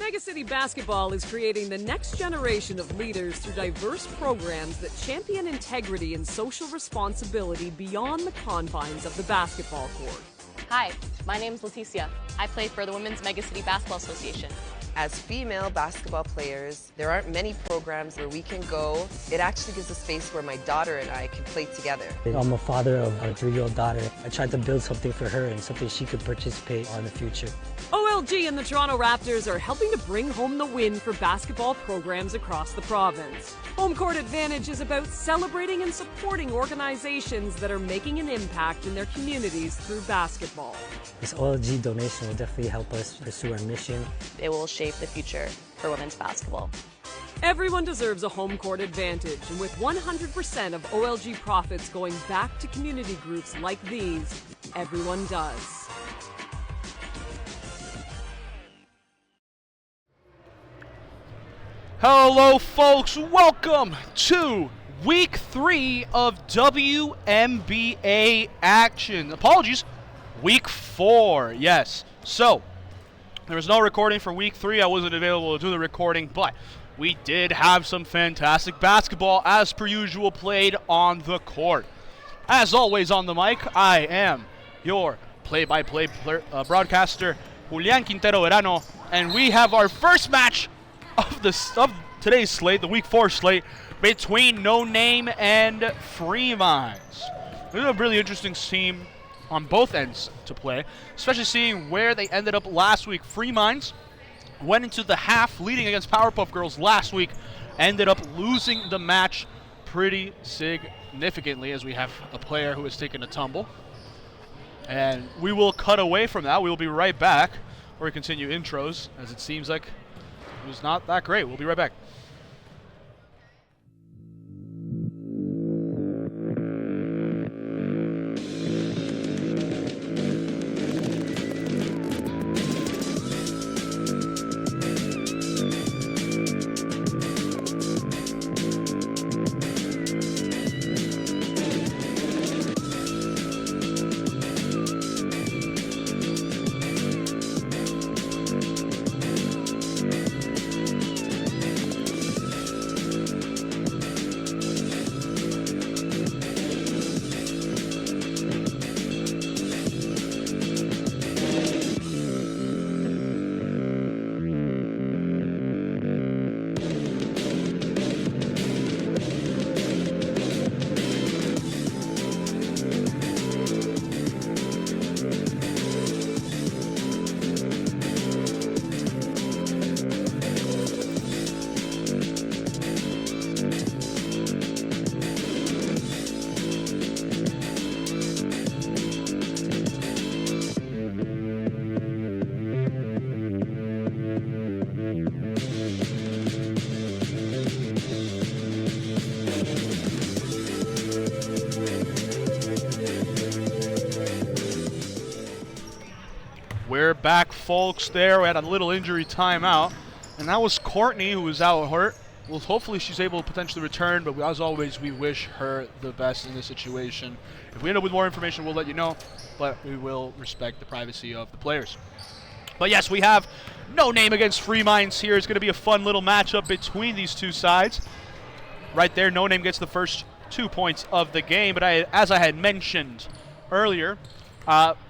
Megacity Basketball is creating the next generation of leaders through diverse programs that champion integrity and social responsibility beyond the confines of the basketball court. Hi, my name is Leticia. I play for the Women's Megacity Basketball Association. As female basketball players, there aren't many programs where we can go. It actually gives a space where my daughter and I can play together. I'm a father of a 3-year-old daughter. I tried to build something for her and something she could participate on in the future. OLG and the Toronto Raptors are helping to bring home the win for basketball programs across the province. Home Court Advantage is about celebrating and supporting organizations that are making an impact in their communities through basketball. This OLG donation will definitely help us pursue our mission. It will shape the future for women's basketball. Everyone deserves a home court advantage, and with 100% of OLG profits going back to community groups like these, everyone does. Hello folks, welcome to week 3 of WMBA action. Apologies, week 4, yes. So, there was no recording for week 3. I wasn't available to do the recording, but we did have some fantastic basketball, as per usual, played on the court. As always on the mic, I am your play-by-play broadcaster, Julian Quintero Verano, and we have our first match of today's slate, the week 4 slate, between No Name and Free Minds. This is a really interesting team on both ends to play, especially seeing where they ended up last week. Free Minds went into the half leading against Powerpuff Girls last week, ended up losing the match pretty significantly, as we have a player who has taken a tumble. And we will cut away from that. We will be right back, where we continue intros, as it seems like it was not that great. We'll be right back. We're back, folks. There, we had a little injury timeout, and that was Courtney, who was out hurt. Well, hopefully she's able to potentially return, but as always, we wish her the best in this situation. If we end up with more information, we'll let you know, but we will respect the privacy of the players. But yes, we have No Name against Free Minds here. It's going to be a fun little matchup between these two sides. Right there, No Name gets the first 2 points of the game, but as I had mentioned earlier,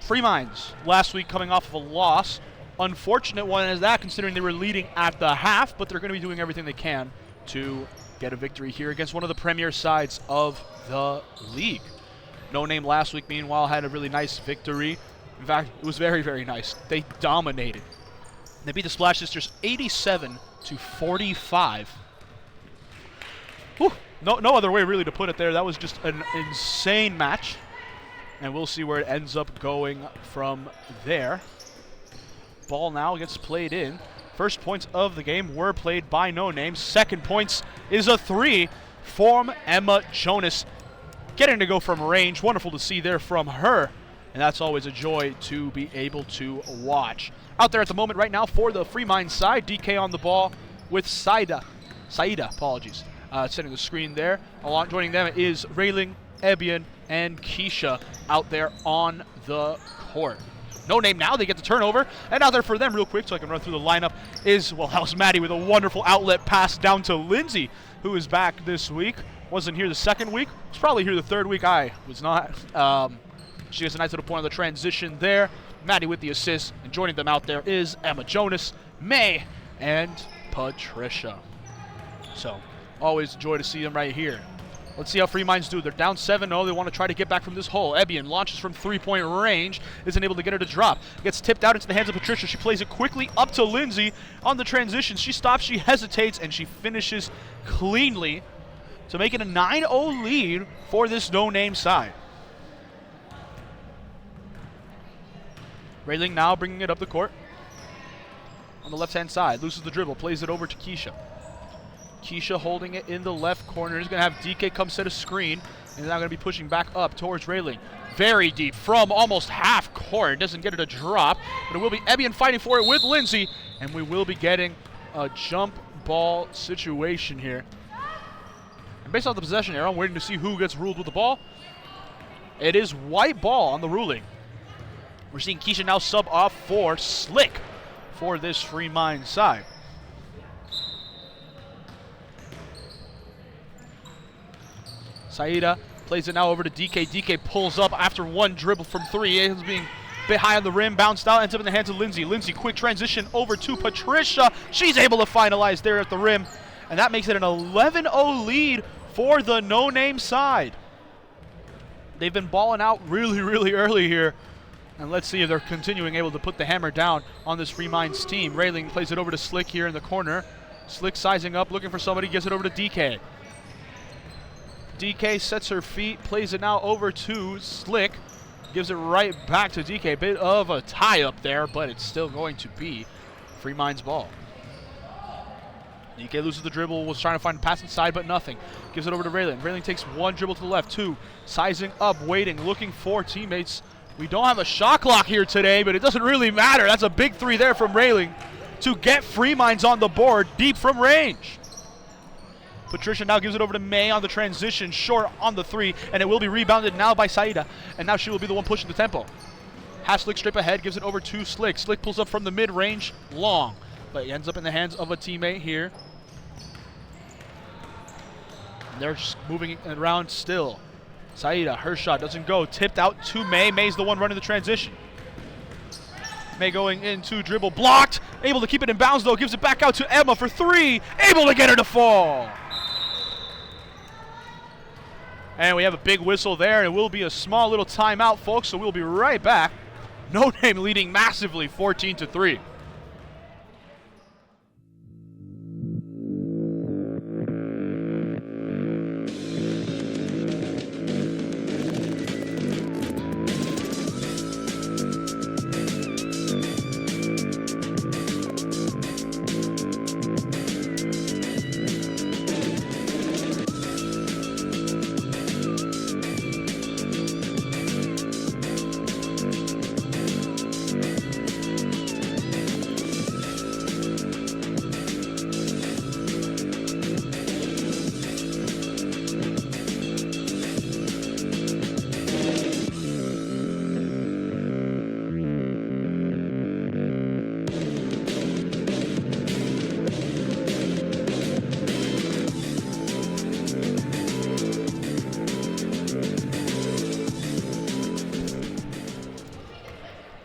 Free Minds last week coming off of a loss. Unfortunate one is that, considering they were leading at the half, but they're going to be doing everything they can to get a victory here against one of the premier sides of the league. No Name last week, meanwhile, had a really nice victory. In fact, it was very, very nice. They dominated. They beat the Splash Sisters 87-45. Whew. No other way really to put it there. That was just an insane match. And we'll see where it ends up going from there. Ball now gets played in. First points of the game were played by No Name. Second points is a 3 from Emma Jonas. Getting to go from range. Wonderful to see there from her. And that's always a joy to be able to watch. Out there at the moment right now for the Free Minds side, DK on the ball with Saida, apologies, setting the screen there. Joining them is Rayling, Ebian, and Keisha out there on the court. No Name now, they get the turnover. And now there for them real quick so I can run through the lineup is, well, that was Maddie with a wonderful outlet pass down to Lindsay, who is back this week. Wasn't here the second week. Was probably here the third week. I was not. She gets a nice little point on the transition there. Maddie with the assist. And joining them out there is Emma Jonas, May, and Patricia. So, always joy to see them right here. Let's see how Free Minds do. They're down 7-0. They want to try to get back from this hole. Ebian launches from three-point range. Isn't able to get her to drop. Gets tipped out into the hands of Patricia. She plays it quickly up to Lindsay on the transition. She stops, she hesitates, and she finishes cleanly to make it a 9-0 lead for this No Name side. Rayling now bringing it up the court. On the left-hand side. Loses the dribble. Plays it over to Keisha. Keisha holding it in the left corner. He's going to have DK come set a screen. And now going to be pushing back up towards Rayling. Very deep from almost half court. Doesn't get it a drop. But it will be Ebian fighting for it with Lindsay. And we will be getting a jump ball situation here. And based off the possession arrow, I'm waiting to see who gets ruled with the ball. It is white ball on the ruling. We're seeing Keisha now sub off for Slick for this Free Mind side. Saida plays it now over to DK. DK pulls up after one dribble from three. It's being a bit high on the rim, bounced out, ends up in the hands of Lindsay. Lindsay, quick transition over to Patricia. She's able to finalize there at the rim, and that makes it an 11-0 lead for the No Name side. They've been balling out really, really early here, and let's see if they're continuing able to put the hammer down on this Free Minds team. Rayling plays it over to Slick here in the corner. Slick sizing up, looking for somebody, gets it over to DK. DK sets her feet, plays it now over to Slick. Gives it right back to DK. Bit of a tie up there, but it's still going to be Free Minds ball. DK loses the dribble, was trying to find a pass inside, but nothing. Gives it over to Rayling. Rayling takes one dribble to the left, two. Sizing up, waiting, looking for teammates. We don't have a shot clock here today, but it doesn't really matter. That's a big three there from Rayling to get Free Minds on the board deep from range. Patricia now gives it over to May on the transition, short on the three, and it will be rebounded now by Saida. And now she will be the one pushing the tempo. Has Slick straight ahead, gives it over to Slick. Slick pulls up from the mid-range, long, but he ends up in the hands of a teammate here. And they're just moving around still. Saida, her shot doesn't go, tipped out to May. May's the one running the transition. May going into dribble, blocked, able to keep it in bounds though, gives it back out to Emma for three, able to get her to fall. And we have a big whistle there. It will be a small little timeout, folks, so we'll be right back. No Name leading massively, 14-3.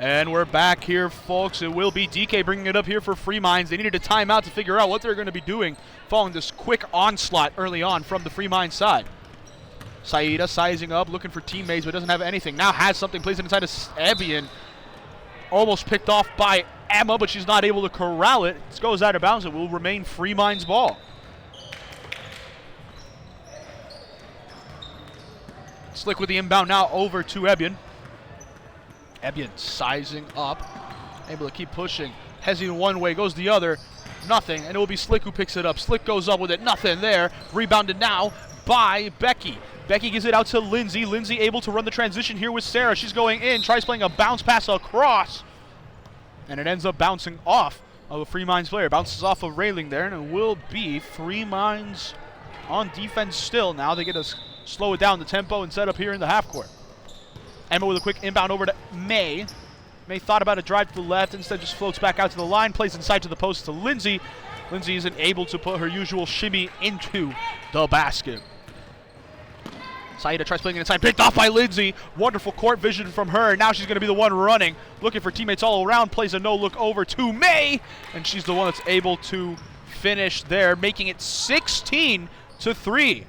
And we're back here, folks. It will be DK bringing it up here for Free Minds. They needed a timeout to figure out what they're going to be doing following this quick onslaught early on from the Free Minds side. Saida sizing up, looking for teammates, but doesn't have anything. Now has something, plays it inside of Ebian. Almost picked off by Emma, but she's not able to corral it. It goes out of bounds. It will remain Free Minds ball. Slick with the inbound now over to Ebian. Ebian sizing up, able to keep pushing. Hezzy one way, goes the other, nothing, and it will be Slick who picks it up. Slick goes up with it, nothing there. Rebounded now by Becky. Becky gives it out to Lindsay. Lindsay able to run the transition here with Sarah. She's going in, tries playing a bounce pass across, and it ends up bouncing off of a Free Minds player. Bounces off of Rayling there, and it will be Free Minds on defense still. Now they get to slow it down, the tempo, and set up here in the half court. Emma with a quick inbound over to May. May thought about a drive to the left, instead just floats back out to the line, plays inside to the post to Lindsay. Lindsay isn't able to put her usual shimmy into the basket. Saida tries playing it inside, picked off by Lindsay. Wonderful court vision from her. Now she's going to be the one running, looking for teammates all around. Plays a no-look over to May, and she's the one that's able to finish there, making it 16-3.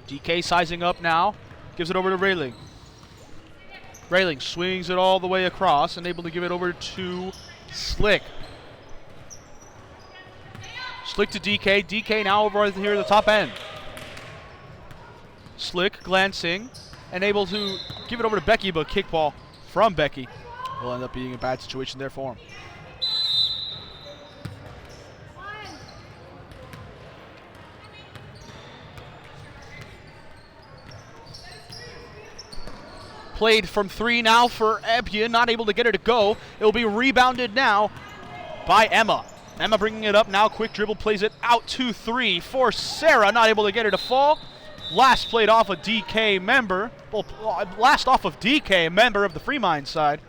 DK sizing up now, gives it over to Rayling. Rayling swings it all the way across and able to give it over to Slick. Slick to DK. DK now over here at the top end. Slick glancing and able to give it over to Becky, but kickball from Becky will end up being a bad situation there for him. Played from 3 now for Ebia, not able to get her to go. It will be rebounded now by Emma. Emma bringing it up now, quick dribble, plays it out to 3 for Sarah, not able to get her to fall. Last played off a DK member, last off of DK, a member of the Free Mind side,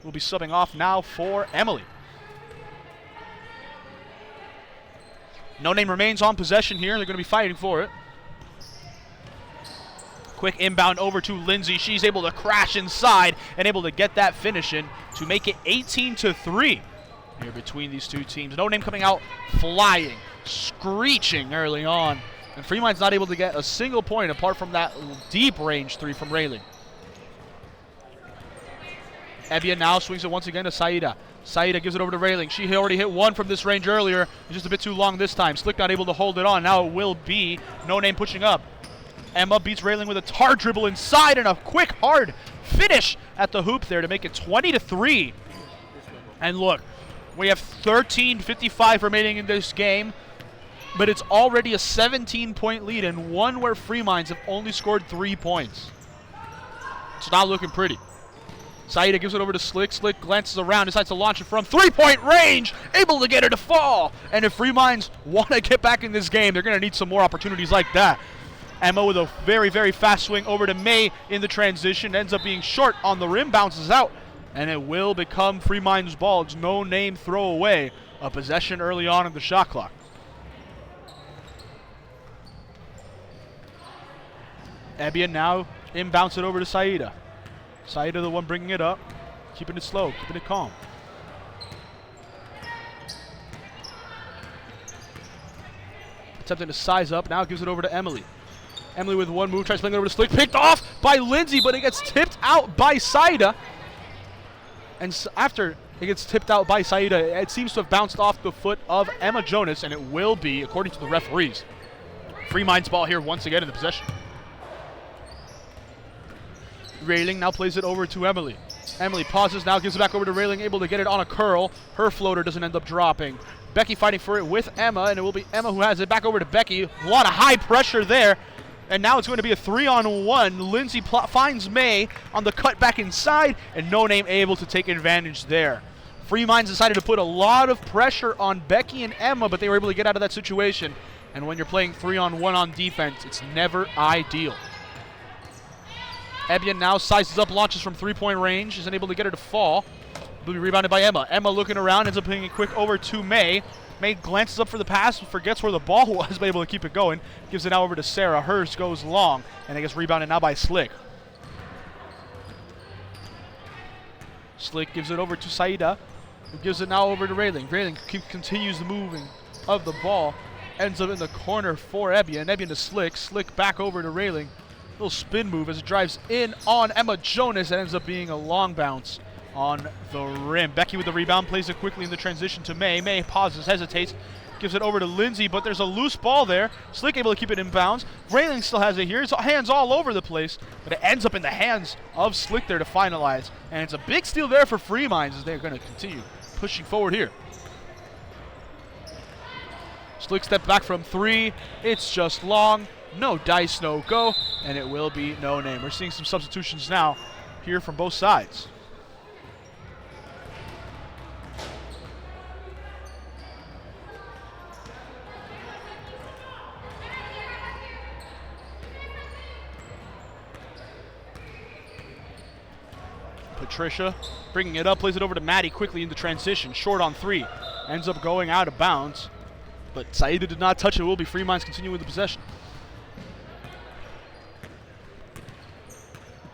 will be subbing off now for Emily. No Name remains on possession here, they're going to be fighting for it. Quick inbound over to Lindsay. She's able to crash inside and able to get that finish in to make it 18-3 here between these two teams. No Name coming out flying, screeching early on. And Freemind's not able to get a single point apart from that deep range 3 from Rayleigh. Ebia now swings it once again to Saida. Saida gives it over to Rayling. She already hit 1 from this range earlier. It's just a bit too long this time. Slick not able to hold it on. Now it will be No Name pushing up. Emma beats Rayling with a tar dribble inside and a quick, hard finish at the hoop there to make it 20-3. And look, we have 13:55 remaining in this game, but it's already a 17-point lead and one where Free Minds have only scored 3 points. It's not looking pretty. Saida gives it over to Slick. Slick glances around, decides to launch it from 3-point range, able to get her to fall. And if Free Minds want to get back in this game, they're going to need some more opportunities like that. Emma with a very, very fast swing over to May in the transition. Ends up being short on the rim, bounces out, and it will become Free Minds' ball. It's No Name throw away. A possession early on in the shot clock. Ebia now inbounds it over to Saida. Saida the one bringing it up, keeping it slow, keeping it calm. Attempting to size up, now gives it over to Emily. Emily with one move, tries playing it over to Slick, picked off by Lindsay, but it gets tipped out by Saida. And after it gets tipped out by Saida, it seems to have bounced off the foot of Emma Jonas, and it will be, according to the referees, Free Minds ball here once again in the possession. Rayling now plays it over to Emily. Emily pauses, now gives it back over to Rayling, able to get it on a curl. Her floater doesn't end up dropping. Becky fighting for it with Emma, and it will be Emma who has it back over to Becky. A lot of high pressure there. And now it's going to be a 3-on-1. Lindsay finds May on the cut back inside, and No Name able to take advantage there. Free Minds decided to put a lot of pressure on Becky and Emma, but they were able to get out of that situation. And when you're playing 3-on-1 on defense, it's never ideal. Ebia now sizes up, launches from 3-point range, isn't able to get her to fall. Will be rebounded by Emma. Emma looking around, ends up putting it quick over to May. May glances up for the pass, forgets where the ball was, but able to keep it going. Gives it now over to Sarah. Hers goes long, and it gets rebounded now by Slick. Slick gives it over to Saida, who gives it now over to Rayling. Rayling continues the moving of the ball. Ends up in the corner for Ebia, and Ebia to Slick. Slick back over to Rayling. Little spin move as it drives in on Emma Jonas. It ends up being a long bounce on the rim. Becky with the rebound, plays it quickly in the transition to May. May pauses, hesitates, gives it over to Lindsay, but there's a loose ball there. Slick able to keep it in bounds. Rayling still has it here. His hands all over the place, but it ends up in the hands of Slick there to finalize. And it's a big steal there for Free Minds as they're going to continue pushing forward here. Slick step back from 3. It's just long. No dice, no go, and it will be No Name. We're seeing some substitutions now here from both sides. Patricia bringing it up, plays it over to Maddie quickly into transition. Short on 3. Ends up going out of bounds. But Saida did not touch it. It will be Free Minds continuing with the possession.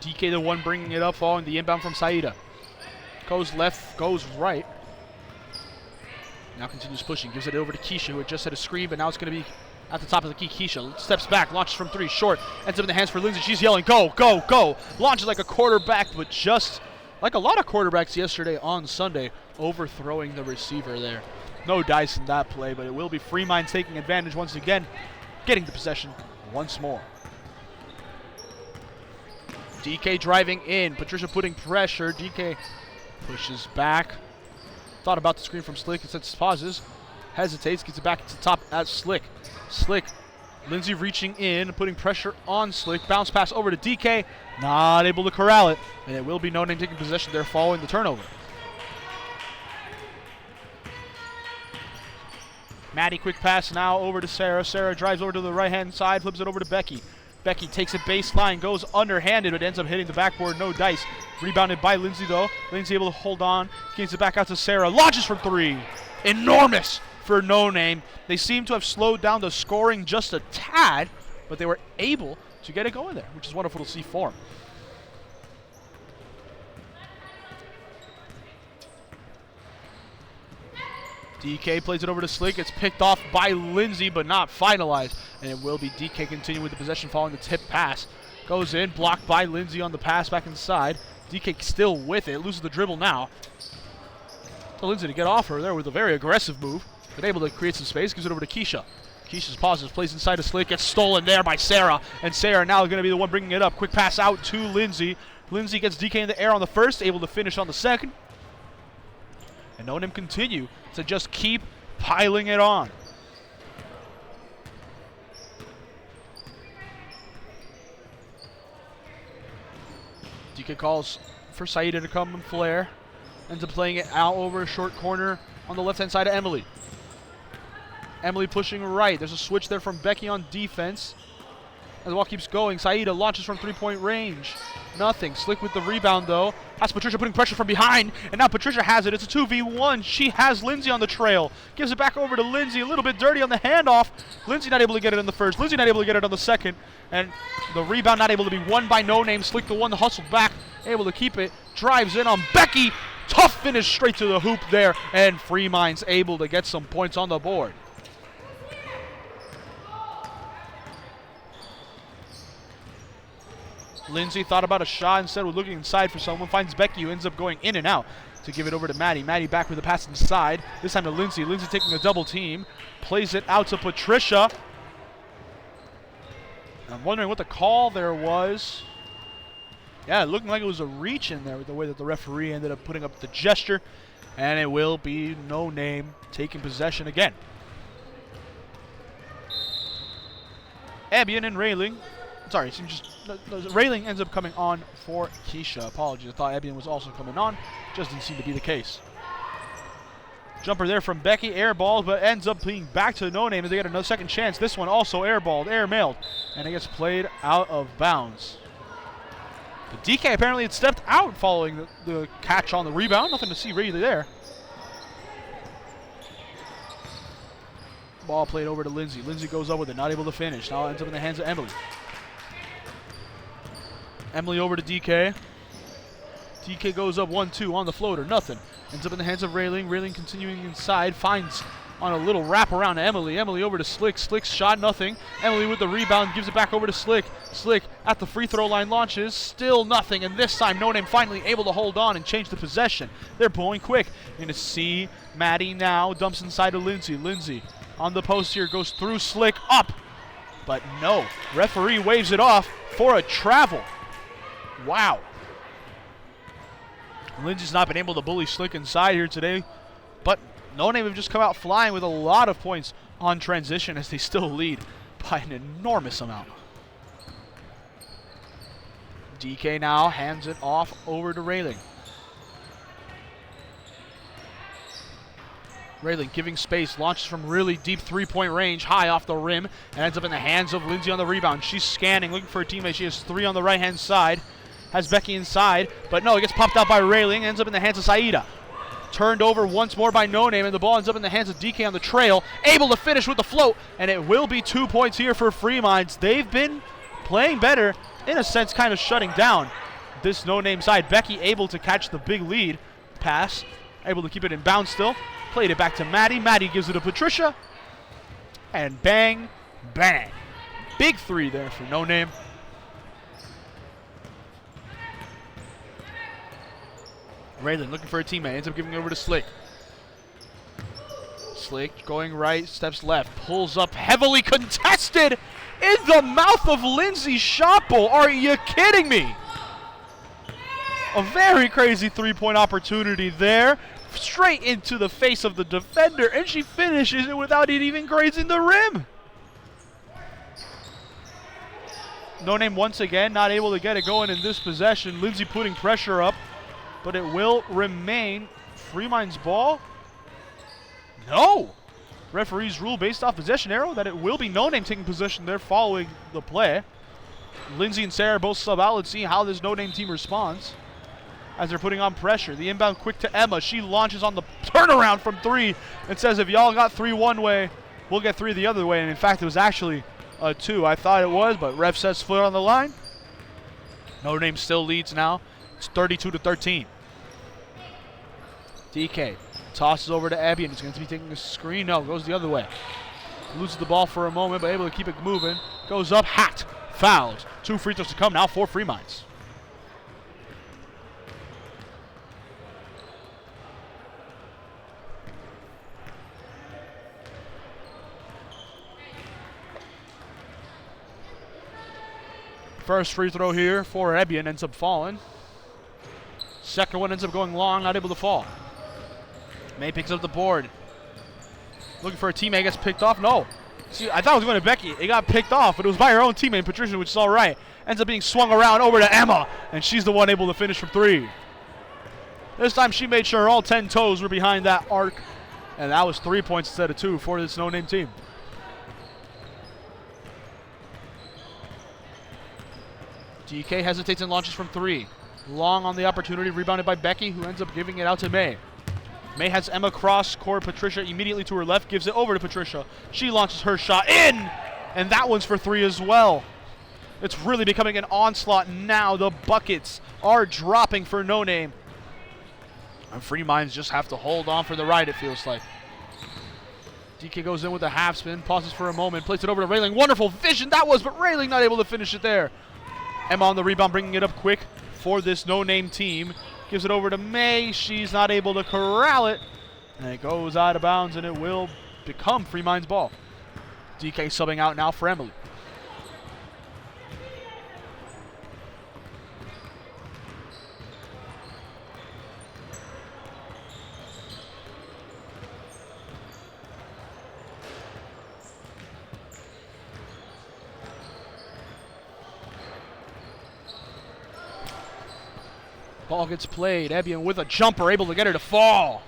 DK the one bringing it up, following the inbound from Saida. Goes left, goes right. Now continues pushing, gives it over to Keisha, who had just had a screen, but now it's going to be at the top of the key. Keisha steps back, launches from 3, short, ends up in the hands for Lindsay. She's yelling, go, go, go. Launches like a quarterback, but just like a lot of quarterbacks yesterday on Sunday, overthrowing the receiver there. No dice in that play, but it will be Free Minds taking advantage once again, getting the possession once more. DK driving in, Patricia putting pressure. DK pushes back. Thought about the screen from Slick, and since pauses, hesitates, gets it back to top at Slick. Slick, Lindsay reaching in, putting pressure on Slick. Bounce pass over to DK, not able to corral it, and it will be No Name taking possession there following the turnover. Maddie, quick pass now over to Sarah. Sarah drives over to the right-hand side, flips it over to Becky. Becky takes it baseline, goes underhanded, but ends up hitting the backboard. No dice. Rebounded by Lindsay, though. Lindsay able to hold on. Gets it back out to Sarah. Launches from 3. Enormous for No Name. They seem to have slowed down the scoring just a tad, but they were able to get it going there, which is wonderful to see for them. DK plays it over to Slick. It's picked off by Lindsay, but not finalized. And it will be DK continuing with the possession following the tip pass. Goes in, blocked by Lindsay on the pass back inside. DK still with it, loses the dribble now. So Lindsay to get off her there with a very aggressive move. Been able to create some space, gives it over to Keisha. Keisha's pauses, plays inside of Slick, gets stolen there by Sarah. And Sarah now going to be the one bringing it up. Quick pass out to Lindsay. Lindsay gets DK in the air on the first, able to finish on the second. And No Name continue to just keep piling it on. DK calls for Saida to come and flare. Ends up playing it out over a short corner on the left-hand side of Emily. Emily pushing right. There's a switch there from Becky on defense. As the ball keeps going, Saida launches from 3-point range. Nothing. Slick with the rebound, though. Has Patricia putting pressure from behind, and now Patricia has it. It's a 2v1. She has Lindsay on the trail. Gives it back over to Lindsay. A little bit dirty on the handoff. Lindsay not able to get it on the first. Lindsay not able to get it on the second. And the rebound not able to be won by No Name. Slick the one that hustled back. Able to keep it. Drives in on Becky. Tough finish straight to the hoop there. And Free Minds able to get some points on the board. Lindsay thought about a shot, instead was looking inside for someone, finds Becky, who ends up going in and out to give it over to Maddie. Maddie back with the pass inside, this time to Lindsay. Lindsay taking a double team, plays it out to Patricia. I'm wondering what the call there was. Yeah, looking like it was a reach in there with the way that the referee ended up putting up the gesture. And it will be No Name taking possession again. Abian and Railing. Sorry, Railing ends up coming on for Keisha. Apologies, I thought Ebian was also coming on. Just didn't seem to be the case. Jumper there from Becky, airballed, but ends up being back to No Name as they get another second chance. This one also airballed, airmailed, and it gets played out of bounds. But DK apparently had stepped out following the catch on the rebound. Nothing to see really there. Ball played over to Lindsay. Lindsay goes up with it, not able to finish. Now ends up in the hands of Emily. Emily over to DK. DK goes up 1-2 on the floater. Nothing. Ends up in the hands of Railing. Railing continuing inside. Finds on a little wrap around to Emily. Emily over to Slick. Slick's shot. Nothing. Emily with the rebound. Gives it back over to Slick. Slick at the free throw line launches. Still nothing. And this time No Name finally able to hold on and change the possession. They're pulling quick. You're going to see Maddie now. Dumps inside to Lindsay. Lindsay on the post here. Goes through Slick. Up. But no. Referee waves it off for a travel. Wow. Lindsay's not been able to bully Slick inside here today, but No Name have just come out flying with a lot of points on transition as they still lead by an enormous amount. DK now hands it off over to Railing. Railing giving space, launches from really deep 3-point range, high off the rim, and ends up in the hands of Lindsay on the rebound. She's scanning, looking for a teammate. She has 3 on the right-hand side. Has Becky inside, but no, it gets popped out by Railing, ends up in the hands of Saida. Turned over once more by No Name, and the ball ends up in the hands of DK on the trail. Able to finish with the float, and it will be 2 points here for Free Minds. They've been playing better, in a sense, kind of shutting down this No Name side. Becky able to catch the big lead pass, able to keep it in bounds still. Played it back to Maddie. Maddie gives it to Patricia, and bang, bang. Big three there for No Name. Raylan looking for a teammate, ends up giving it over to Slick. Slick going right, steps left, pulls up, heavily contested in the mouth of Lindsay Shopple. Are you kidding me? A very crazy three-point opportunity there, straight into the face of the defender, and she finishes it without it even grazing the rim. No Name once again not able to get it going in this possession. Lindsay putting pressure up, but it will remain Free Minds ball. No! Referees rule based off possession arrow that it will be No Name taking possession there following the play. Lindsay and Sarah both sub out. Let's see how this No Name team responds as they're putting on pressure. The inbound quick to Emma. She launches on the turnaround from three and says, if y'all got three one way, we'll get three the other way. And in fact, it was actually a two. I thought it was, but ref says foot on the line. No Name still leads now. It's 32-13. DK tosses over to Abby, and he's going to be taking a screen. No, goes the other way. Loses the ball for a moment, but able to keep it moving. Goes up, hacked, fouled. 2 free throws to come now for Free Minds. First free throw here for Ebian ends up falling. Second one ends up going long, not able to fall. May picks up the board. Looking for a teammate, gets picked off. No. See, I thought it was going to Becky. It got picked off, but it was by her own teammate, Patricia, which is all right. Ends up being swung around over to Emma, and she's the one able to finish from three. This time she made sure all 10 toes were behind that arc, and that was 3 points instead of 2 for this no-name team. DK hesitates and launches from three. Long on the opportunity, rebounded by Becky, who ends up giving it out to May. May has Emma cross court. Patricia immediately to her left, gives it over to Patricia. She launches her shot in, and that one's for three as well. It's really becoming an onslaught now. The buckets are dropping for No Name. And Free Minds just have to hold on for the ride, it feels like. DK goes in with a half spin, pauses for a moment, plays it over to Railing. Wonderful vision that was, but Railing not able to finish it there. Emma on the rebound, bringing it up quick for this no-name team. Gives it over to May. She's not able to corral it. And it goes out of bounds, and it will become Free Minds ball. DK subbing out now for Emily. Ball gets played. Ebian with a jumper, able to get her to fall.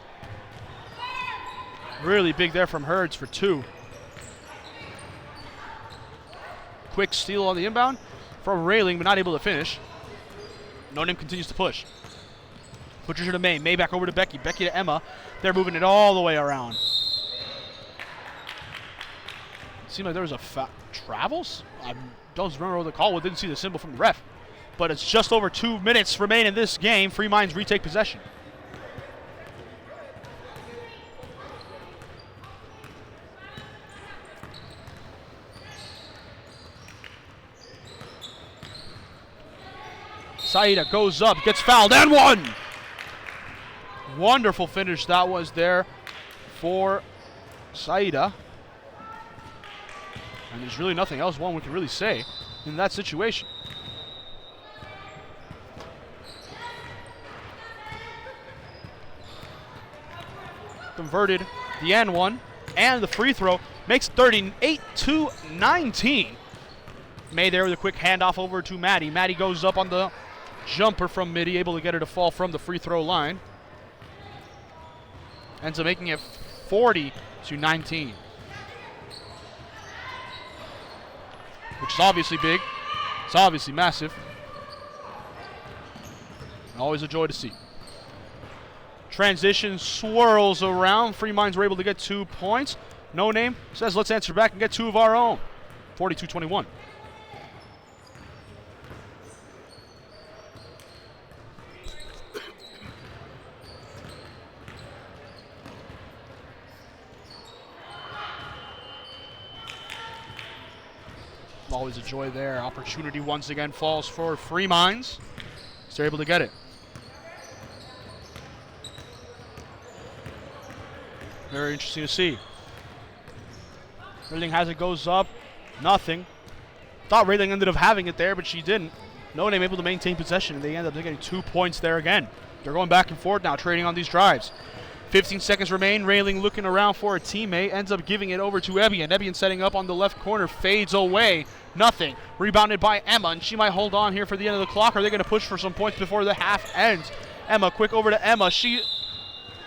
Really big there from Herds for two. Quick steal on the inbound from Railing, but not able to finish. No Name continues to push. Patricia to May. May back over to Becky. Becky to Emma. They're moving it all the way around. It seemed like there was a travels? I don't remember what the call was. Didn't see the symbol from the ref. But it's just over 2 minutes remain in this game. Free Minds retake possession. Saida goes up, gets fouled, and one! Wonderful finish that was there for Saida. And there's really nothing else one we can really say in that situation. Converted the N one and the free throw makes 38-19. May there with a quick handoff over to Maddie. Maddie goes up on the jumper from midi, able to get her to fall from the free throw line. Ends up making it 40-19. Which is obviously big. It's obviously massive. Always a joy to see. Transition swirls around. Free Minds were able to get 2 points. No Name says, let's answer back and get 2 of our own. 42-21. Always a joy there. Opportunity once again falls for Free Minds. They're able to get it. Very interesting to see. Railing has it, goes up. Nothing. Thought Railing ended up having it there, but she didn't. No Name able to maintain possession, and they end up getting 2 points there again. They're going back and forth now, trading on these drives. 15 seconds remain. Railing looking around for a teammate. Ends up giving it over to Ebian. Ebian setting up on the left corner. Fades away. Nothing. Rebounded by Emma, and she might hold on here for the end of the clock. Are they going to push for some points before the half ends? Emma, quick over to Emma. She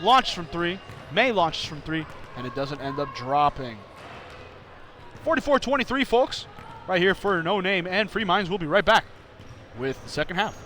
launched from 3. May launches from 3, and it doesn't end up dropping. 44-23, folks. Right here for No Name and Free Minds. We'll be right back with the second half.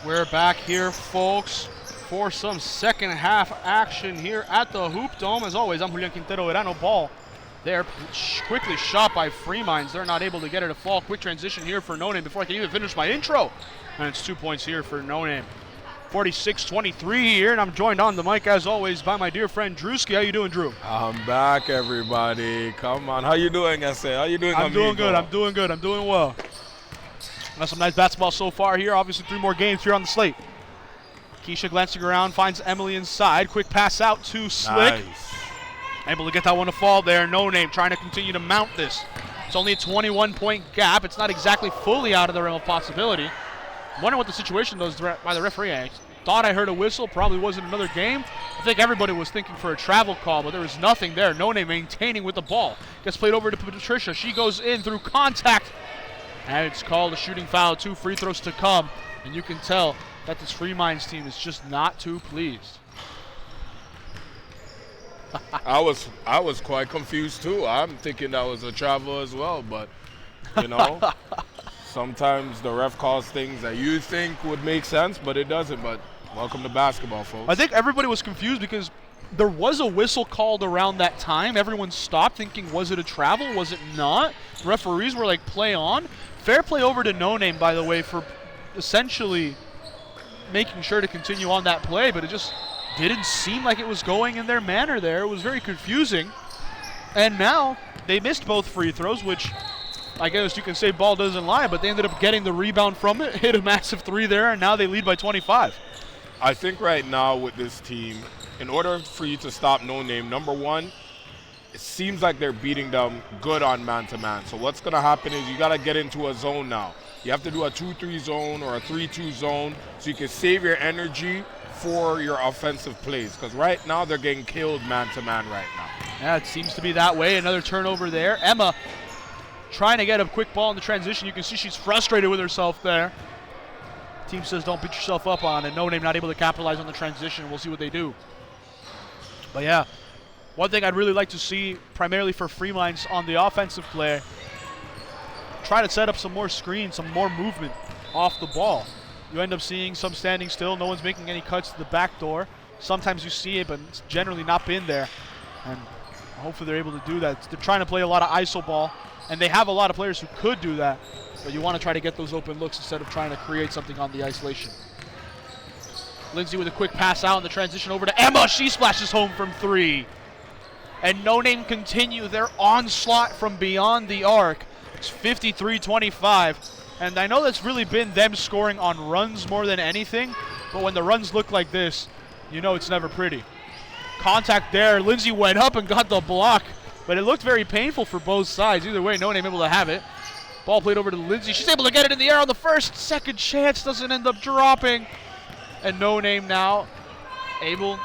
We're back here, folks, for some second half action here at the Hoop Dome. As always, I'm Julian Quintero. Verano ball there, quickly shot by Free Minds. They're not able to get it to fall. Quick transition here for No Name before I can even finish my intro. And it's 2 points here for No Name. 46-23 here, and I'm joined on the mic, as always, by my dear friend Drewski. How you doing, Drew? I'm back, everybody. Come on. How you doing, SA? How you doing, I'm amigo? doing good. I'm doing good. I'm doing well. Got some nice basketball so far here. Obviously, 3 more games here on the slate. Keisha glancing around, finds Emily inside. Quick pass out to Slick. Nice. Able to get that one to fall there. No Name trying to continue to mount this. It's only a 21-point gap. It's not exactly fully out of the realm of possibility. I'm wondering what the situation was by the referee. I thought I heard a whistle. Probably wasn't another game. I think everybody was thinking for a travel call, but there was nothing there. No Name maintaining with the ball. Gets played over to Patricia. She goes in through contact. And it's called a shooting foul. 2 free throws to come. And you can tell that this Free Minds team is just not too pleased. I was quite confused too. I'm thinking that was a travel as well, but you know, sometimes the ref calls things that you think would make sense, but it doesn't. But welcome to basketball, folks. I think everybody was confused because there was a whistle called around that time. Everyone stopped thinking, was it a travel? Was it not? The referees were like, play on. Fair play over to No Name, by the way, for essentially making sure to continue on that play, but it just didn't seem like it was going in their manner there. It was very confusing. And now they missed both free throws, which I guess you can say ball doesn't lie, but they ended up getting the rebound from it, hit a massive 3 there, and now they lead by 25. I think right now with this team, in order for you to stop No Name, number one, it seems like they're beating them good on man-to-man. So what's going to happen is you got to get into a zone now. You have to do a 2-3 zone or a 3-2 zone so you can save your energy for your offensive plays. Because right now they're getting killed man-to-man right now. Yeah, it seems to be that way. Another turnover there. Emma trying to get a quick ball in the transition. You can see she's frustrated with herself there. Team says don't beat yourself up on it. No Name not able to capitalize on the transition. We'll see what they do. But yeah, one thing I'd really like to see primarily for Fremines on the offensive play, try to set up some more screens, some more movement off the ball. You end up seeing some standing still. No one's making any cuts to the back door. Sometimes you see it, but it's generally not been there. And hopefully they're able to do that. They're trying to play a lot of iso ball, and they have a lot of players who could do that, but you want to try to get those open looks instead of trying to create something on the isolation. Lindsay with a quick pass out in the transition over to Emma. She splashes home from 3. And No Name continue their onslaught from beyond the arc. It's 53-25. And I know that's really been them scoring on runs more than anything, but when the runs look like this, you know it's never pretty. Contact there. Lindsay went up and got the block, but it looked very painful for both sides. Either way, No Name able to have it. Ball played over to Lindsay. She's able to get it in the air on the first. Second chance doesn't end up dropping. And No Name now able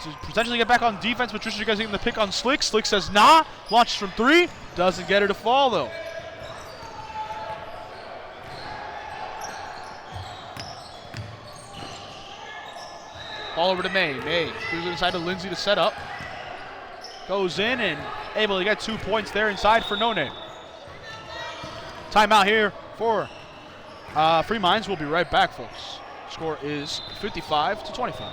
to potentially get back on defense. Patricia, you guys getting the pick on Slick. Slick says nah. Launches from 3. Doesn't get her to fall though. Ball over to May. May goes inside to Lindsay to set up. Goes in and able to get 2 points there inside for No Name. Timeout here for Fremines. We'll be right back, folks. Score is 55-25.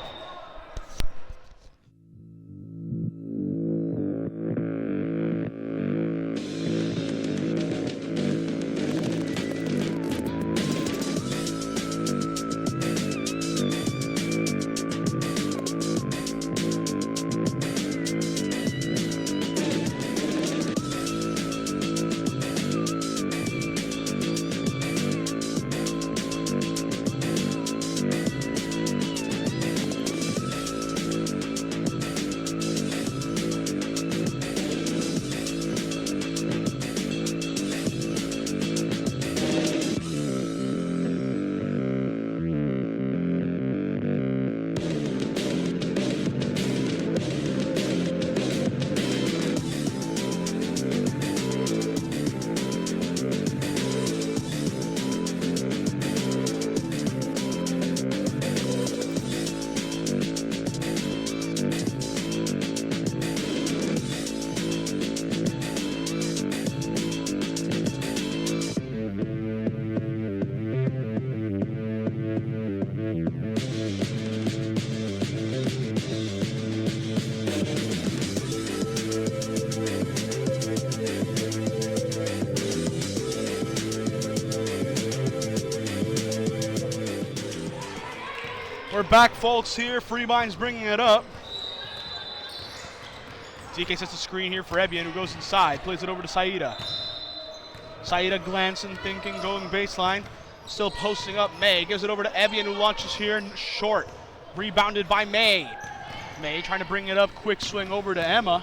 We're back, folks, here. Fremines bringing it up. DK sets a screen here for Ebian, who goes inside. Plays it over to Saida. Saida glancing, thinking, going baseline. Still posting up May. Gives it over to Ebian, who launches here short. Rebounded by May. May trying to bring it up. Quick swing over to Emma.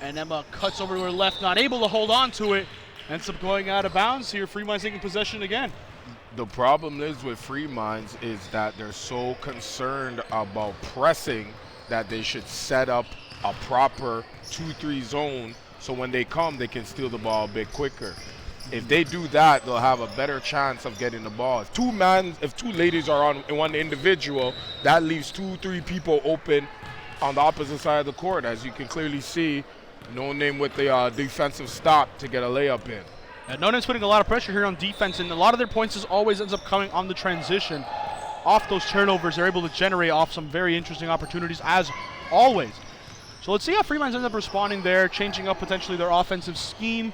And Emma cuts over to her left, not able to hold on to it. Ends up going out of bounds here. Fremines taking possession again. The problem is with Fremines is that they're so concerned about pressing that they should set up a proper 2-3 zone so when they come, they can steal the ball a bit quicker. If they do that, they'll have a better chance of getting the ball. If two ladies are on one individual, that leaves 2-3 people open on the opposite side of the court, as you can clearly see. No Name with the defensive stop to get a layup in. No Name's putting a lot of pressure here on defense, and a lot of their points always ends up coming on the transition. Off those turnovers, they're able to generate off some very interesting opportunities, as always. So let's see how Fremines ends up responding there, changing up potentially their offensive scheme.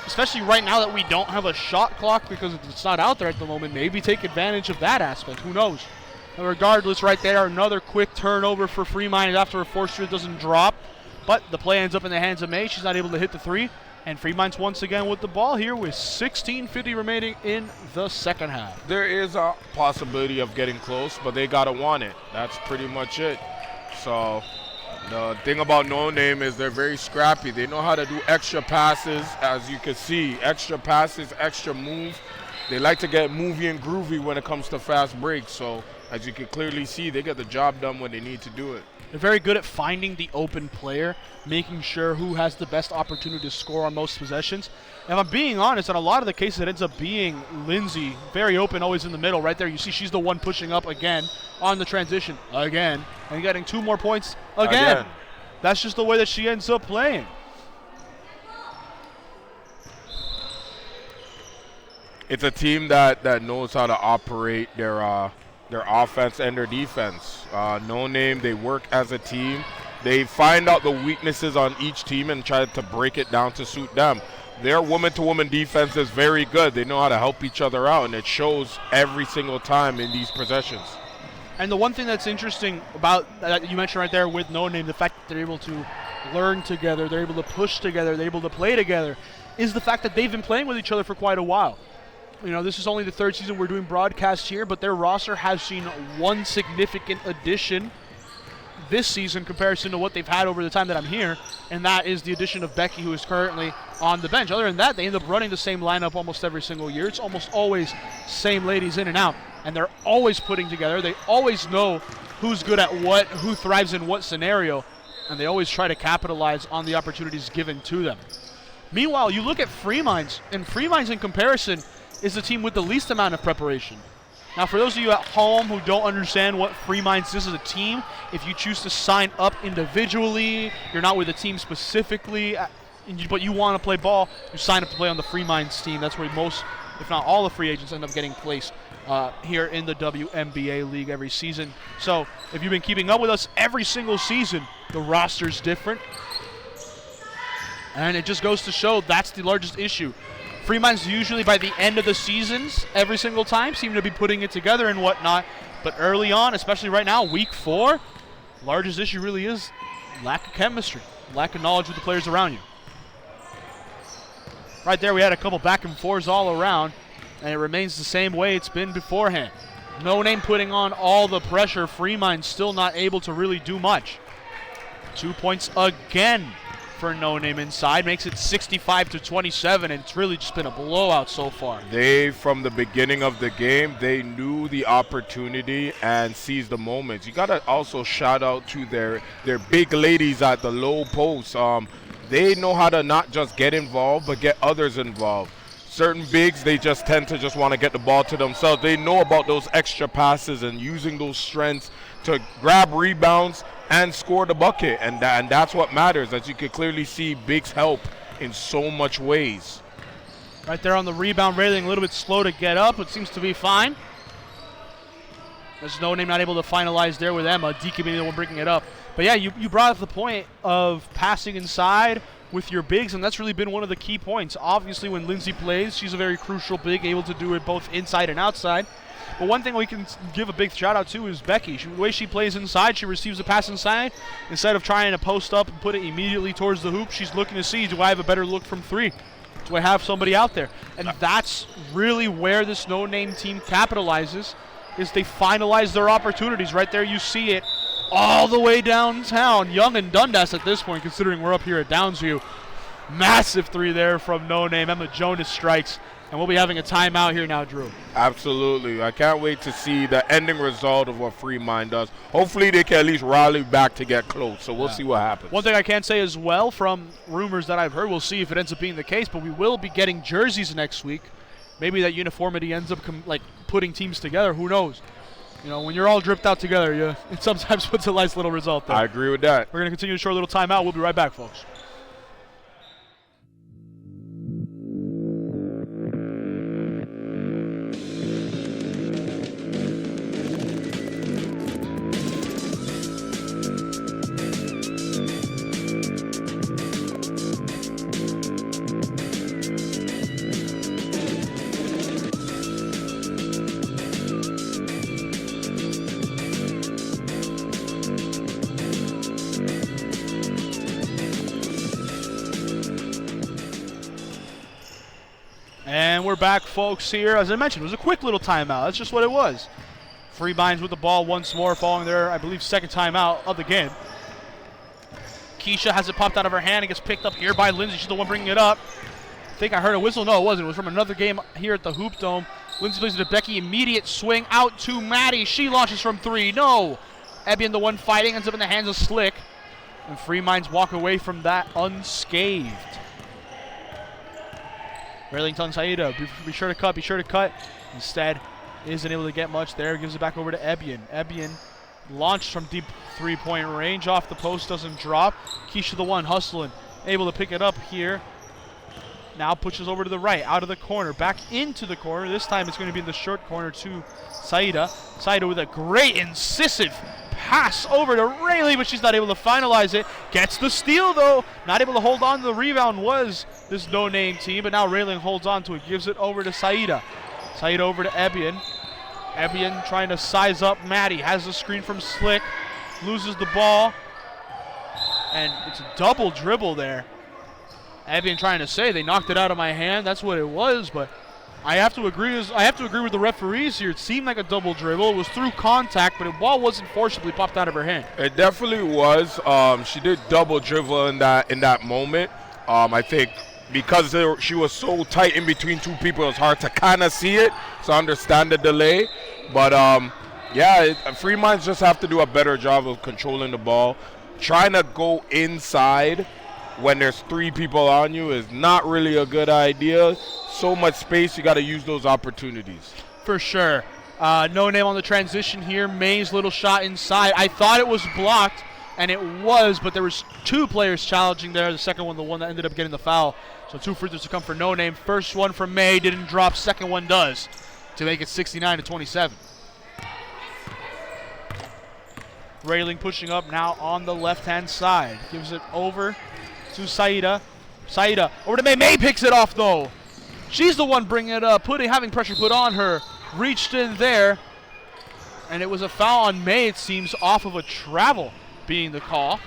Especially right now that we don't have a shot clock because it's not out there at the moment. Maybe take advantage of that aspect. Who knows? But regardless, right there, another quick turnover for Fremines after a forced shot doesn't drop. But the play ends up in the hands of May. She's not able to hit the three. And Fremont's once again with the ball here with 16:50 remaining in the second half. There is a possibility of getting close, but they got to want it. That's pretty much it. So the thing about No Name is they're very scrappy. They know how to do extra passes, as you can see. Extra passes, extra moves. They like to get movie and groovy when it comes to fast breaks. So as you can clearly see, they get the job done when they need to do it. They're very good at finding the open player, making sure who has the best opportunity to score on most possessions. And if I'm being honest, in a lot of the cases, it ends up being Lindsay, very open, always in the middle. Right there, you see she's the one pushing up again on the transition, again, and getting 2 more points again. That's just the way that she ends up playing. It's a team that knows how to operate their offense and their defense. No Name, they work as a team. They find out the weaknesses on each team and try to break it down to suit them. Their woman-to-woman defense is very good. They know how to help each other out, and it shows every single time in these possessions. And the one thing that's interesting about that you mentioned right there with No Name, the fact that they're able to learn together, they're able to push together, they're able to play together, is the fact that they've been playing with each other for quite a while. You know, this is only the 3rd season we're doing broadcasts here, but their roster has seen one significant addition this season in comparison to what they've had over the time that I'm here, and that is the addition of Becky, who is currently on the bench. Other than that, they end up running the same lineup almost every single year. It's almost always same ladies in and out, and they're always putting together. They always know who's good at what, who thrives in what scenario, and they always try to capitalize on the opportunities given to them. Meanwhile, you look at Fremont's, and Fremont's in comparison is the team with the least amount of preparation. Now, for those of you at home who don't understand what Fremont's is as a team, if you choose to sign up individually, you're not with a team specifically, but you want to play ball, you sign up to play on the Fremont's team. That's where most, if not all, the free agents end up getting placed here in the WMBA league every season. So if you've been keeping up with us every single season, the roster's different. And it just goes to show that's the largest issue. Fremont's usually by the end of the seasons, every single time, seem to be putting it together and whatnot. But early on, especially right now, week 4, largest issue really is lack of chemistry, lack of knowledge with the players around you. Right there, we had a couple back and forths all around, and it remains the same way it's been beforehand. No Name putting on all the pressure. Fremont's still not able to really do much. 2 points again for No Name inside, makes it 65-27, and it's really just been a blowout so far. They, from the beginning of the game, they knew the opportunity and seized the moments. You got to also shout out to their big ladies at the low post. They know how to not just get involved, but get others involved. Certain bigs, they just tend to just want to get the ball to themselves. They know about those extra passes and using those strengths to grab rebounds and score the bucket, and that's what matters. As you can clearly see, bigs help in so much ways. Right there on the rebound railing, a little bit slow to get up, but seems to be fine. There's No Name not able to finalize there with Emma. Deacon being the one breaking it up. But yeah, you brought up the point of passing inside with your bigs, and that's really been one of the key points. Obviously, when Lindsay plays, she's a very crucial big, able to do it both inside and outside. But one thing we can give a big shout out to is Becky. The way she plays inside, she receives a pass inside. Instead of trying to post up and put it immediately towards the hoop, she's looking to see, do I have a better look from 3? Do I have somebody out there? And that's really where this No Name team capitalizes, is they finalize their opportunities. Right there you see it all the way downtown. Young and Dundas at this point, considering we're up here at Downsview. Massive 3 there from No Name. Emma Jonas strikes. And we'll be having a timeout here now, Drew. Absolutely. I can't wait to see the ending result of what Fremont does. Hopefully they can at least rally back to get close, so we'll see what happens. One thing I can say as well, from rumors that I've heard, we'll see if it ends up being the case, but we will be getting jerseys next week. Maybe that uniformity ends up putting teams together. Who knows? You know, when you're all dripped out together, it sometimes puts a nice little result there. I agree with that. We're going to continue a short little timeout. We'll be right back, folks. And we're back, folks, here. As I mentioned, it was a quick little timeout. That's just what it was. Free Minds with the ball once more, following their, I believe, second timeout of the game. Keisha has it popped out of her hand. It gets picked up here by Lindsay. She's the one bringing it up. I think I heard a whistle. No, it wasn't. It was from another game here at the Hoop Dome. Lindsay plays it to Becky. Immediate swing out to Maddie. She launches from three. No. Ebian, the one fighting, ends up in the hands of Slick. And Free Minds walk away from that unscathed. Railing telling Saida, be sure to cut, be sure to cut. Instead, isn't able to get much there. Gives it back over to Ebian. Ebian launched from deep three-point range. Off the post, doesn't drop. Keisha the one hustling. Able to pick it up here. Now pushes over to the right, out of the corner, back into the corner. This time it's going to be in the short corner to Saida. Saida with a great incisive pass over to Rayleigh, but she's not able to finalize it. Gets the steal, though. Not able to hold on to the rebound was this no-name team, but now Rayleigh holds on to it. Gives it over to Saida. Saida over to Ebian. Ebian trying to size up Maddie. Has the screen from Slick. Loses the ball. And it's a double dribble there. Ebian trying to say they knocked it out of my hand. That's what it was, but I have to agree with the referees here. It seemed like a double dribble. It was through contact, but the ball wasn't forcibly popped out of her hand. It definitely was. She did double dribble in that moment. I think because she was so tight in between two people, it was hard to kind of see it. So I understand the delay, but Free Minds just have to do a better job of controlling the ball. Trying to go inside when there's three people on you is not really a good idea. So much space, you got to use those opportunities. For sure. No name on the transition here. May's little shot inside. I thought it was blocked, and it was, but there was two players challenging there. The second one, the one that ended up getting the foul. So 2 free throws to come for No Name. First one from May didn't drop. Second one does to make it 69-27. Railing pushing up now on the left-hand side. Gives it over to Saida. Saida over to May. May picks it off, though. She's the one bringing it up, having pressure put on her. Reached in there, and it was a foul on May, it seems, off of a travel being the call.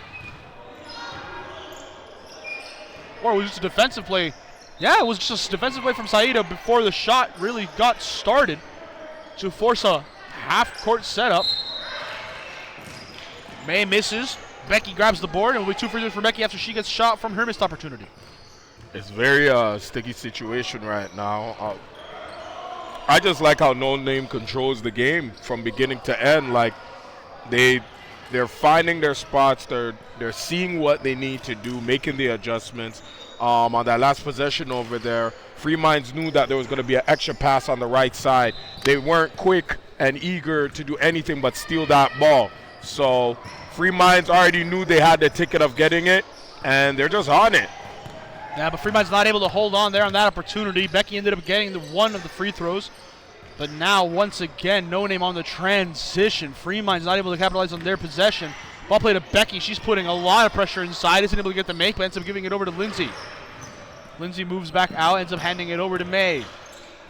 Or it was just a defensive play. Yeah, it was just a defensive play from Saida before the shot really got started to force a half-court setup. May misses. Becky grabs the board, and it will be 2 free throws for Becky after she gets shot from her missed opportunity. It's very sticky situation right now. I just like how No Name controls the game from beginning to end. Like they're finding their spots. They're seeing what they need to do, making the adjustments. On that last possession over there, Free Minds knew that there was going to be an extra pass on the right side. They weren't quick and eager to do anything but steal that ball. So Free Minds already knew they had the ticket of getting it, and they're just on it. Yeah, but Free Minds not able to hold on there on that opportunity. Becky ended up getting one of the free throws. But now, once again, No Name on the transition. Free Minds not able to capitalize on their possession. Ball play to Becky. She's putting a lot of pressure inside. Isn't able to get the make, but ends up giving it over to Lindsay. Lindsay moves back out, ends up handing it over to May.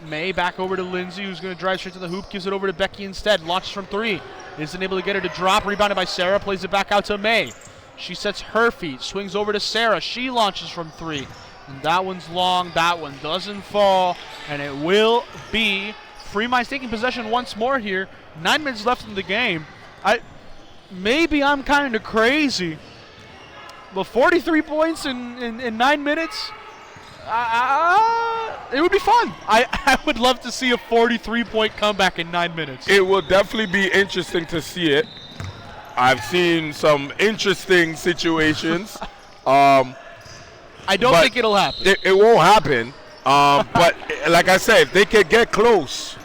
May back over to Lindsay, who's going to drive straight to the hoop. Gives it over to Becky instead. Launches from three. Isn't able to get her to drop. Rebounded by Sarah. Plays it back out to May. She sets her feet. Swings over to Sarah. She launches from three. And that one's long. That one doesn't fall. And it will be Free Minds taking possession once more here. 9 minutes left in the game. Maybe I'm kind of crazy, but 43 points in 9 minutes, it would be fun. I would love to see a 43-point comeback in 9 minutes. It will definitely be interesting to see it. I've seen some interesting situations. I don't think it'll happen. It won't happen. But like I said, if they could get close,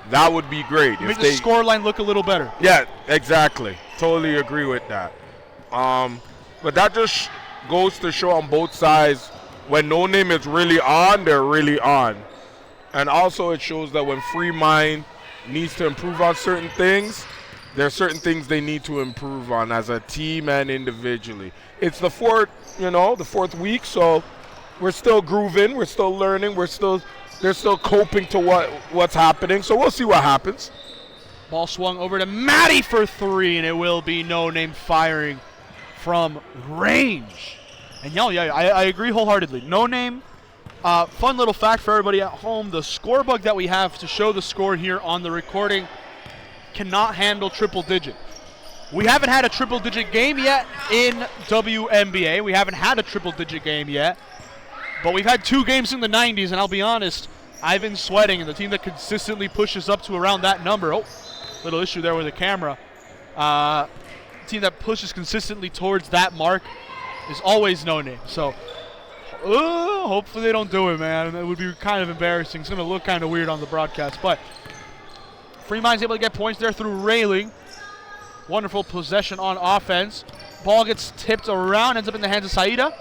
that would be great. Make the scoreline look a little better. Yeah, exactly. Totally agree with that. But that just goes to show on both sides, when No Name is really on, they're really on. And also it shows that when Free Mind needs to improve on certain things, there are certain things they need to improve on as a team and individually. It's the fourth week, so we're still grooving, we're still learning, they're still coping to what's happening. So we'll see what happens. Ball swung over to Maddie for three, and it will be No Name firing from range. And I agree wholeheartedly. No Name, Fun little fact for everybody at home, the score bug that we have to show the score here on the recording cannot handle triple digit. We haven't had a triple digit game yet in WMBA. We haven't had a triple digit game yet. But we've had 2 games in the 90s, and I'll be honest, I've been sweating, and the team that consistently pushes up to around that number, little issue there with the camera, team that pushes consistently towards that mark is always No Name. So, hopefully they don't do it, man. It would be kind of embarrassing. It's going to look kind of weird on the broadcast. But Freeman's able to get points there through railing. Wonderful possession on offense. Ball gets tipped around, ends up in the hands of Saida.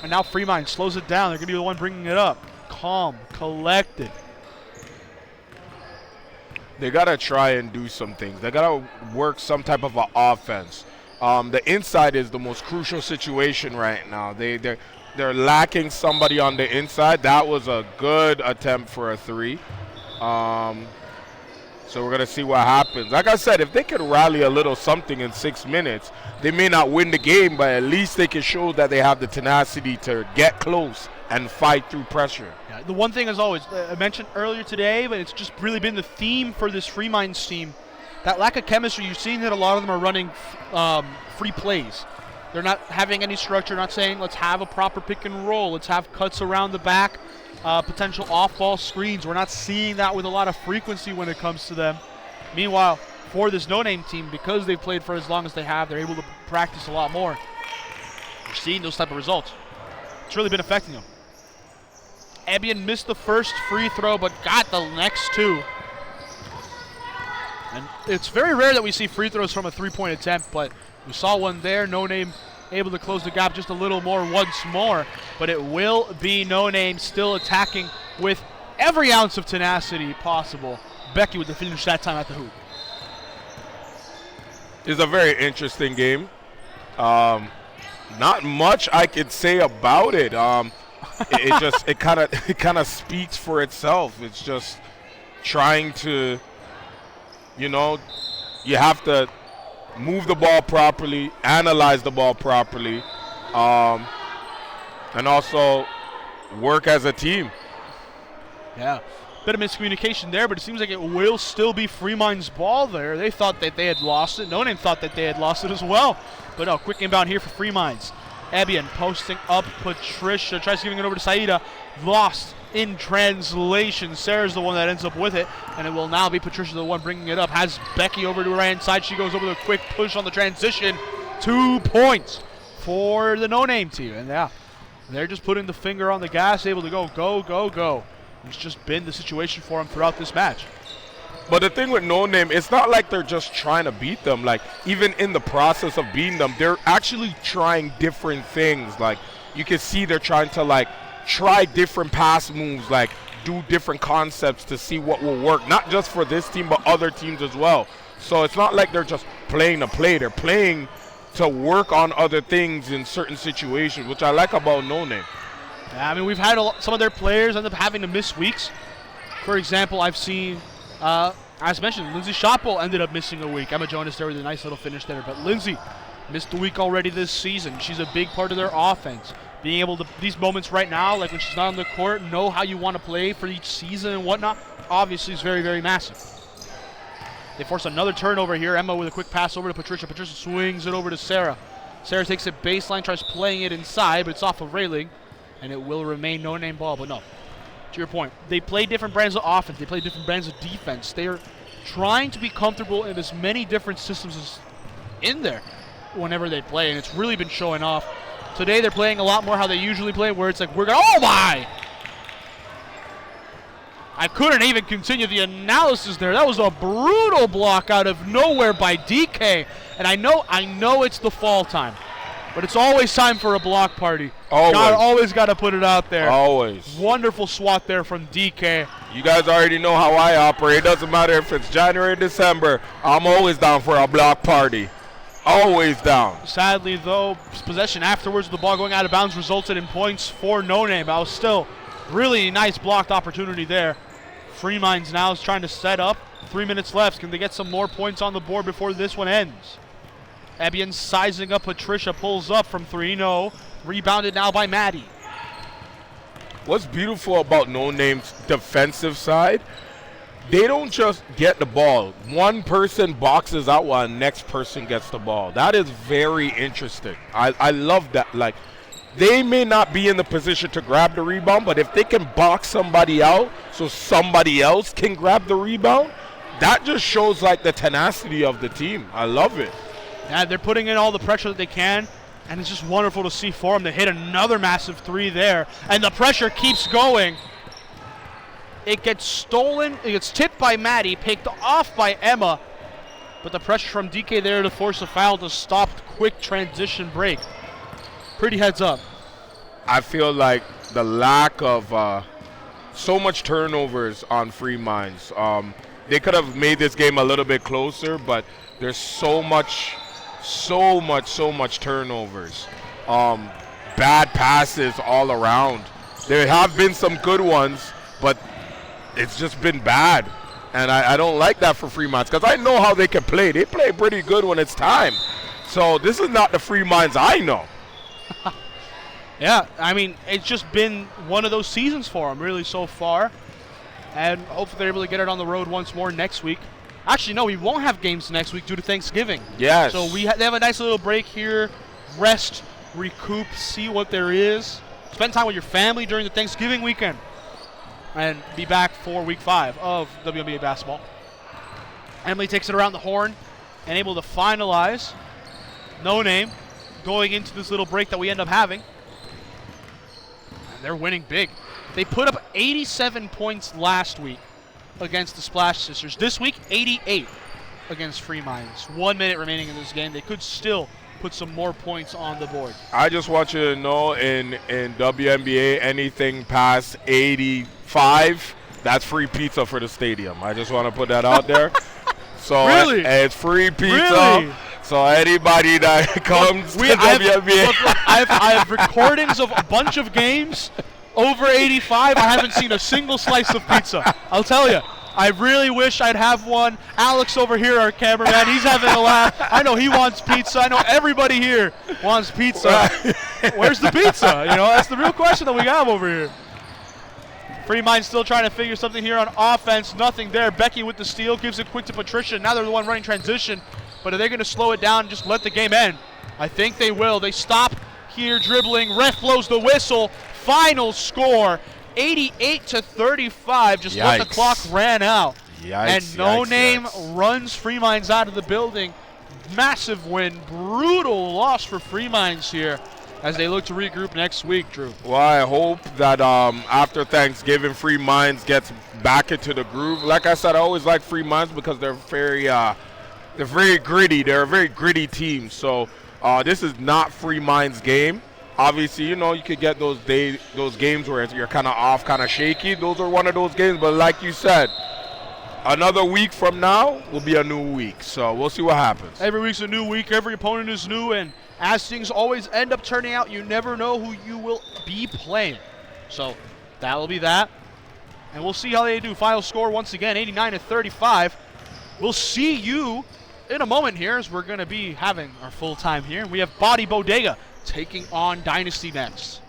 And now Freeman slows it down. They're going to be the one bringing it up. Calm, collected. They got to try and do some things. They got to work some type of an offense. The inside is the most crucial situation right now. They're lacking somebody on the inside. That was a good attempt for a 3. So we're going to see what happens. Like I said, if they could rally a little something in 6 minutes, they may not win the game, but at least they can show that they have the tenacity to get close and fight through pressure. Yeah, the one thing, as always, I mentioned earlier today, but it's just really been the theme for this Freeminds team. That lack of chemistry, you've seen that a lot of them are running free plays. They're not having any structure, not saying let's have a proper pick and roll, let's have cuts around the back, potential off-ball screens. We're not seeing that with a lot of frequency when it comes to them. Meanwhile, for this no-name team, because they've played for as long as they have, they're able to practice a lot more. We're seeing those type of results. It's really been affecting them. Ebian missed the first free throw, but got the next 2. And it's very rare that we see free throws from a 3-point attempt, but we saw one there. No Name able to close the gap just a little more once more, but it will be No Name still attacking with every ounce of tenacity possible. Becky with the finish that time at the hoop. It's a very interesting game. Not much I could say about it. It kind of speaks for itself. It's just trying to, you have to move the ball properly, analyze the ball properly, and also work as a team. Yeah, bit of miscommunication there, but it seems like it will still be Freeminds' ball there. They thought that they had lost it. No Name thought that they had lost it as well. But no, quick inbound here for Freeminds. Ebian posting up Patricia, tries giving it over to Saida. Lost in translation. Sarah's the one that ends up with it, and it will now be Patricia the one bringing it up. Has Becky over to her right hand side. She goes over the quick push on the transition. 2 points for the no-name team. And yeah, they're just putting the finger on the gas, able to go, go, go, go. It's just been the situation for them throughout this match. But the thing with No Name, it's not like they're just trying to beat them. Like, even in the process of beating them, they're actually trying different things. Like, you can see they're trying to, like, try different pass moves, like, do different concepts to see what will work. Not just for this team, but other teams as well. So it's not like they're just playing to play. They're playing to work on other things in certain situations, which I like about No Name. Yeah, I mean, we've had some of their players end up having to miss weeks. For example, I've seen... as mentioned, Lindsay Shotwell ended up missing a week. Emma Jonas there with a nice little finish there. But Lindsay missed a week already this season. She's a big part of their offense. Being able to, these moments right now, like when she's not on the court, know how you want to play for each season and whatnot, obviously is very, very massive. They force another turnover here. Emma with a quick pass over to Patricia. Patricia swings it over to Sarah. Sarah takes it baseline, tries playing it inside, but it's off of railing. And it will remain No Name ball. But no, to your point, they play different brands of offense. They play different brands of defense. They are trying to be comfortable in as many different systems as in there whenever they play, and it's really been showing off. Today they're playing a lot more how they usually play, where it's like, we're going, oh my! I couldn't even continue the analysis there. That was a brutal block out of nowhere by DK. And I know it's the fall time, but it's always time for a block party. Always got to put it out there. Always. Wonderful swat there from DK. You guys already know how I operate. It doesn't matter if it's January or December. I'm always down for a block party. Always down. Sadly, though, possession afterwards, the ball going out of bounds resulted in points for No Name. But it was still really nice blocked opportunity there. Freeminds now is trying to set up. 3 minutes left. Can they get some more points on the board before this one ends? Ebian sizing up Patricia, pulls up from 3. No. Rebounded now by Maddie. what's beautiful about No Name's defensive side, they don't just get the ball. One person boxes out while the next person gets the ball. That is very interesting. I love that. Like, they may not be in the position to grab the rebound, but if they can box somebody out so somebody else can grab the rebound, that just shows like the tenacity of the team. I love it. Yeah, they're putting in all the pressure that they can, and it's just wonderful to see for them. They hit another massive three there, and the pressure keeps going. It gets stolen. It gets tipped by Maddie, picked off by Emma, but the pressure from DK there to force a foul to stop quick transition break. Pretty heads up. I feel like the lack of so much turnovers on Free Minds. They could have made this game a little bit closer, but there's so much turnovers. Bad passes all around. There have been some good ones, but it's just been bad. And I don't like that for Free Minds because I know how they can play. They play pretty good when it's time. So this is not the Free Minds I know. Yeah, I mean, it's just been one of those seasons for them, really, so far. And hopefully they're able to get it on the road once more next week. Actually, no, we won't have games next week due to Thanksgiving. Yes. So they have a nice little break here, rest, recoup, see what there is. Spend time with your family during the Thanksgiving weekend. And be back for week 5 of WMBA basketball. Emily takes it around the horn and able to finalize. No Name going into this little break that we end up having. And they're winning big. They put up 87 points last week against the Splash Sisters. This week, 88 against Free Minds. 1 minute remaining in this game. They could still put some more points on the board. I just want you to know in WNBA, anything past 85, that's free pizza for the stadium. I just want to put that out there. So really? It's free pizza. Really? So anybody that comes to WNBA. I have recordings of a bunch of games over 85. I haven't seen a single slice of pizza. I'll tell you. I really wish I'd have one. Alex over here, our cameraman, he's having a laugh. I know he wants pizza. I know everybody here wants pizza. Where's the pizza? You know, that's the real question that we have over here. Free Mind still trying to figure something here on offense. Nothing there. Becky with the steal, gives it quick to Patricia. Now they're the one running transition. But are they going to slow it down and just let the game end? I think they will. They stop here dribbling. Ref blows the whistle. Final score, 88-35. Just Yikes. when the clock ran out. Yikes, And No yikes, Name yikes. runs Free Minds out of the building. Massive win. Brutal loss for Free Minds here as they look to regroup next week, Drew. Well, I hope that after Thanksgiving, Free Minds gets back into the groove. Like I said, I always like Free Minds because they're very gritty. They're a very gritty team. So this is not Free Minds' game. Obviously, you know, you could get those games where you're kind of off, kind of shaky. Those are one of those games. But like you said, another week from now will be a new week. So we'll see what happens. Every week's a new week. Every opponent is new. And as things always end up turning out, you never know who you will be playing. So that will be that. And we'll see how they do. Final score, once again, 89-35. We'll see you in a moment here as we're going to be having our full time here. And we have Bodega taking on Dynasty next.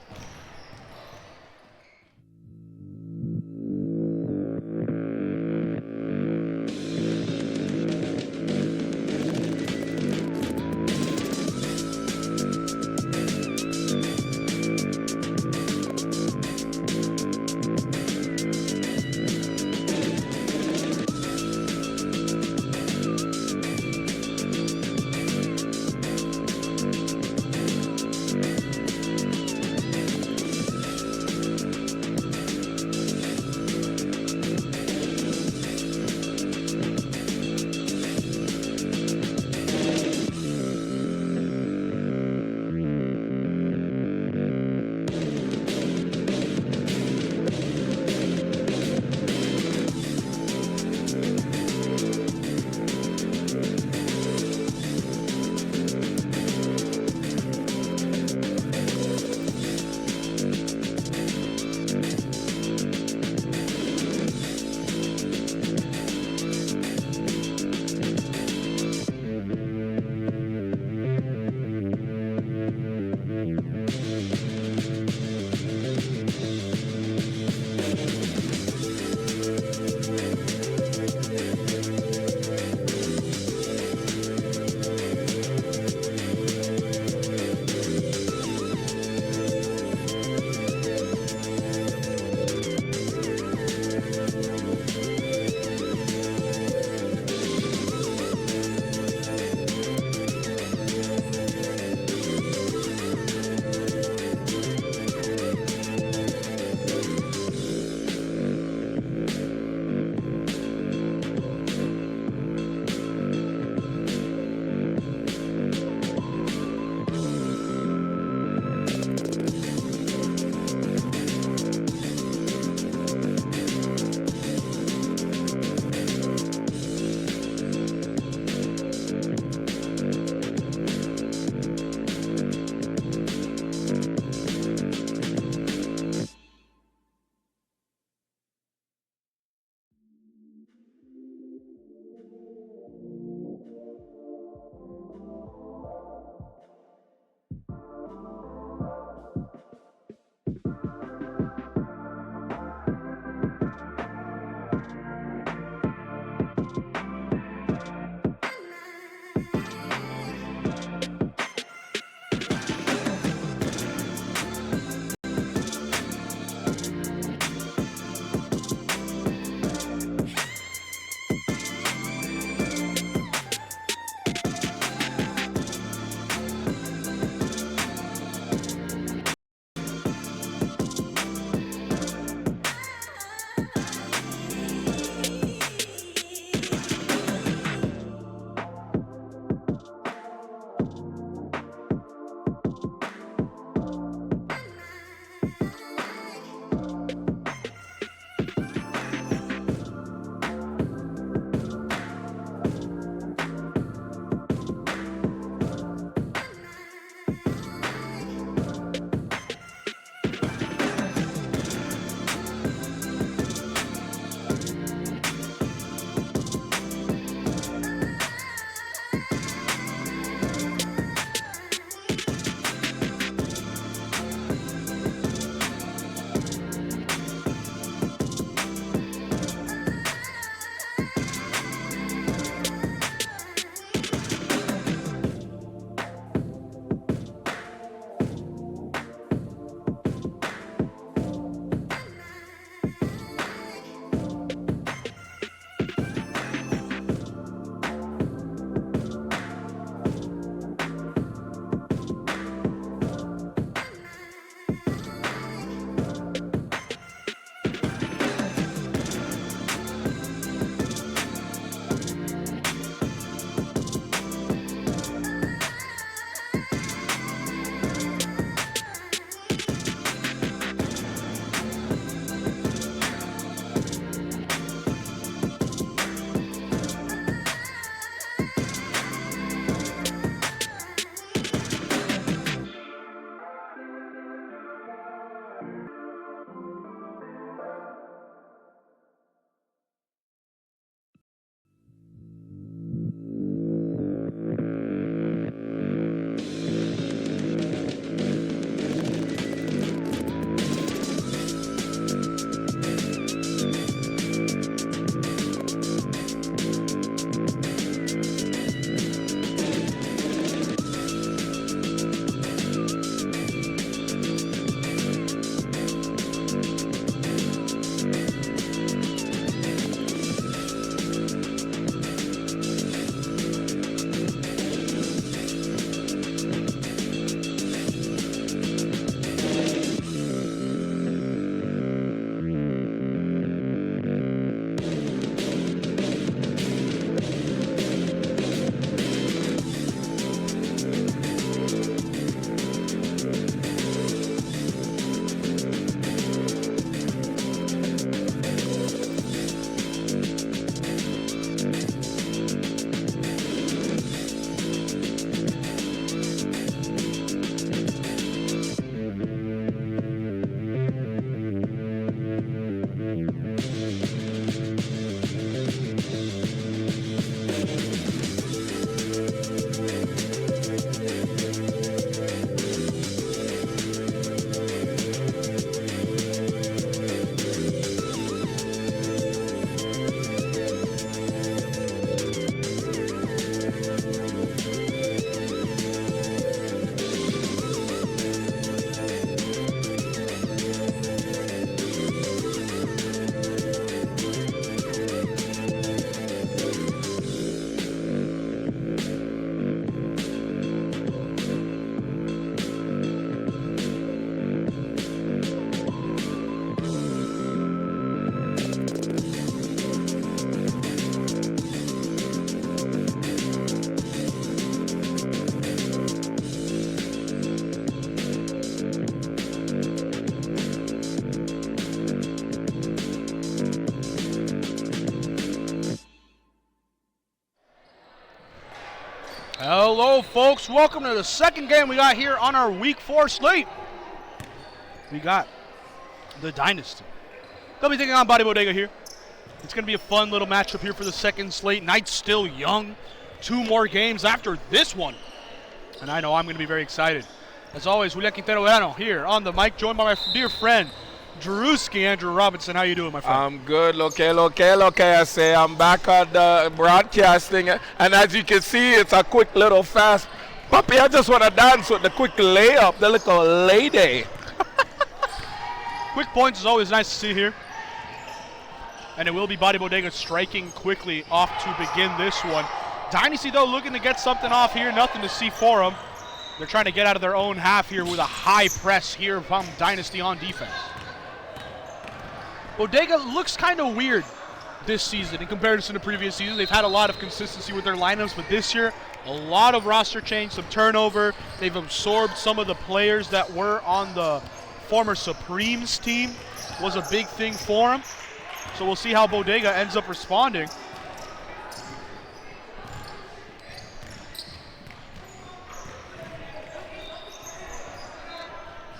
Hello, folks. Welcome to the second game we got here on our Week 4 slate. We got the Dynasty. They'll be taking on Bodega here. It's going to be a fun little matchup here for the second slate. Night's still young. 2 more games after this one. And I know I'm going to be very excited. As always, Julian Quintero here on the mic, joined by my dear friend, Drewski Andrew Robinson. How you doing, my friend? I'm good. Look, I say. I'm back on the broadcasting. And as you can see, it's a quick little fast. Puppy, I just want to dance with the quick layup, the little lady. Quick points is always nice to see here. And it will be Bodega striking quickly off to begin this one. Dynasty, though, looking to get something off here. Nothing to see for them. They're trying to get out of their own half here with a high press here from Dynasty on defense. Bodega looks kind of weird this season in comparison to previous seasons. They've had a lot of consistency with their lineups, but this year, a lot of roster change, some turnover. They've absorbed some of the players that were on the former Supremes team. Was a big thing for them. So we'll see how Bodega ends up responding.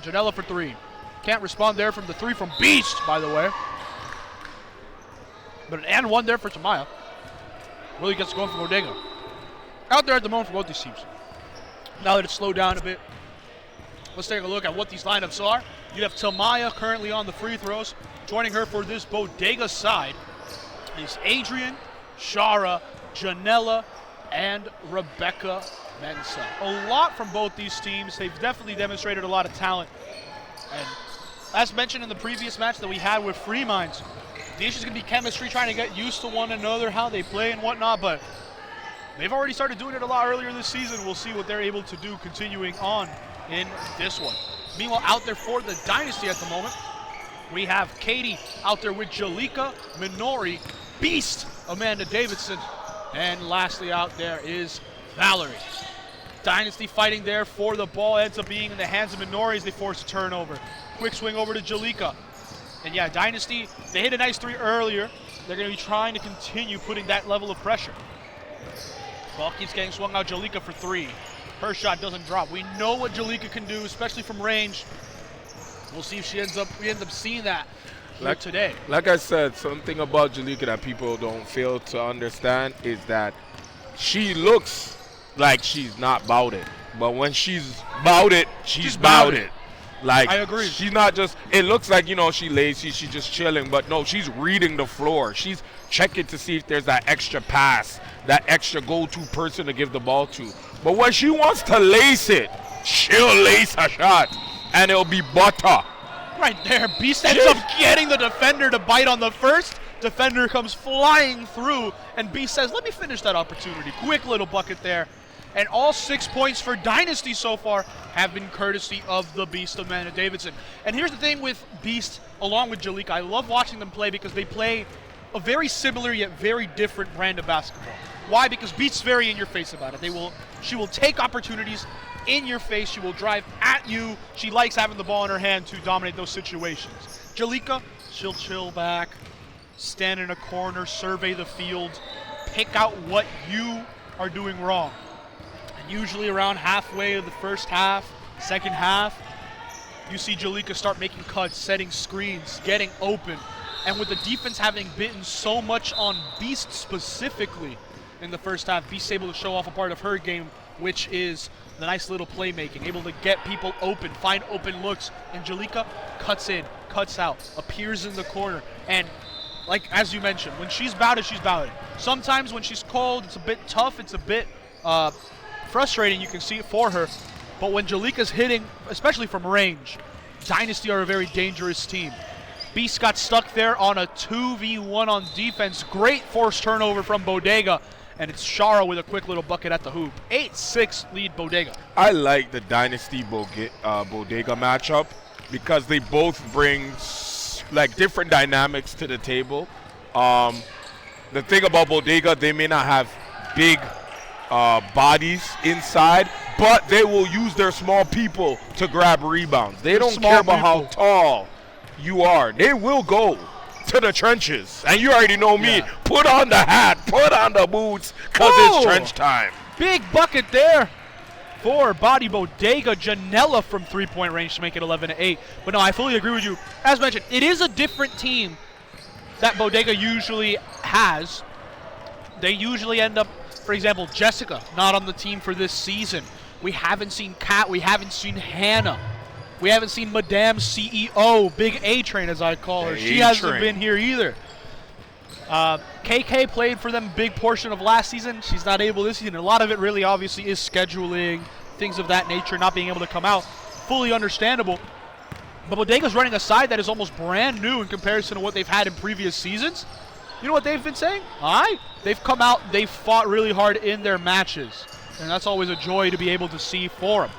Janela for 3. Can't respond there from the 3 from Beast, by the way. But an and 1 there for Tamaya. Really gets going for Bodega. Out there at the moment for both these teams. Now that it's slowed down a bit, let's take a look at what these lineups are. You have Tamaya currently on the free throws. Joining her for this Bodega side is Adrian, Shara, Janela, and Rebecca Mensa. A lot from both these teams. They've definitely demonstrated a lot of talent. And as mentioned in the previous match that we had with Free Minds, the issue is going to be chemistry, trying to get used to one another, how they play and whatnot, but they've already started doing it a lot earlier this season. We'll see what they're able to do continuing on in this one. Meanwhile, out there for the Dynasty at the moment, we have Katie out there with Jalika, Minori, Beast, Amanda Davidson, and lastly out there is Valerie. Dynasty fighting there for the ball, ends up being in the hands of Minori as they force a turnover. Quick swing over to Jalika. And yeah, Dynasty, they hit a nice 3 earlier. They're going to be trying to continue putting that level of pressure. Ball keeps getting swung out, Jalika for 3. Her shot doesn't drop. We know what Jalika can do, especially from range. We'll see if we end up seeing that today. Like I said, something about Jalika that people don't fail to understand is that she looks like she's not bout it. But when she's bout it, she's bout it. Like, I agree. She's not just, it looks like, she lazy, she's just chilling. But no, she's reading the floor. She's checking to see if there's that extra pass, that extra go-to person to give the ball to. But when she wants to lace it, she'll lace a shot. And it'll be butter. Right there, Beast ends up getting the defender to bite on the first. Defender comes flying through, and Beast says, let me finish that opportunity. Quick little bucket there. And all 6 points for Dynasty so far have been courtesy of the Beast, Amanda Davidson. And here's the thing with Beast, along with Jalika, I love watching them play because they play a very similar yet very different brand of basketball. Why? Because Beast's very in your face about it. She will take opportunities in your face. She will drive at you. She likes having the ball in her hand to dominate those situations. Jalika, she'll chill back, stand in a corner, survey the field, pick out what you are doing wrong. And usually around halfway of the first half, second half, you see Jalika start making cuts, setting screens, getting open. And with the defense having bitten so much on Beast specifically in the first half, Beast's able to show off a part of her game, which is the nice little playmaking, able to get people open, find open looks, and Jalika cuts in, cuts out, appears in the corner, and like as you mentioned, when she's bout it, she's bout it. Sometimes when she's cold, it's a bit tough, it's a bit frustrating, you can see it for her, but when Jalika's hitting, especially from range, Dynasty are a very dangerous team. Beast got stuck there on a 2v1 on defense, great forced turnover from Bodega, and it's Shara with a quick little bucket at the hoop. 8-6 lead Bodega. I like the Dynasty Bodega matchup because they both bring like different dynamics to the table. The thing about Bodega, they may not have big bodies inside, but they will use their small people to grab rebounds. They don't care about how tall you are. They will go to the trenches. And you already know me. Yeah. Put on the hat, put on the boots, because it's trench time. Big bucket there for Body Bodega. Janela from three-point range to make it 11-8. But no, I fully agree with you. As mentioned, it is a different team that Bodega usually has. They usually end up, for example, Jessica, not on the team for this season. We haven't seen Kat. We haven't seen Hannah. We haven't seen Madame CEO, Big A-Train as I call her. She hasn't been here either. KK played for them big portion of last season. She's not able this season. A lot of it really obviously is scheduling, things of that nature, not being able to come out. Fully understandable. But Bodega's running a side that is almost brand new in comparison to what they've had in previous seasons. You know what they've been saying? They've come out, they've fought really hard in their matches. And that's always a joy to be able to see for them.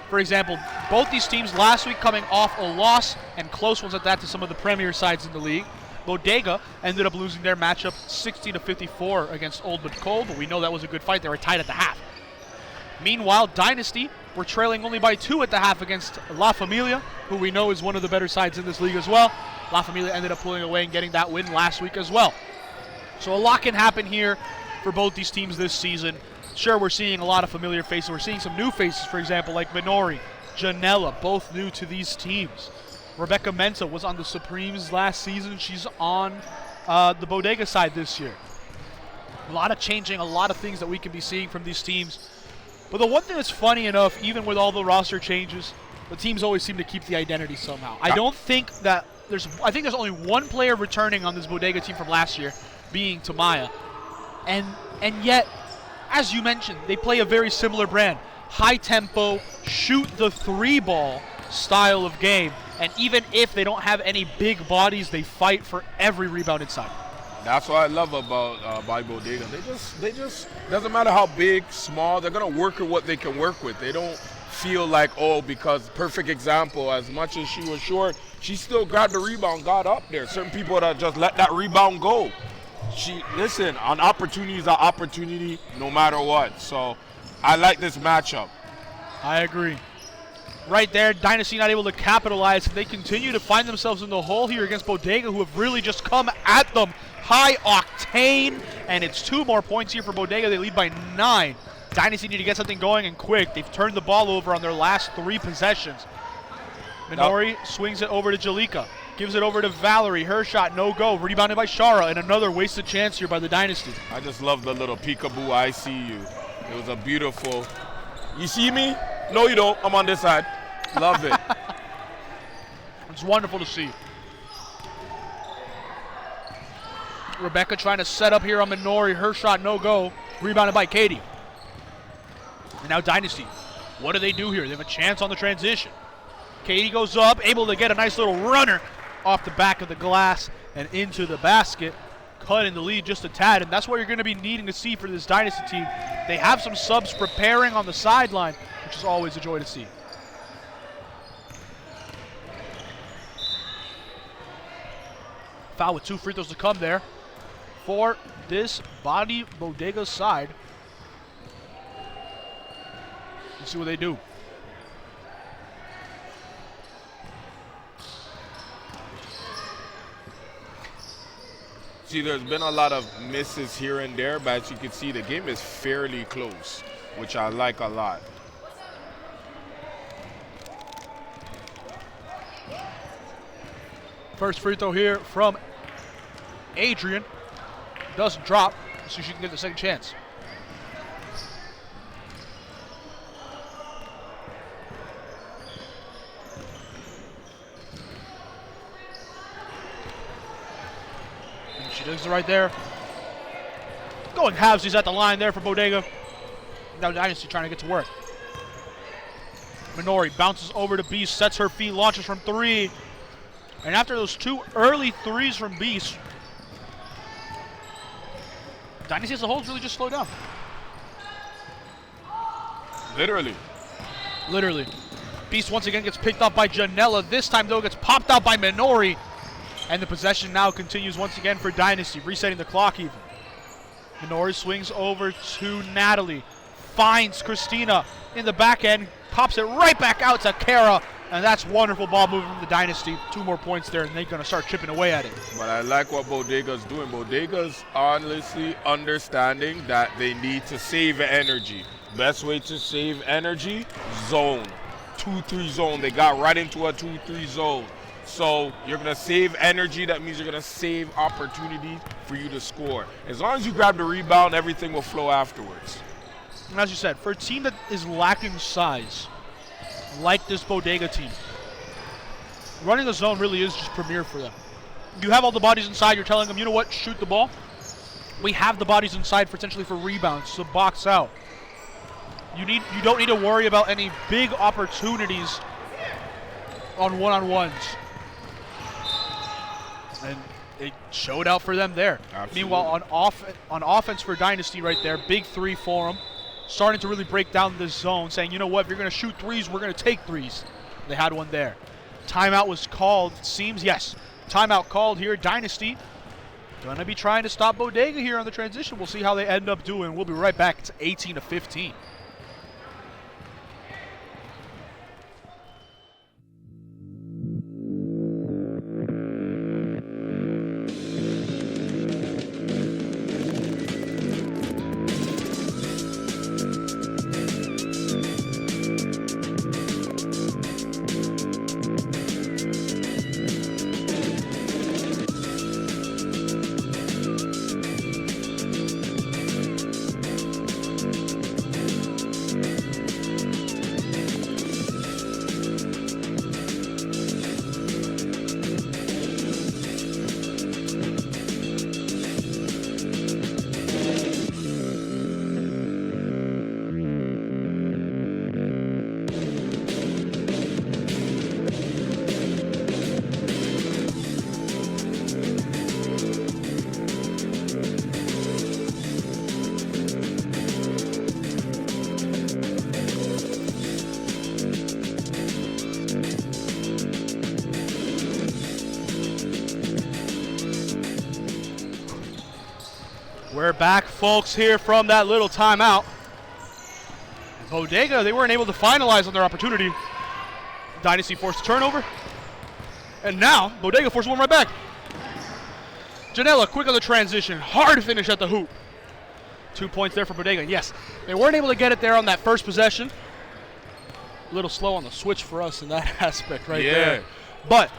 For example, both these teams last week coming off a loss, and close ones at that, to some of the premier sides in the league. Bodega ended up losing their matchup 60-54 against Old But Cold, but we know that was a good fight. They were tied at the half. Meanwhile, Dynasty were trailing only by 2 at the half against La Familia, who we know is one of the better sides in this league as well. La Familia ended up pulling away and getting that win last week as well. So a lot can happen here for both these teams this season. Sure, we're seeing a lot of familiar faces. We're seeing some new faces, for example, like Minori, Janela, both new to these teams. Rebecca Mensah was on the Supremes last season. She's on the Bodega side this year. A lot of changing, a lot of things that we can be seeing from these teams. But the one thing that's funny enough, even with all the roster changes, the teams always seem to keep the identity somehow. I don't think that I think there's only one player returning on this Bodega team from last year, being Tamaya. And yet, as you mentioned, they play a very similar brand. High tempo, shoot the 3-ball style of game. And even if they don't have any big bodies, they fight for every rebound inside. That's what I love about Bodega. They just doesn't matter how big, small, they're gonna work with what they can work with. They don't feel like, because perfect example, as much as she was short, she still grabbed the rebound, got up there. Certain people that just let that rebound go. An opportunity is an opportunity no matter what. So I like this matchup. I agree. Right there, Dynasty not able to capitalize. They continue to find themselves in the hole here against Bodega, who have really just come at them high octane. And it's 2 more points here for Bodega. They lead by 9. Dynasty need to get something going and quick. They've turned the ball over on their last 3 possessions. Minori swings it over to Jalika. Gives it over to Valerie. Her shot, no go. Rebounded by Shara, and another wasted chance here by the Dynasty. I just love the little peekaboo, I see you. It was a beautiful, you see me? No, you don't. I'm on this side. Love it. It's wonderful to see. Rebecca trying to set up here on Minori. Her shot, no go. Rebounded by Katie. And now Dynasty. What do they do here? They have a chance on the transition. Katie goes up, able to get a nice little runner off the back of the glass and into the basket. Cutting the lead just a tad, and that's what you're going to be needing to see for this Dynasty team. They have some subs preparing on the sideline, which is always a joy to see. Foul with 2 free throws to come there for this Body Bodega side. Let's see what they do. See, there's been a lot of misses here and there, but as you can see, the game is fairly close, which I like a lot. First free throw here from Adrian. Doesn't drop, so she can get the second chance. And she does it right there. Going halvesies at the line there for Bodega. Now Dynasty trying to get to work. Minori bounces over to Beast, sets her feet, launches from 3. And after those 2 early threes from Beast, Dynasty as a whole really just slowed down. Literally. Beast once again gets picked up by Janela. This time, though, gets popped out by Minori. And the possession now continues once again for Dynasty, resetting the clock even. Minori swings over to Natalie. Finds Christina in the back end. Pops it right back out to Kara. And that's wonderful ball movement from the Dynasty. 2 more points there, and they're going to start chipping away at it. But I like what Bodega's doing. Bodega's honestly understanding that they need to save energy. Best way to save energy, zone. 2-3 zone. They got right into a 2-3 zone. So you're going to save energy. That means you're going to save opportunity for you to score. As long as you grab the rebound, everything will flow afterwards. And as you said, for a team that is lacking size, like this Bodega team, running the zone really is just premier for them. You have all the bodies inside. You're telling them, you know what, shoot the ball. We have the bodies inside potentially for rebounds, so box out. You don't need to worry about any big opportunities on one-on-ones. And it showed out for them there. Absolutely. Meanwhile, on offense for Dynasty right there, big 3 for them. Starting to really break down this zone, saying, you know what, if you're going to shoot threes, we're going to take threes. They had one there. Timeout was called, it seems. Yes, timeout called here. Dynasty going to be trying to stop Bodega here on the transition. We'll see how they end up doing. We'll be right back. It's 18-15. We're back, folks, here from that little timeout. Bodega, they weren't able to finalize on their opportunity. Dynasty forced a turnover. And now, Bodega forced one right back. Janela, quick on the transition. Hard finish at the hoop. 2 points there for Bodega. Yes, they weren't able to get it there on that first possession. A little slow on the switch for us in that aspect right there. But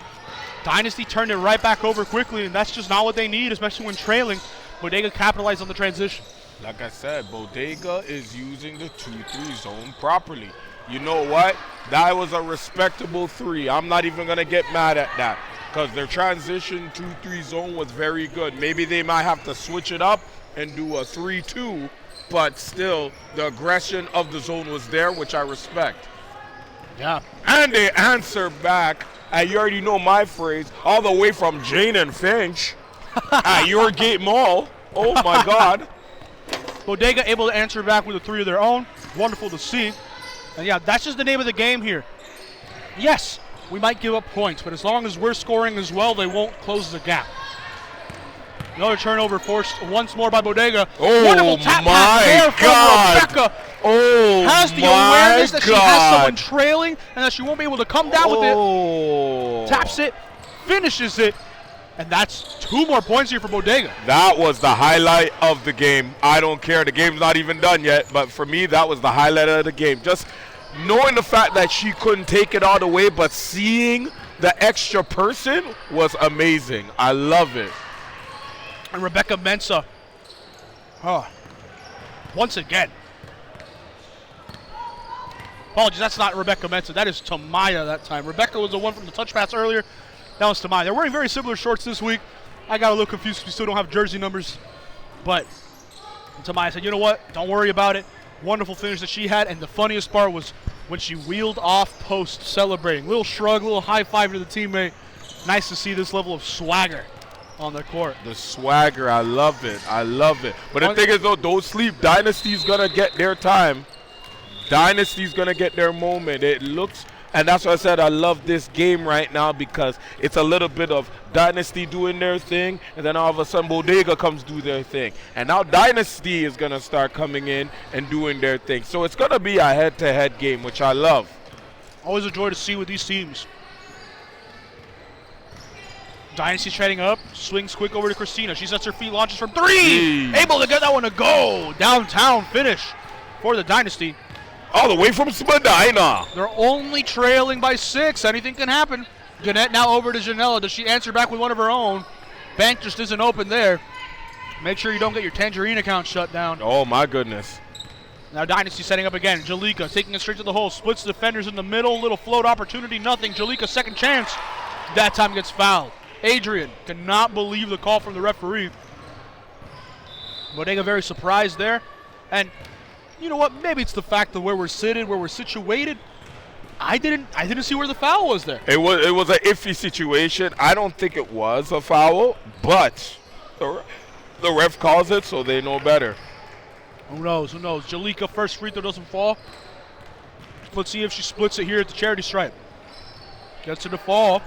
Dynasty turned it right back over quickly, and that's just not what they need, especially when trailing. Bodega capitalized on the transition. Like I said, Bodega is using the 2-3 zone properly. You know what? That was a respectable 3. I'm not even going to get mad at that because their transition 2-3 zone was very good. Maybe they might have to switch it up and do a 3-2, but still the aggression of the zone was there, which I respect. Yeah. And they answer back, and you already know my phrase, all the way from Jane and Finch. At your gate mall. Oh my God. Bodega able to answer back with a 3 of their own. Wonderful to see. And yeah, that's just the name of the game here. Yes, we might give up points, but as long as we're scoring as well, they won't close the gap. Another turnover forced once more by Bodega. Oh, wonderful tap my pass there from God. Rebecca. Oh, has the my awareness that God. she has someone trailing and that she won't be able to come down with it. Taps it, finishes it. And that's 2 more points here for Bodega. That was the highlight of the game. I don't care. The game's not even done yet. But for me, that was the highlight of the game. Just knowing the fact that she couldn't take it all the way, but seeing the extra person was amazing. I love it. And Rebecca Mensah, once again. Apologies, that's not Rebecca Mensah. That is Tamaya that time. Rebecca was the one from the touch pass earlier. That was Tamaya. They're wearing very similar shorts this week. I got a little confused because we still don't have jersey numbers. But Tamaya said, you know what? Don't worry about it. Wonderful finish that she had. And the funniest part was when she wheeled off post celebrating. Little shrug, little high five to the teammate. Nice to see this level of swagger on the court. The swagger, I love it. I love it. But the thing is, though, don't sleep. Dynasty's going to get their time. Dynasty's going to get their moment. It looks... And that's why I said I love this game right now because it's a little bit of Dynasty doing their thing, and then all of a sudden Bodega comes do their thing. And now Dynasty is going to start coming in and doing their thing. So it's going to be a head-to-head game, which I love. Always a joy to see with these teams. Dynasty's trading up, swings quick over to Christina. She sets her feet, launches from 3. Able to get that one to go. Downtown finish for the Dynasty. All the way from Spadina. They're only trailing by 6. Anything can happen. Jeanette now over to Janela. Does she answer back with one of her own? Bank just isn't open there. Make sure you don't get your Tangerine account shut down. Oh, my goodness. Now Dynasty setting up again. Jalika taking it straight to the hole. Splits defenders in the middle. Little float opportunity. Nothing. Jalika second chance. That time gets fouled. Adrian cannot believe the call from the referee. Bodega very surprised there. And you know what? Maybe it's the fact of where we're seated, where we're situated. I didn't see where the foul was there. It was an iffy situation. I don't think it was a foul, but the ref calls it, so they know better. Who knows? Who knows? Jalika first free throw doesn't fall. Let's see if she splits it here at the charity stripe. Gets to the fall.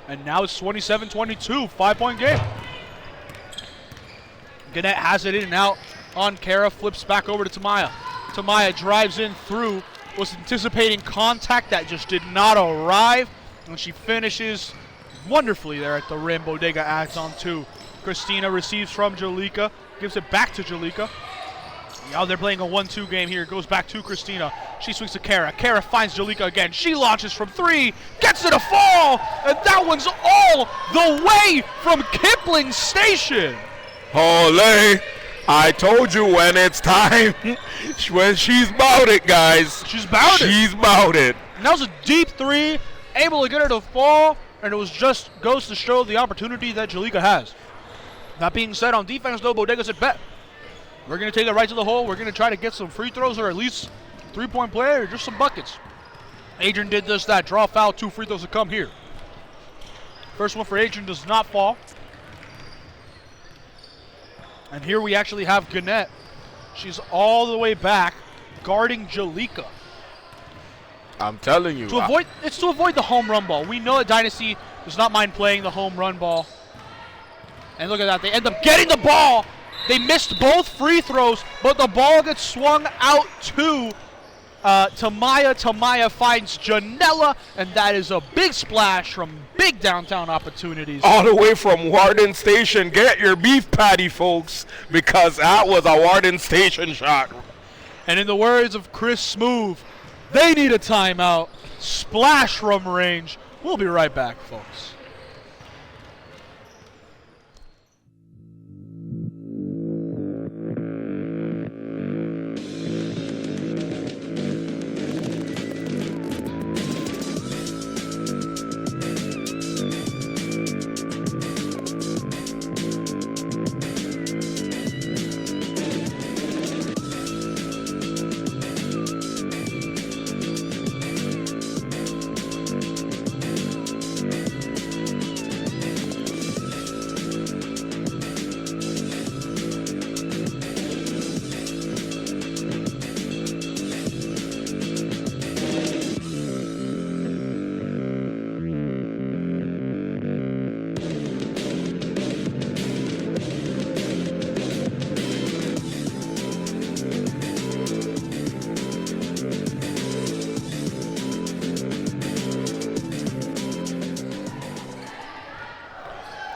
And now it's 27-22, 5-point game. Gannett has it in and out on Kara, flips back over to Tamaya. Tamaya drives in through, was anticipating contact that just did not arrive. And she finishes wonderfully there at the rim. Bodega adds on 2. Christina receives from Jalika, gives it back to Jalika. Now they're playing a 1-2 game here. It goes back to Christina. She swings to Kara. Kara finds Jalika again. She launches from 3. Gets it a fall. And that one's all the way from Kipling Station. Ole, I told you when it's time. When she's about it, guys. She's about it. She's about it. And that was a deep 3. Able to get her to fall. And it was just goes to show the opportunity that Jalika has. That being said, on defense, though, Bodega said bet. We're going to take it right to the hole. We're going to try to get some free throws or at least 3-point play or just some buckets. Adrian did just that. Draw foul, 2 free throws to come here. First one for Adrian does not fall. And here we actually have Gannett. She's all the way back guarding Jalika. I'm telling you. It's to avoid the home run ball. We know that Dynasty does not mind playing the home run ball. And look at that. They end up getting the ball. They missed both free throws, but the ball gets swung out to Tamaya. Tamaya finds Janella, and that is a big splash from big downtown opportunities. All the way from Warden Station. Get your beef patty, folks, because that was a Warden Station shot. And in the words of Chris Smoove, they need a timeout. Splash from range. We'll be right back, folks.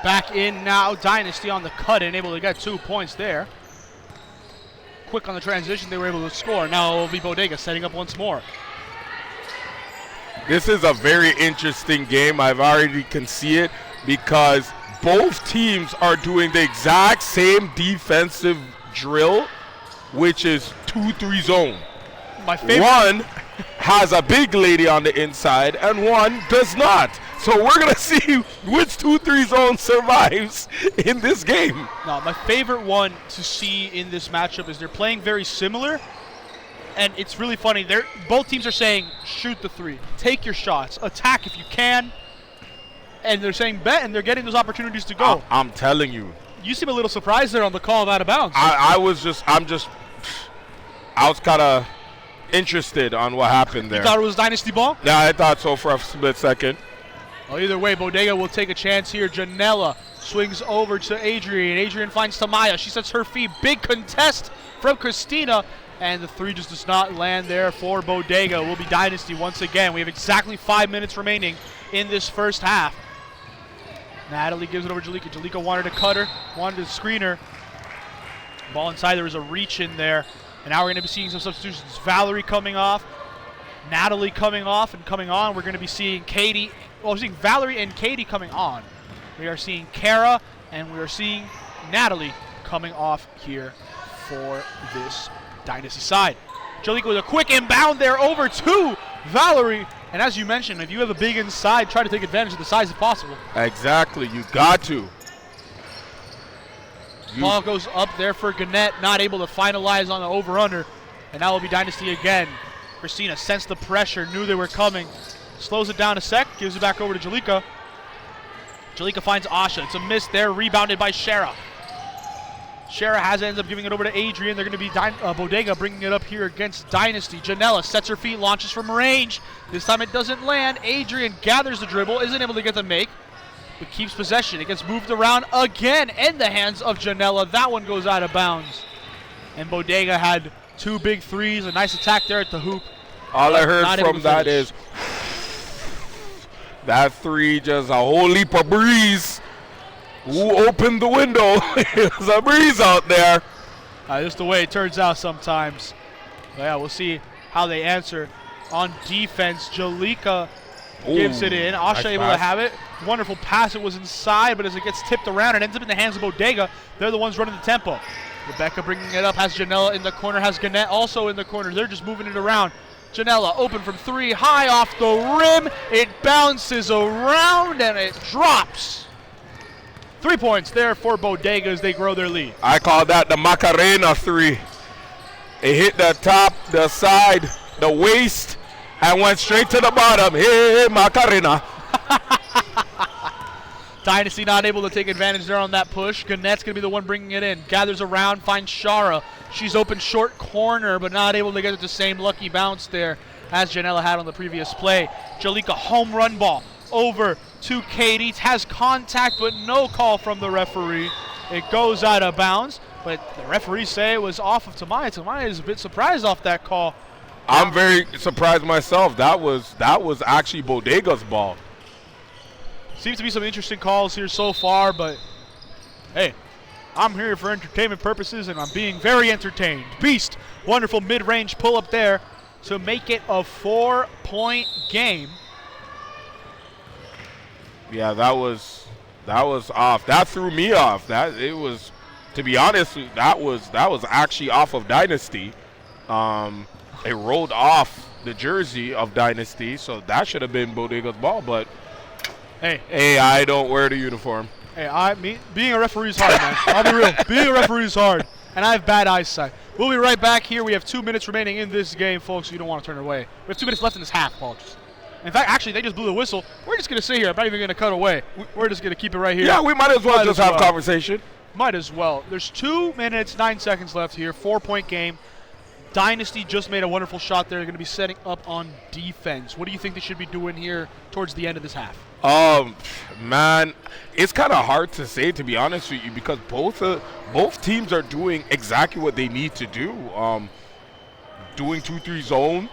Back in now, Dynasty on the cut-in, able to get 2 points there. Quick on the transition, they were able to score. Now it will be Bodega setting up once more. This is a very interesting game. I've already can see it because both teams are doing the exact same defensive drill, which is 2-3 zone. My favorite. One has a big lady on the inside and one does not. So we're going to see which 2-3 zone survives in this game. No, my favorite one to see in this matchup is they're playing very similar. And it's really funny. Both teams are saying, shoot the 3. Take your shots. Attack if you can. And they're saying bet, and they're getting those opportunities to go. I'm telling you. You seem a little surprised there on the call of out of bounds. I was kind of interested on what happened there. You thought it was Dynasty ball? Yeah, I thought so for a split second. Well, either way, Bodega will take a chance here. Janella swings over to Adrian. Adrian finds Tamaya. She sets her feet. Big contest from Christina. and the three just does not land there for Bodega. Will be Dynasty once again. We have exactly 5 minutes remaining in this first half. Natalie gives it over to Jalika. Jalika wanted to cut her, wanted to screen her. Ball inside, there was a reach in there. And now we're going to be seeing some substitutions. Valerie coming off, Natalie coming off and coming on. We're going to be seeing Katie, well, we're seeing Valerie and Katie coming on. We are seeing Kara and we are seeing Natalie coming off here for this Dynasty side. Jalika with a quick inbound there over to Valerie. And as you mentioned, if you have a big inside, try to take advantage of the size if possible. Exactly, you got to. Ball goes up there for Gannett, not able to finalize on the over-under. And now will be Dynasty again. Christina sensed the pressure, knew they were coming. Slows it down a sec, gives it back over to Jalika. Jalika finds Asha. It's a miss there, rebounded by Shara. Shara ends up giving it over to Adrian. They're going to be Bodega bringing it up here against Dynasty. Janella sets her feet, launches from range. This time it doesn't land. Adrian gathers the dribble, isn't able to get the make, but keeps possession. It gets moved around again in the hands of Janella. That one goes out of bounds. And Bodega had 2 big threes, a nice attack there at the hoop. All I heard from that is that three, just a whole leap of breeze. Who opened the window? There's a breeze out there. Just the way it turns out sometimes. But yeah, we'll see how they answer. On defense, Jalika gives it in. Asha able to have it. Wonderful pass. It was inside, but as it gets tipped around, it ends up in the hands of Bodega. They're the ones running the tempo. Rebecca bringing it up, has Janella in the corner, has Gannett also in the corner. They're just moving it around. Janella open from 3, high off the rim. It bounces around and it drops. 3 points there for Bodega as they grow their lead. I call that the Macarena 3. It hit the top, the side, the waist, and went straight to the bottom. Hey, Macarena. Dynasty not able to take advantage there on that push. Gannett's going to be the one bringing it in. Gathers around, finds Shara. She's open short corner, but not able to get it the same lucky bounce there as Janella had on the previous play. Jalika home run ball over to Katie. Has contact, but no call from the referee. It goes out of bounds, but the referees say it was off of Tamaya. Tamaya is a bit surprised off that call. I'm very surprised myself. That was actually Bodega's ball. Seems to be some interesting calls here so far, but hey, I'm here for entertainment purposes, and I'm being very entertained. Beast, wonderful mid-range pull-up there to make it a 4-point game. Yeah, that was off. That threw me off. To be honest, that was actually off of Dynasty. It rolled off the jersey of Dynasty, so that should have been Bodega's ball, but hey, I don't wear the uniform. Hey, being a referee is hard, man. I'll be real. Being a referee is hard, and I have bad eyesight. We'll be right back here. We have 2 minutes remaining in this game, folks. You don't want to turn away. We have 2 minutes left in this half, apologies. In fact, actually, they just blew the whistle. We're just going to sit here. I'm not even going to cut away. We're just going to keep it right here. Yeah, we might as well just have conversation. Might as well. There's 2 minutes, 9 seconds left here. 4-point game. Dynasty just made a wonderful shot there. They're going to be setting up on defense. What do you think they should be doing here towards the end of this half? Man, it's kind of hard to say, to be honest with you, because both teams are doing exactly what they need to do. Doing 2-3 zone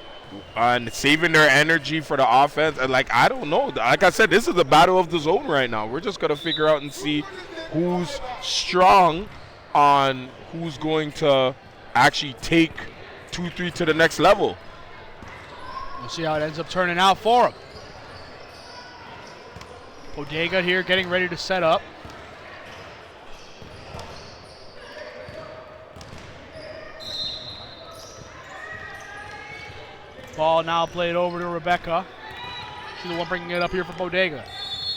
and saving their energy for the offense. And I don't know. Like I said, this is the battle of the zone right now. We're just gonna figure out and see who's strong on who's going to actually take 2-3 to the next level. We'll see how it ends up turning out for them. Bodega here getting ready to set up. Ball now played over to Rebecca. She's the one bringing it up here for Bodega.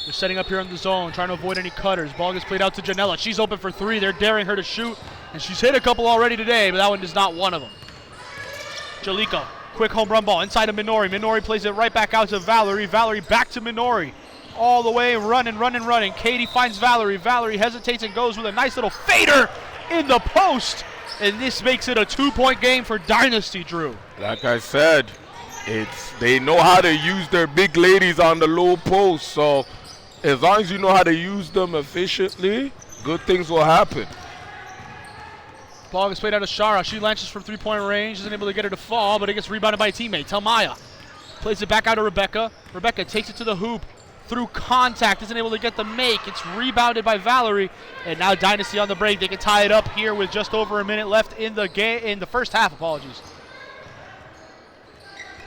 They're setting up here in the zone, trying to avoid any cutters. Ball gets played out to Janella. She's open for 3. They're daring her to shoot, and she's hit a couple already today, but that one is not one of them. Jalika, quick home run ball inside of Minori. Minori plays it right back out to Valerie. Valerie back to Minori. All the way, running. Katie finds Valerie. Valerie hesitates and goes with a nice little fader in the post. And this makes it a 2-point game for Dynasty, Drew. Like I said, they know how to use their big ladies on the low post. So as long as you know how to use them efficiently, good things will happen. Ball gets played out of Shara. She launches from three-point range. Isn't able to get her to fall, but it gets rebounded by a teammate. Telmaya plays it back out to Rebecca. Rebecca takes it to the hoop through contact. Isn't able to get the make. It's rebounded by Valerie. And now Dynasty on the break. They can tie it up here with just over a minute left in the game, in the first half. Apologies.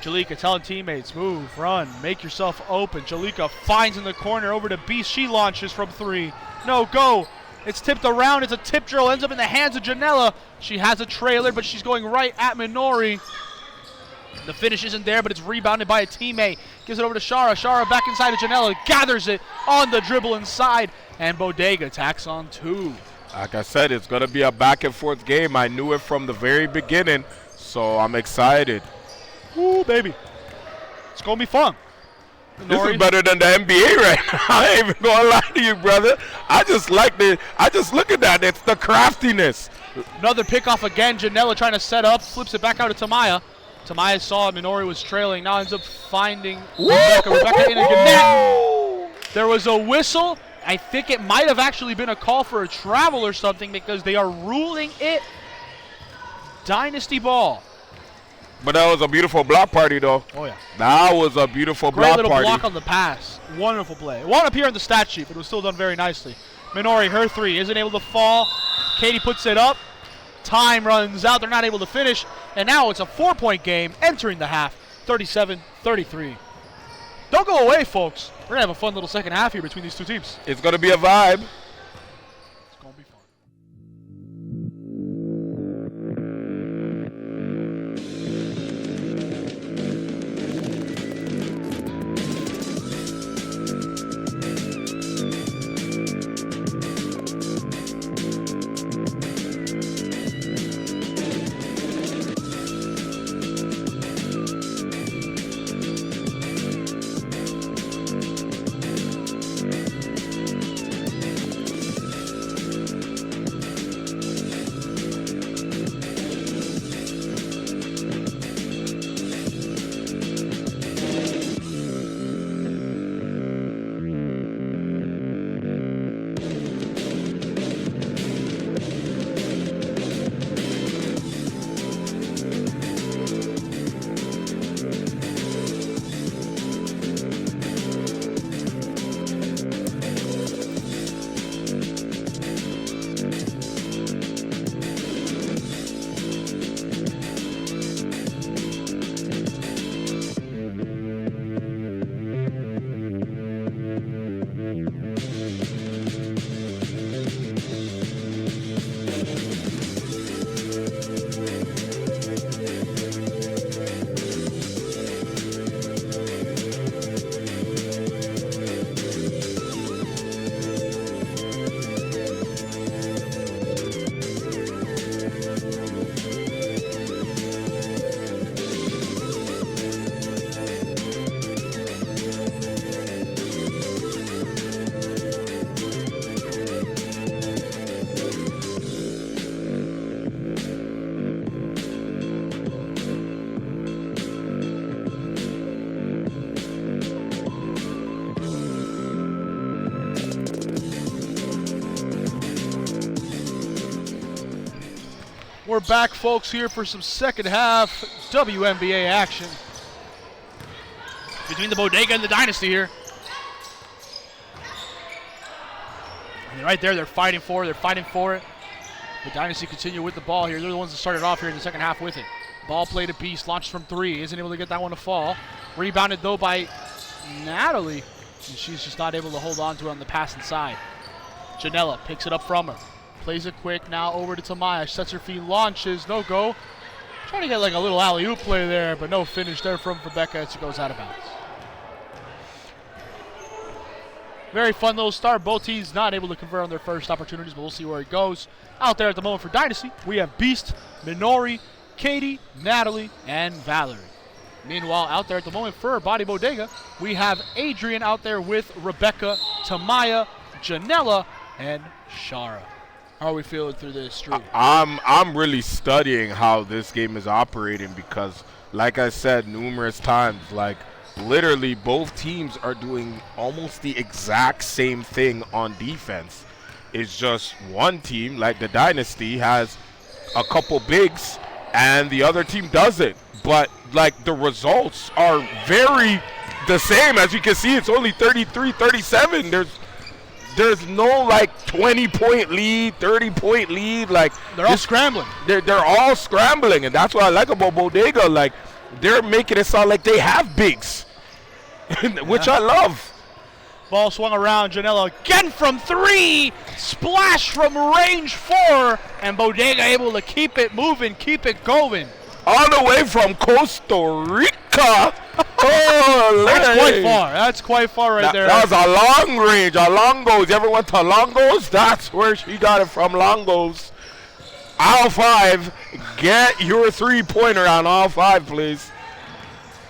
Jalika telling teammates, move, run, make yourself open. Jalika finds in the corner over to Beast. She launches from three. No, go. It's tipped around. It's a tip drill. Ends up in the hands of Janella. She has a trailer, but she's going right at Minori. The finish isn't there, but it's rebounded by a teammate. Gives it over to Shara. Shara back inside of Janella. Gathers it on the dribble inside. And Bodega tacks on two. Like I said, it's going to be a back and forth game. I knew it from the very beginning, so I'm excited. Ooh, baby. It's going to be fun. This is better than the NBA right now. I ain't even going to lie to you, brother. I just look at that. It's the craftiness. Another pickoff again. Janella trying to set up. Flips it back out to Tamaya. Tamaya saw Minori was trailing. Now ends up finding Rebecca. Rebecca in a net. There was a whistle. I think it might have actually been a call for a travel or something because they are ruling it Dynasty ball. But that was a beautiful block party, though. Oh, yeah. That was a beautiful block Great party. little block on the pass. Wonderful play. It won't appear on the stat sheet, but it was still done very nicely. Minori, her three, isn't able to fall. Katie puts it up. Time runs out. They're not able to finish. And now it's a 4-point game entering the half, 37-33. Don't go away, folks. We're going to have a fun little second half here between these two teams. It's going to be a vibe. It's going to be fun. We're back, folks, here for some second half WMBA action between the Bodega and the Dynasty here. And right there, they're fighting for it. The Dynasty continue with the ball here. They're the ones that started off here in the second half with it. Ball played to Beast, launched from three. Isn't able to get that one to fall. Rebounded, though, by Natalie. And she's just not able to hold on to it on the pass inside. Janella picks it up from her. Plays it quick now over to Tamaya. Sets her feet, launches, no go. Trying to get like a little alley-oop play there, but no finish there from Rebecca as it goes out of bounds. Very fun little start. Both teams not able to convert on their first opportunities, but we'll see where it goes. Out there at the moment for Dynasty, we have Beast, Minori, Katie, Natalie, and Valerie. Meanwhile, out there at the moment for Body Bodega, we have Adrian out there with Rebecca, Tamaya, Janella, and Shara. How are we feeling through this streak? I'm really studying how this game is operating because, like I said numerous times, like literally both teams are doing almost the exact same thing on defense. It's just one team, like the Dynasty, has a couple bigs and the other team doesn't. But like the results are very the same. As you can see, it's only 33-37. There's no like 20-point lead, 30-point lead. Like they're all scrambling. They're all scrambling, and that's what I like about Bodega. Like they're making it sound like they have bigs, which I love. Ball swung around. Janela again from 3. Splash from range 4, and Bodega able to keep it moving, keep it going. All the way from Costa Rica. Oh, that's quite far. That's quite far right there. That was a long range, a Longos. You ever went to Longos? That's where she got it from, Longos. Aisle 5, get your 3-pointer on aisle 5, please.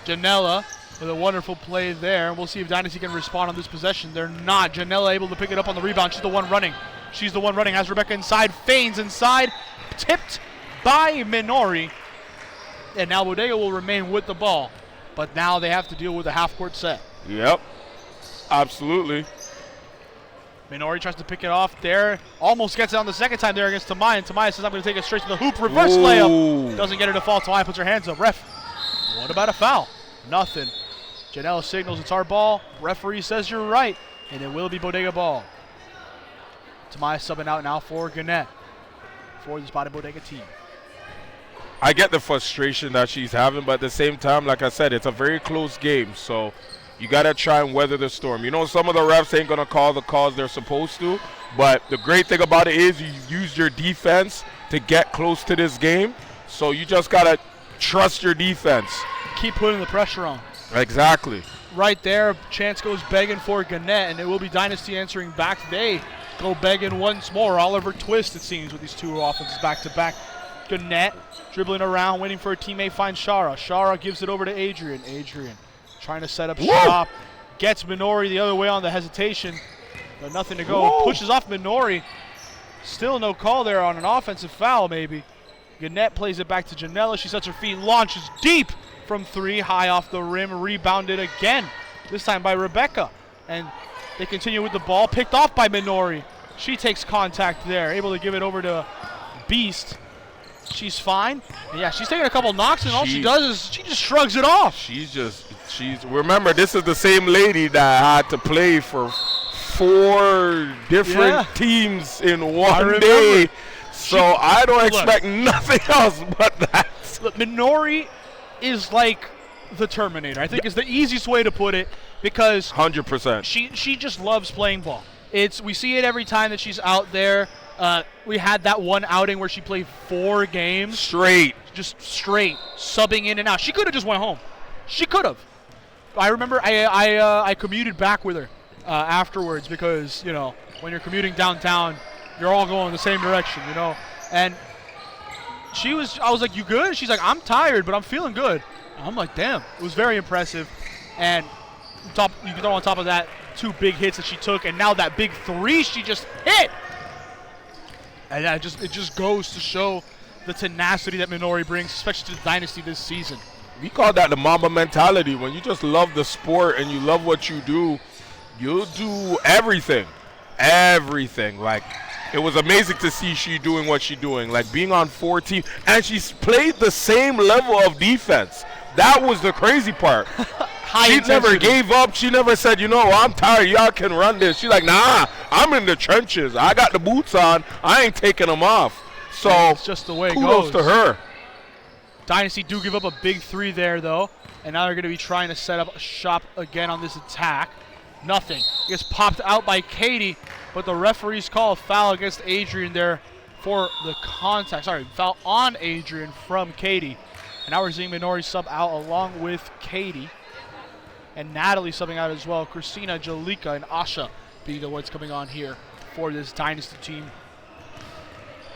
Janela with a wonderful play there. We'll see if Dynasty can respond on this possession. They're not. Janela able to pick it up on the rebound. She's the one running. Has Rebecca inside, feigns inside, tipped by Minori. And now Bodega will remain with the ball. But now they have to deal with a half-court set. Yep, absolutely. Minori tries to pick it off there. Almost gets it on the second time there against Tamaya. And Tamaya says, I'm going to take it straight to the hoop. Reverse layup. Doesn't get it to fall. Tamaya puts her hands up. Ref, what about a foul? Nothing. Janela signals it's our ball. Referee says you're right. And it will be Bodega ball. Tamaya subbing out now for Gannett for the spotted Bodega team. I get the frustration that she's having, but at the same time, like I said, it's a very close game. So you got to try and weather the storm. You know, some of the refs ain't going to call the calls they're supposed to, but the great thing about it is you use your defense to get close to this game. So you just got to trust your defense. Keep putting the pressure on. Exactly. Right there, chance goes begging for Gannett, and it will be Dynasty answering back. They go begging once more. Oliver Twist, it seems, with these two offenses back-to-back. Gannett dribbling around, waiting for a teammate, finds Shara. Shara gives it over to Adrian. Adrian trying to set up shop. Gets Minori the other way on the hesitation, but nothing to go. Whoa. Pushes off Minori. Still no call there on an offensive foul, maybe. Gannett plays it back to Janela. She sets her feet, launches deep from 3, high off the rim, rebounded again, this time by Rebecca. And they continue with the ball, picked off by Minori. She takes contact there, able to give it over to Beast. She's fine. Yeah, she's taking a couple knocks, and all she does is she just shrugs it off. She's remember, this is the same lady that had to play for 4 different teams in one day. So I don't expect nothing else but that. Look, Minori is like the Terminator. I think is the easiest way to put it, because 100%. She just loves playing ball. We see it every time that she's out there. We had that one outing where she played 4 games straight, subbing in and out. She could have just went home. She could have. I remember I commuted back with her afterwards, because you know, when you're commuting downtown, you're all going in the same direction, you know. And I was like, "You good?" She's like, "I'm tired, but I'm feeling good." I'm like, "Damn!" It was very impressive. And you can throw on top of that 2 big hits that she took, and now that big 3 she just hit. And it just goes to show the tenacity that Minori brings, especially to the Dynasty this season. We call that the Mamba mentality. When you just love the sport and you love what you do, you'll do everything. Everything. Like, it was amazing to see she doing what she's doing. Like, being on 4 teams. And she's played the same level of defense. That was the crazy part. She never gave up. She never said, you know, I'm tired. Y'all can run this. She's like, nah, I'm in the trenches. I got the boots on. I ain't taking them off. So it's just the way it kudos goes. to her. Dynasty do give up a big 3 there, though. And now they're going to be trying to set up a shop again on this attack. Nothing. It gets popped out by Katie, but the referees call a foul against Adrian there for the contact. Sorry, foul on Adrian from Katie. And now we're seeing Minori sub out along with Katie. And Natalie subbing out as well. Christina, Jalika, and Asha be the ones coming on here for this Dynasty team.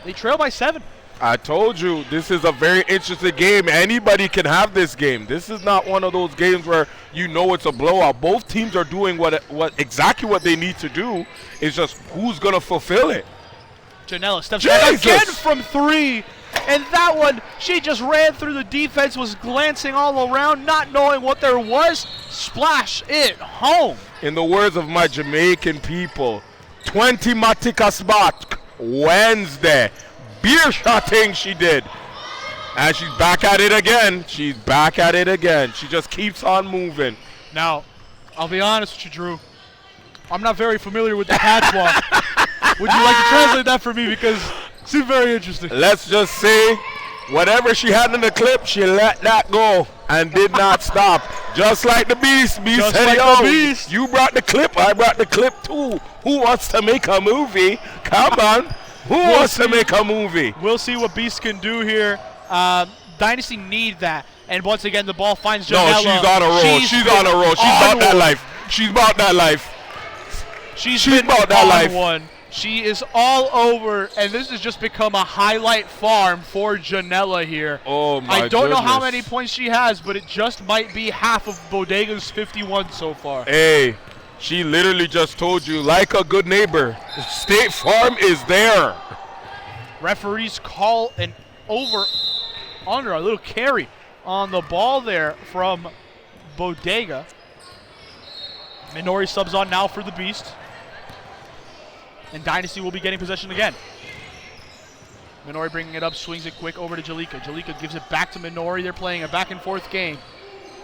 They trail by 7. I told you, this is a very interesting game. Anybody can have this game. This is not one of those games where you know it's a blowout. Both teams are doing exactly what they need to do. It's just who's going to fulfill it. Janela steps back again from 3. And that one, she just ran through the defense, was glancing all around, not knowing what there was. Splash it home. In the words of my Jamaican people, 20 Matika spot Wednesday. spear shot thing she did. And she's back at it again. She's back at it again. She just keeps on moving. Now, I'll be honest with you, Drew. I'm not very familiar with the patois. Would you like to translate that for me? Because it seems very interesting. Let's just say, whatever she had in the clip, she let that go and did not stop. Just like the Beast. Beast Just said, like yo, the Beast. You brought the clip, I brought the clip too. Who wants to make a movie? Come on. Who wants to make a movie? We'll see what Beast can do here. Dynasty need that. And once again, the ball finds Janela. No, she's on a roll. She's on a roll. She's about that life. She's about that life. She's about that life. One. She is all over, and this has just become a highlight farm for Janela here. Oh, my I don't know how goodness. many points she has, but it just might be half of Bodega's 51 so far. Hey, she literally just told you, like a good neighbor, State Farm is there. Referees call an over-under, a little carry on the ball there from Bodega. Minori subs on now for the Beast. And Dynasty will be getting possession again. Minori bringing it up, swings it quick over to Jalika. Jalika gives it back to Minori. They're playing a back and forth game.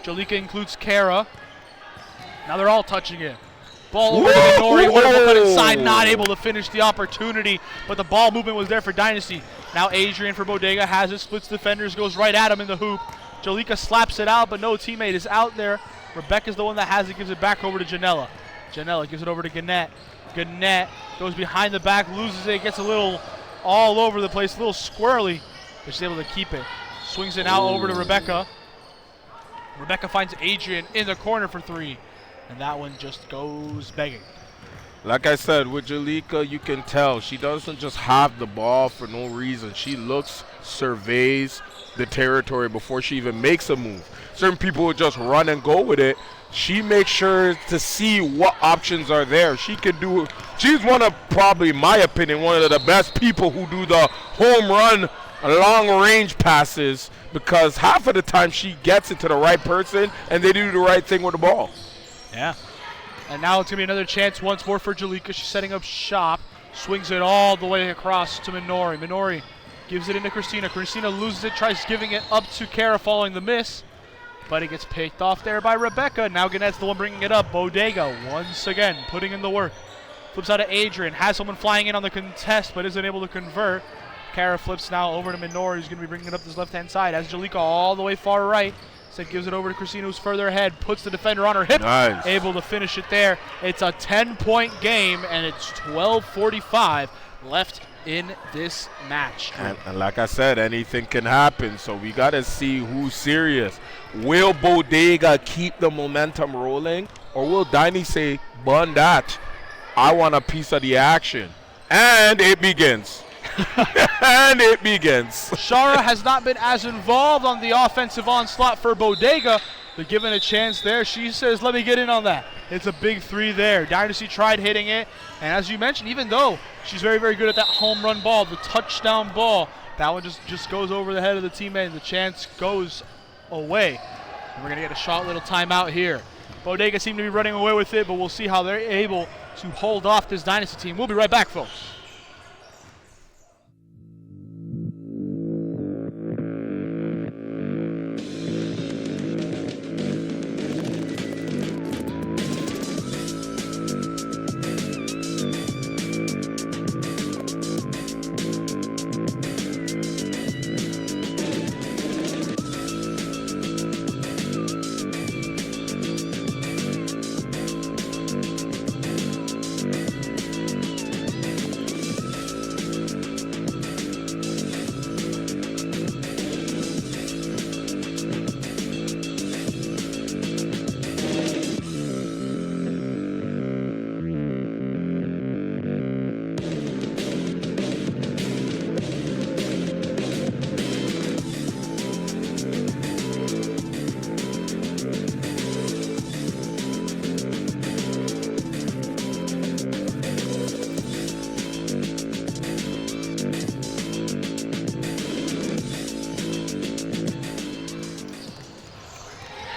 Jalika includes Kara. Now they're all touching it. Ball over to Minori. Wonderful cut inside, not able to finish the opportunity, but the ball movement was there for Dynasty. Now Adrian for Bodega has it, splits defenders, goes right at him in the hoop. Jalika slaps it out, but no teammate is out there. Rebecca's the one that has it, gives it back over to Janela. Janela gives it over to Gannett. Gannett goes behind the back, loses it, gets a little all over the place, a little squirrely, but she's able to keep it. Swings it out over to Rebecca. Rebecca finds Adrian in the corner for three, and that one just goes begging. Like I said, with Jalika, you can tell she doesn't just have the ball for no reason. She looks, surveys the territory before she even makes a move. Certain people will just run and go with it. She makes sure to see what options are there. She can do. She's one of, probably in my opinion, one of the best people who do the home run long range passes, because half of the time she gets it to the right person and they do the right thing with the ball. Yeah. And now it's going to be another chance once more for Jalika. She's setting up shop. Swings it all the way across to Minori. Minori gives it into Christina. Christina loses it, tries giving it up to Kara following the miss. But it gets picked off there by Rebecca. Now Gannett's the one bringing it up. Bodega once again putting in the work. Flips out to Adrian. Has someone flying in on the contest but isn't able to convert. Kara flips now over to Minori, who's going to be bringing it up this left-hand side. Has Jalika all the way far right. So gives it over to Christina, who's further ahead. Puts the defender on her hip. Nice. Able to finish it there. It's a 10-point game, and it's 12:45 left in this match. And like I said, anything can happen, so we got to see who's serious. Will Bodega keep the momentum rolling, or will Dynasty say, bun that, I want a piece of the action? And it begins. And it begins. Shara has not been as involved on the offensive onslaught for Bodega, but given a chance there, she says, let me get in on that. It's a big three there. Dynasty tried hitting it, and as you mentioned, even though she's very, very good at that home run ball, the touchdown ball, that one just goes over the head of the teammate, and the chance goes away. And we're going to get a short little timeout here. Bodega seem to be running away with it, but we'll see how they're able to hold off this Dynasty team. We'll be right back, folks.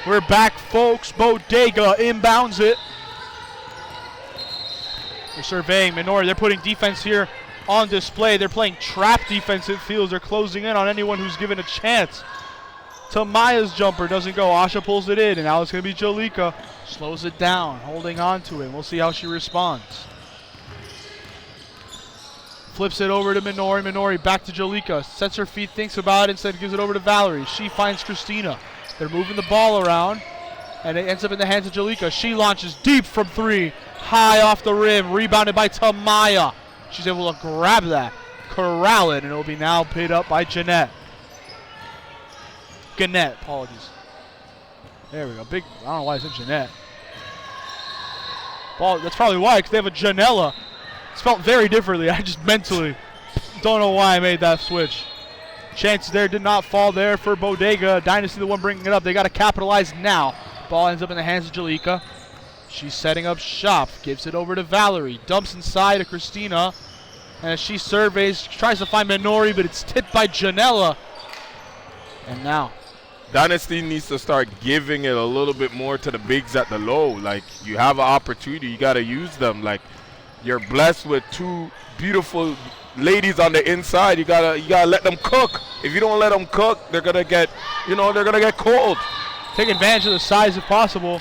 We're back, folks. Bodega inbounds it. They're surveying Minori. They're putting defense here on display. They're playing trap defense, it feels. They're closing in on anyone who's given a chance. Tamaya's jumper doesn't go. Asha pulls it in, and now it's going to be Jalika. Slows it down, holding on to it. We'll see how she responds. Flips it over to Minori. Minori back to Jalika. Sets her feet, thinks about it, instead gives it over to Valerie. She finds Christina. They're moving the ball around, and it ends up in the hands of Jalika. She launches deep from 3, high off the rim, rebounded by Tamaya. She's able to grab that, corral it, and it will be now picked up by Gannett. Apologies. There we go. Big. I don't know why I said Gannett. Ball. That's probably why, because they have a Janella. It's spelled very differently. I just mentally don't know why I made that switch. Chances there did not fall there for Bodega. Dynasty the one bringing it up. They got to capitalize now. Ball ends up in the hands of Jalika. She's setting up shop. Gives it over to Valerie. Dumps inside to Christina. And as she surveys, she tries to find Minori, but it's tipped by Janella. And now Dynasty needs to start giving it a little bit more to the bigs at the low. Like, you have an opportunity, you got to use them. Like, you're blessed with 2 beautiful ladies on the inside. You gotta let them cook. If you don't let them cook, they're gonna get, they're gonna get cold. Take advantage of the size if possible.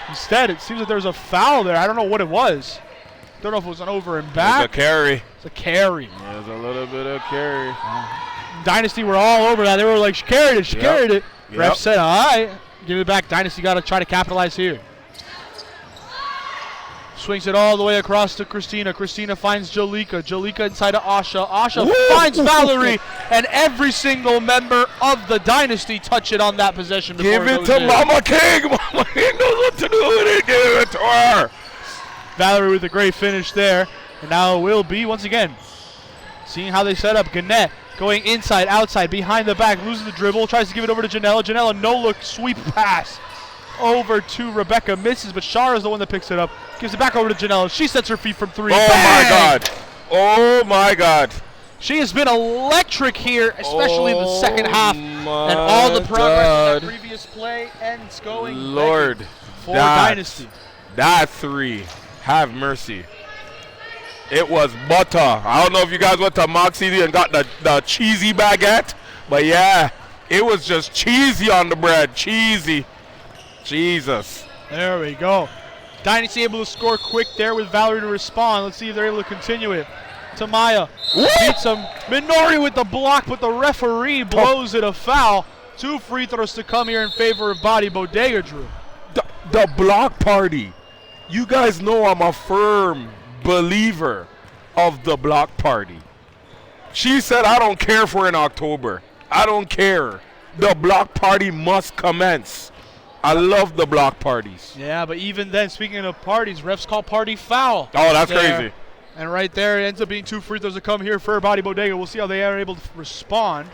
Instead, it seems that there's a foul there. I don't know what it was. Don't know if it was an over and back. It's a carry. It's a carry. There's a little bit of carry. Dynasty were all over that. They were like, she carried it, she carried it. Yep. Ref said, all right, give it back. Dynasty got to try to capitalize here. Swings it all the way across to Christina. Christina finds Jalika. Jalika inside of Asha. Asha finds Valerie, and every single member of the Dynasty touch it on that possession. Give it to Mama King. Mama King knows what to do with it. Give it to her. Valerie with a great finish there. And now it will be, once again, seeing how they set up. Gannett going inside, outside, behind the back, loses the dribble, tries to give it over to Janella. Janella, no-look sweep pass over to Rebecca, misses, but Shara's the one that picks it up. Gives it back over to Janella. She sets her feet from 3. Oh, my God. Oh, my God. She has been electric here, especially in the second half. And all the progress in that previous play ends going Lord, for Dynasty. That 3, have mercy. It was butter. I don't know if you guys went to Moxie and got the cheesy baguette, but yeah, it was just cheesy on the bread. Cheesy. Jesus. There we go. Dynasty able to score quick there with Valerie to respond. Let's see if they're able to continue it. Tamaya beats him. Minori with the block, but the referee blows it a foul. 2 free throws to come here in favor of Body Bodega, Drew. The block party. You guys know I'm a firm believer of the block party. She said, I don't care if we're in October. I don't care. The block party must commence. I love the block parties. Yeah, but even then, speaking of parties, refs call party foul. Oh, that's crazy. And right there, it ends up being 2 free throws to come here for Body Bodega. We'll see how they are able to respond.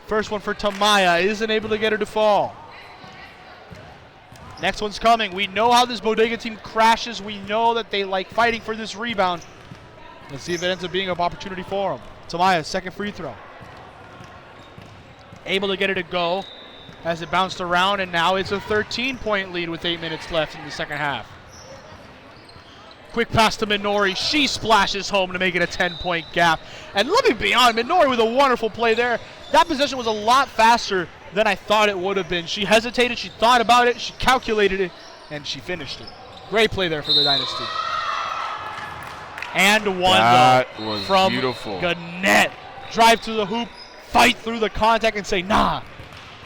First one for Tamaya. Isn't able to get her to fall. Next one's coming. We know how this Bodega team crashes. We know that they like fighting for this rebound. Let's see if it ends up being an opportunity for them. Tamaya, second free throw. Able to get it to go as it bounced around, and now it's a 13-point lead with 8 minutes left in the second half. Quick pass to Minori. She splashes home to make it a 10-point gap. And let me be honest, Minori with a wonderful play there. That possession was a lot faster than I thought it would have been. She hesitated, she thought about it, she calculated it, and she finished it. Great play there for the Dynasty. And one that was from beautiful. Gannett. Drive to the hoop, fight through the contact, and say, nah,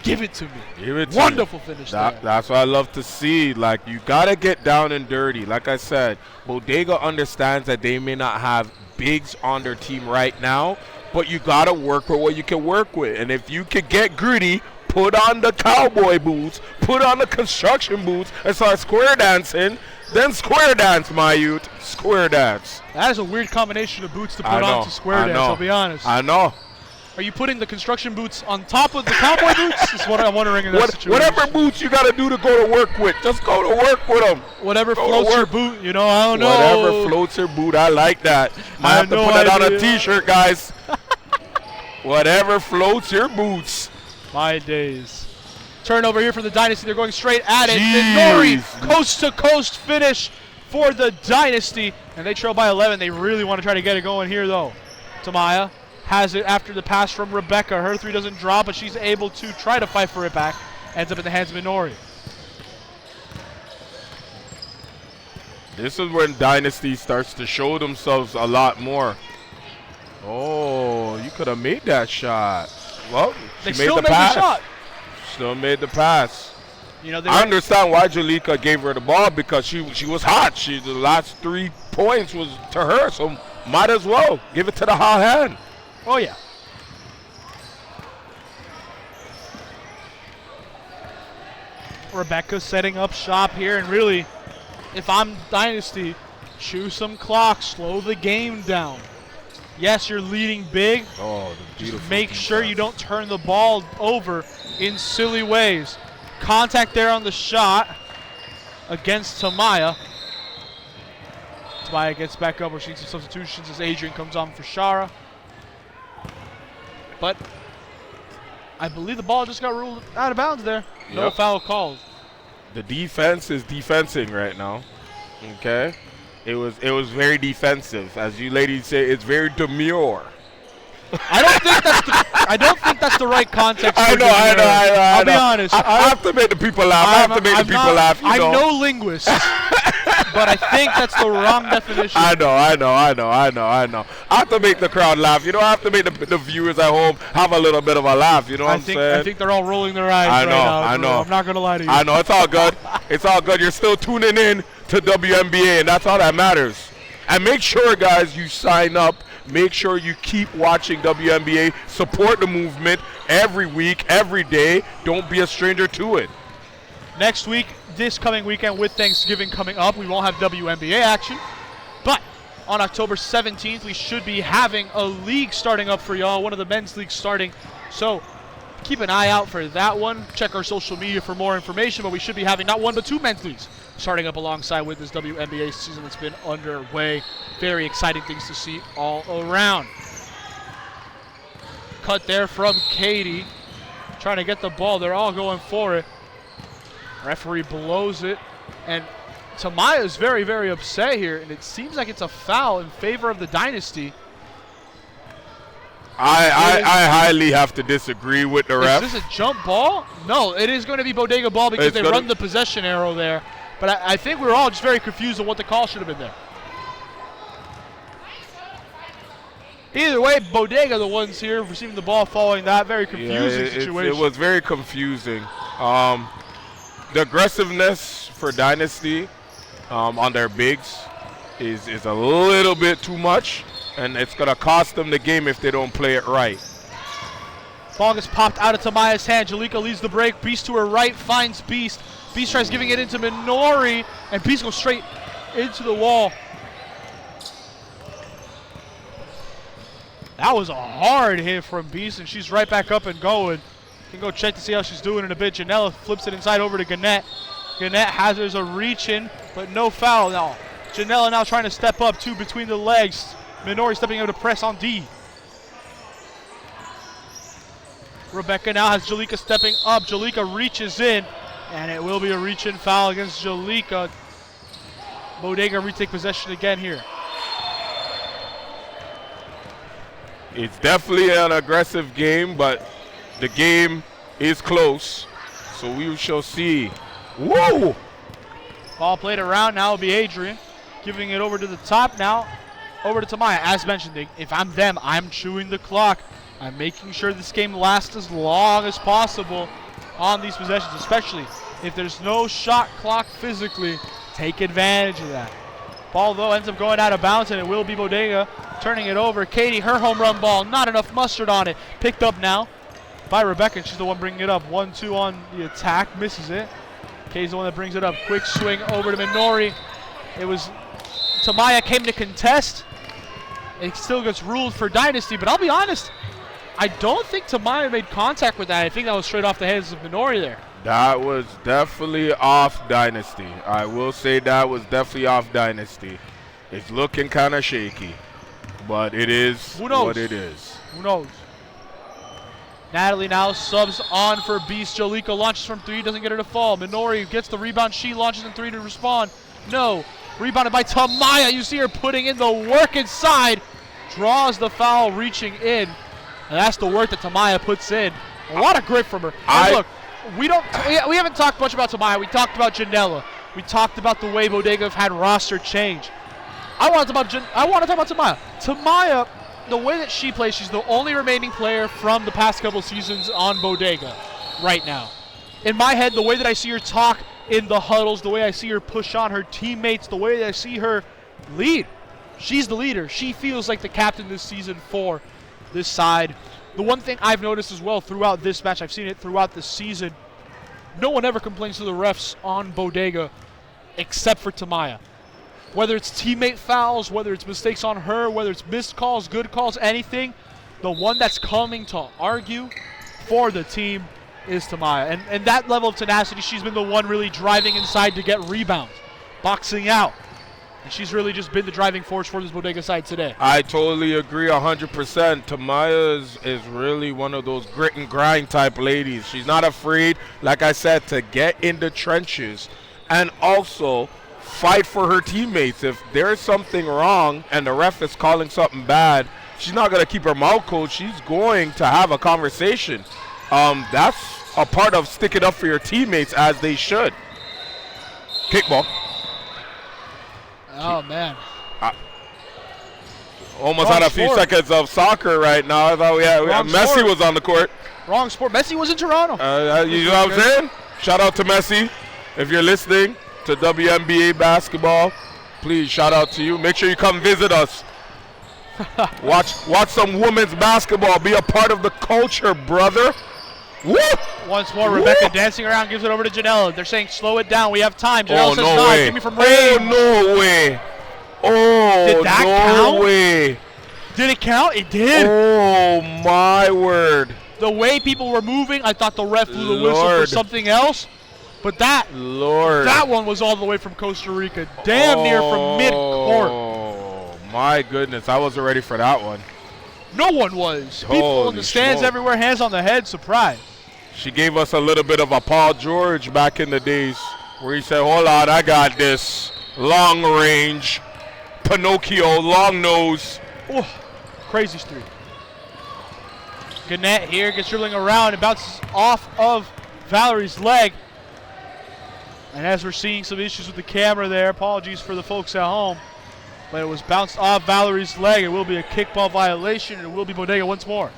give it to me. Give it to Wonderful finish there. That's what I love to see. Like, you got to get down and dirty. Like I said, Bodega understands that they may not have bigs on their team right now, but you got to work with what you can work with. And if you can get gritty, put on the cowboy boots, put on the construction boots, and start square dancing, then square dance, my youth. Square dance. That is a weird combination of boots to put on to square dance, I'll be honest. I know. Are you putting the construction boots on top of the cowboy boots? Is what I'm wondering in that situation. Whatever boots you got to do to go to work with, just go to work with them. Whatever floats your boot, I don't know. Whatever floats your boot, I like that. I have to put that on a t-shirt, guys. Whatever floats your boots. My days. Turnover here for the Dynasty. They're going straight at it. Minori, coast-to-coast finish for the Dynasty, and they trail by 11. They really want to try to get it going here, though. Tamaya has it after the pass from Rebecca. Her three doesn't drop, but she's able to try to fight for it back. Ends up in the hands of Minori. This is when Dynasty starts to show themselves a lot more. Oh, you could have made that shot. Well, They she still made the made pass. the shot. Still made the pass. You know, I understand why Jalika gave her the ball, because she was hot. The last 3 points was to her, so might as well give it to the hot hand. Oh, yeah. Rebecca setting up shop here, and really, if I'm Dynasty, chew some clock, slow the game down. Yes, you're leading big. Oh, the beautiful Just make sure defense. you don't turn the ball over in silly ways. Contact there on the shot against Tamaya. Tamaya gets back up. We're seeing some substitutions as Adrian comes on for Shara. But I believe the ball just got ruled out of bounds there. No Yep. foul calls. The defense is defensing right now. Okay, it was very defensive, as you ladies say. It's very demure. I don't think that's the right context. I for know. demure. I'll be honest. I have to make the people laugh. I have to make the people laugh. I'm no linguist, but I think that's the wrong definition. I know. I have to make the crowd laugh. I have to make the viewers at home have a little bit of a laugh. You know what I'm saying? I think they're all rolling their eyes I know, right now. I Drew. know. I'm not going to lie to you. I know. It's all good. It's all good. You're still tuning in to WMBA, and that's all that matters. And make sure, guys, you sign up. Make sure you keep watching WMBA. Support the movement every week, every day. Don't be a stranger to it. Next week, this coming weekend with Thanksgiving coming up, we won't have WMBA action. But on October 17th, we should be having a league starting up for y'all, one of the men's leagues starting. So keep an eye out for that one. Check our social media for more information, but we should be having not one but 2 men's leagues starting up alongside with this WNBA season that's been underway. Very exciting things to see all around. Cut there from Katie. Trying to get the ball. They're all going for it. Referee blows it. And Tamaya is very, very upset here. And it seems like it's a foul in favor of the Dynasty. I highly have to disagree with the ref. Is this a jump ball? No, it is going to be Bodega ball because they run the possession arrow there. But I think we were all just very confused on what the call should have been there. Either way, Bodega the ones here receiving the ball following that. Very confusing situation. It was very confusing. The aggressiveness for Dynasty on their bigs is a little bit too much, and it's going to cost them the game if they don't play it right. Ball gets popped out of Tamaya's hand. Jalika leads the break. Beast to her right finds Beast. Beast tries giving it into Minori, and Beast goes straight into the wall. That was a hard hit from Beast, and she's right back up and going. Can go check to see how she's doing in a bit. Janella flips it inside over to Gannett. Gannett has there's a reach in, but no foul now. Janella now trying to step up, 2 between the legs. Minori stepping out to press on D. Rebecca now has Jalika stepping up. Jalika reaches in, and it will be a reach-in foul against Jalika. Bodega retake possession again here. It's definitely an aggressive game, but the game is close, so we shall see. Whoa! Ball played around, now it'll be Adrian. Giving it over to the top now, over to Tamaya. As mentioned, if I'm them, I'm chewing the clock. I'm making sure this game lasts as long as possible on these possessions, especially if there's no shot clock physically. Take advantage of that. Ball, though, ends up going out of bounds, and it will be Bodega turning it over. Katie, her home run ball, not enough mustard on it. Picked up now by Rebecca, and she's the one bringing it up. 1-2 on the attack, misses it. Katie's the one that brings it up. Quick swing over to Minori. It was Tamaya came to contest. It still gets ruled for Dynasty, but I'll be honest, I don't think Tamaya made contact with that. I think that was straight off the hands of Minori there. That was definitely off Dynasty. I will say that was definitely off Dynasty. It's looking kind of shaky, but it is what it is. Who knows? Natalie now subs on for Beast. Jalika launches from 3, doesn't get her to fall. Minori gets the rebound. She launches in 3 to respond. No. Rebounded by Tamaya. You see her putting in the work inside. Draws the foul, reaching in. And that's the work that Tamaya puts in. A lot of grit from her. And look, we haven't talked much about Tamaya. We talked about Janela. We talked about the way Bodega have had roster change. I want to talk about Tamaya. Tamaya, the way that she plays, she's the only remaining player from the past couple seasons on Bodega right now. In my head, the way that I see her talk in the huddles, the way I see her push on her teammates, the way that I see her lead, she's the leader. She feels like the captain this season for this side. The one thing I've noticed as well throughout this match, I've seen it throughout the season, no one ever complains to the refs on Bodega except for Tamaya. Whether it's teammate fouls, whether it's mistakes on her, whether it's missed calls, good calls, anything, the one that's coming to argue for the team is Tamaya. And that level of tenacity, she's been the one really driving inside to get rebounds, boxing out. And she's really just been the driving force for this Bodega side today. I totally agree 100%. Tamaya is really one of those grit and grind type ladies. She's not afraid, like I said, to get in the trenches and also fight for her teammates. If there's something wrong and the ref is calling something bad, she's not going to keep her mouth closed. She's going to have a conversation. That's a part of sticking up for your teammates, as they should. Kickball. Oh, man. Almost had a few seconds of soccer right now. I thought we had Messi was on the court. Wrong sport. Messi was in Toronto. You know what I'm saying? Shout out to Messi. If you're listening to WMBA basketball, please shout out to you. Make sure you come visit us. Watch some women's basketball. Be a part of the culture, brother. Woo! Once more, Rebecca dancing around, gives it over to Janela. They're saying, slow it down. We have time. Janela says, no way. Give me from range. Oh, no way. Oh, did that no count? way. Did it count? It did. Oh, my word. The way people were moving, I thought the ref blew the whistle for something else. But that one was all the way from Costa Rica. Damn near from mid-court. Oh, my goodness. I wasn't ready for that one. No one was. People in the stands everywhere, hands on the head, surprised. She gave us a little bit of a Paul George back in the days where he said, hold on, I got this. Long range. Pinocchio, long nose. Oh, crazy streak. Gannett here gets dribbling around and bounces off of Valerie's leg. And as we're seeing some issues with the camera there, apologies for the folks at home, but it was bounced off Valerie's leg. It will be a kickball violation, and it will be Bodega once more.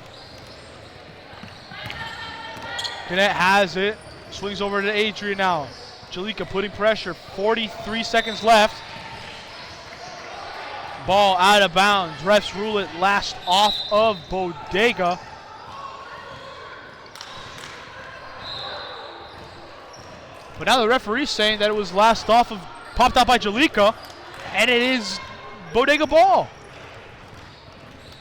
Gannett has it, swings over to Adrian now. Jalika putting pressure, 43 seconds left. Ball out of bounds. Refs rule it last off of Bodega. But now the referee's saying that it was last off of, popped out by Jalika, and it is Bodega ball.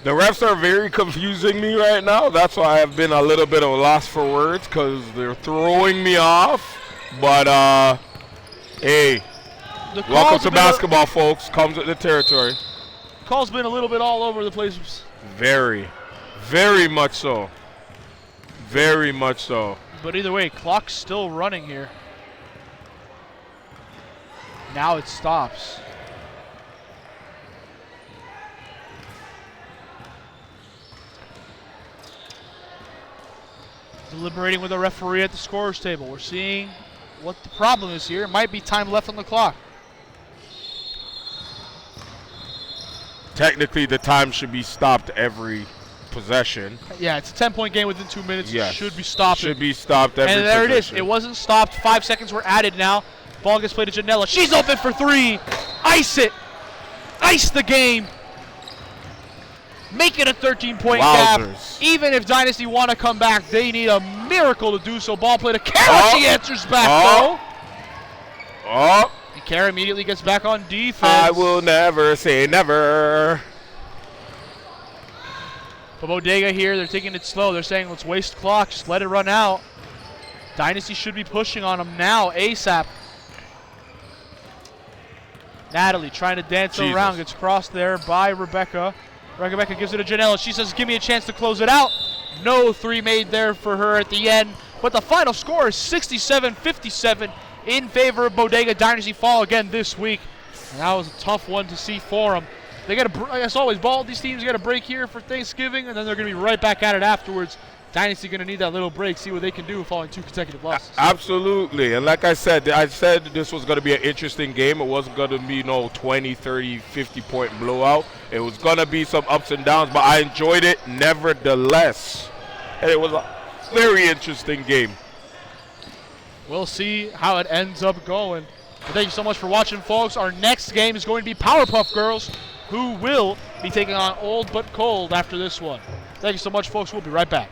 The refs are very confusing me right now. That's why I've been a little bit of a loss for words, because they're throwing me off. But, hey, welcome to basketball, folks. Comes with the territory. Call's been a little bit all over the place. Very, very much so. Very much so. But either way, clock's still running here. Now it stops. Deliberating with a referee at the scorer's table. We're seeing what the problem is here. It might be time left on the clock. Technically, the time should be stopped every possession. Yeah, it's a 10-point game within 2 minutes. Yes. It should be stopped. Should be stopped every And there possession. it is. It wasn't stopped. 5 seconds were added now. Ball gets played to Janela. She's open for three. Ice it. Ice the game. Make it a 13-point gap. Even if Dynasty want to come back, they need a miracle to do so. Ball play to Kara. She answers back, though. And Kara immediately gets back on defense. I will never say never. But Bodega here, they're taking it slow. They're saying, let's waste clock. Just let it run out. Dynasty should be pushing on them now, ASAP. Natalie trying to dance around. Gets crossed there by Rebecca. Rebecca gives it to Janela. She says, give me a chance to close it out. No three made there for her at the end. But the final score is 67-57 in favor of Bodega. Dynasty fall again this week. And that was a tough one to see for them. They got to, as always, these teams got to break here for Thanksgiving, and then they're going to be right back at it afterwards. Dynasty going to need that little break, see what they can do following 2 consecutive losses. Absolutely. And like I said this was going to be an interesting game. It wasn't going to be no 20, 30, 50-point blowout. It was going to be some ups and downs, but I enjoyed it nevertheless. And it was a very interesting game. We'll see how it ends up going. But thank you so much for watching, folks. Our next game is going to be Powerpuff Girls, who will be taking on Old But Cold after this one. Thank you so much, folks. We'll be right back.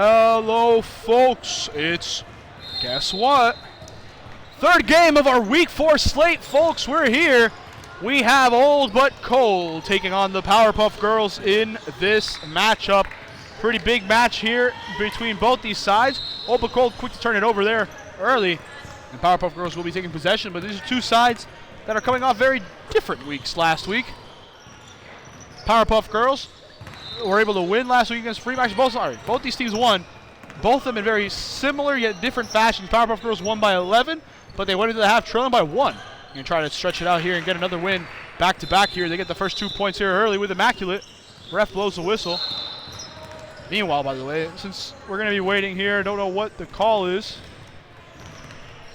Hello, folks. It's, guess what? Third game of our Week 4 slate, folks. We're here. We have Old But Cold taking on the Powerpuff Girls in this matchup. Pretty big match here between both these sides. Old But Cold quick to turn it over there early. And Powerpuff Girls will be taking possession, but these are two sides that are coming off very different weeks last week. Powerpuff Girls were able to win last week against Freemax. Both these teams won. Both of them in very similar yet different fashions. Powerpuff Girls won by 11, but they went into the half trailing by 1. And try to stretch it out here and get another win back-to-back here. They get the first 2 points here early with Immaculate. Ref blows the whistle. Meanwhile, by the way, since we're going to be waiting here, don't know what the call is.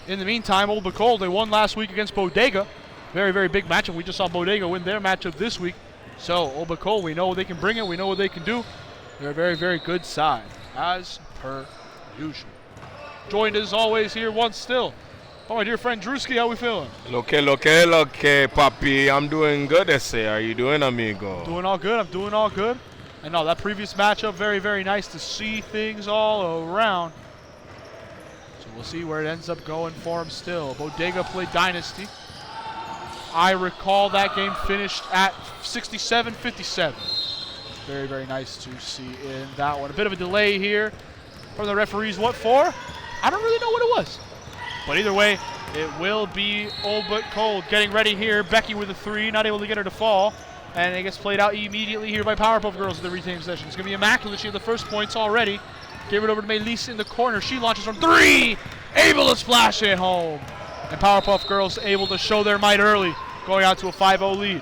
In the meantime, Old But Cold, they won last week against Bodega. Very, very big matchup. We just saw Bodega win their matchup this week. So, Old But Cold, we know they can bring it. We know what they can do. They're a very, very good side, as per usual. Joined as always here once still. Oh, my dear friend Drewski, how we feeling? Loke, papi. I'm doing good, ese. Are you doing, amigo? Doing all good. I'm doing all good. I know that previous matchup, very, very nice to see things all around. So we'll see where it ends up going for him still. Bodega played Dynasty. I recall that game finished at 67-57. Very, very nice to see in that one. A bit of a delay here from the referees. What for? I don't really know what it was. But either way, it will be Old But Cold getting ready here. Becky with a 3, not able to get her to fall. And it gets played out immediately here by Powerpuff Girls in the retain session. It's going to be Immaculate. She had the first points already. Give it over to Melise in the corner. She launches from 3. Able to splash it home. And Powerpuff Girls able to show their might early, going out to a 5-0 lead.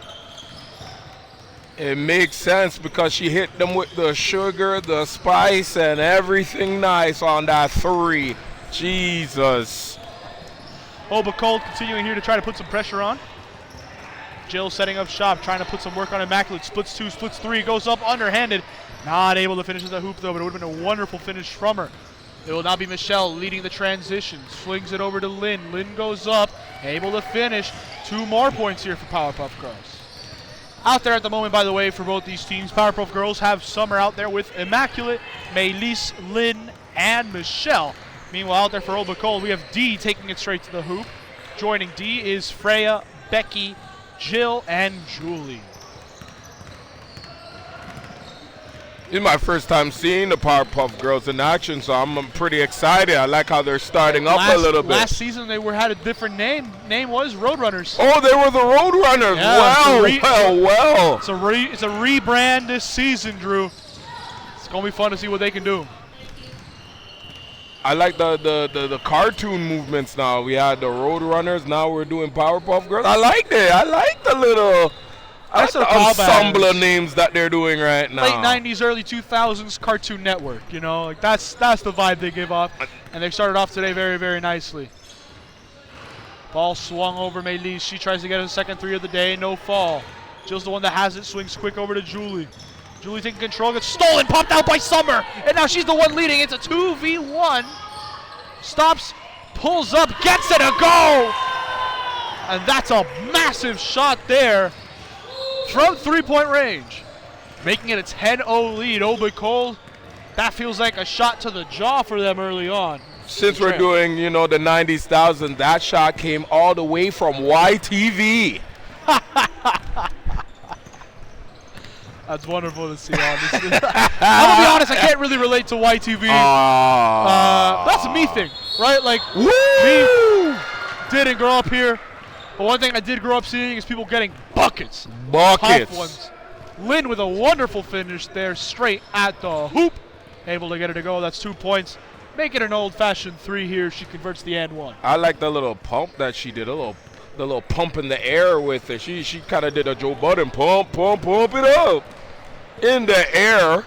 It makes sense because she hit them with the sugar, the spice, and everything nice on that 3. Jesus. Old But Cold continuing here to try to put some pressure on. Jill setting up shop, trying to put some work on Immaculate. Splits 2, splits 3, goes up underhanded. Not able to finish with the hoop though, but it would have been a wonderful finish from her. It will now be Michelle leading the transition. Swings it over to Lynn. Lynn goes up, able to finish. 2 more points here for Powerpuff Girls. Out there at the moment, by the way, for both these teams, Powerpuff Girls have Summer out there with Immaculate, Melise, Lynn, and Michelle. Meanwhile, out there for Old But Cold, we have Dee taking it straight to the hoop. Joining Dee is Freya, Becky, Jill, and Julie. This is my first time seeing the Powerpuff Girls in action, so I'm pretty excited. I like how they're starting up a little bit. Last season they had a different name. Name was Roadrunners. Oh, they were the Roadrunners. Yeah, well. It's a rebrand this season, Drew. It's gonna be fun to see what they can do. I like the cartoon movements now. We had the Roadrunners. Now we're doing Powerpuff Girls. I like it. I like the little ensemble names that they're doing right now. Late 90s, early 2000s Cartoon Network. You know, like that's the vibe they give off. And they started off today very, very nicely. Ball swung over Melise. She tries to get a second 3 of the day. No fall. Jill's the one that has it. Swings quick over to Julie. Julie taking control, gets stolen, popped out by Summer, and now she's the one leading. It's a 2v1. Stops, pulls up, gets it, a go! And that's a massive shot there from 3-point range. Making it a 10-0 lead. Old But Cold, that feels like a shot to the jaw for them early on. Since we're doing, the 90s, thousands, that shot came all the way from YTV. That's wonderful to see, honestly. I'm going to be honest, I can't really relate to YTV. That's a me thing, right? Like, me didn't grow up here. But one thing I did grow up seeing is people getting buckets. Tough ones. Lynn with a wonderful finish there, straight at the hoop. Able to get it to go. That's 2 points. Make it an old-fashioned 3 here. She converts the and 1. I like the little pump that she did, the little pump in the air with it. She kind of did a Joe Budden pump it up. In the air.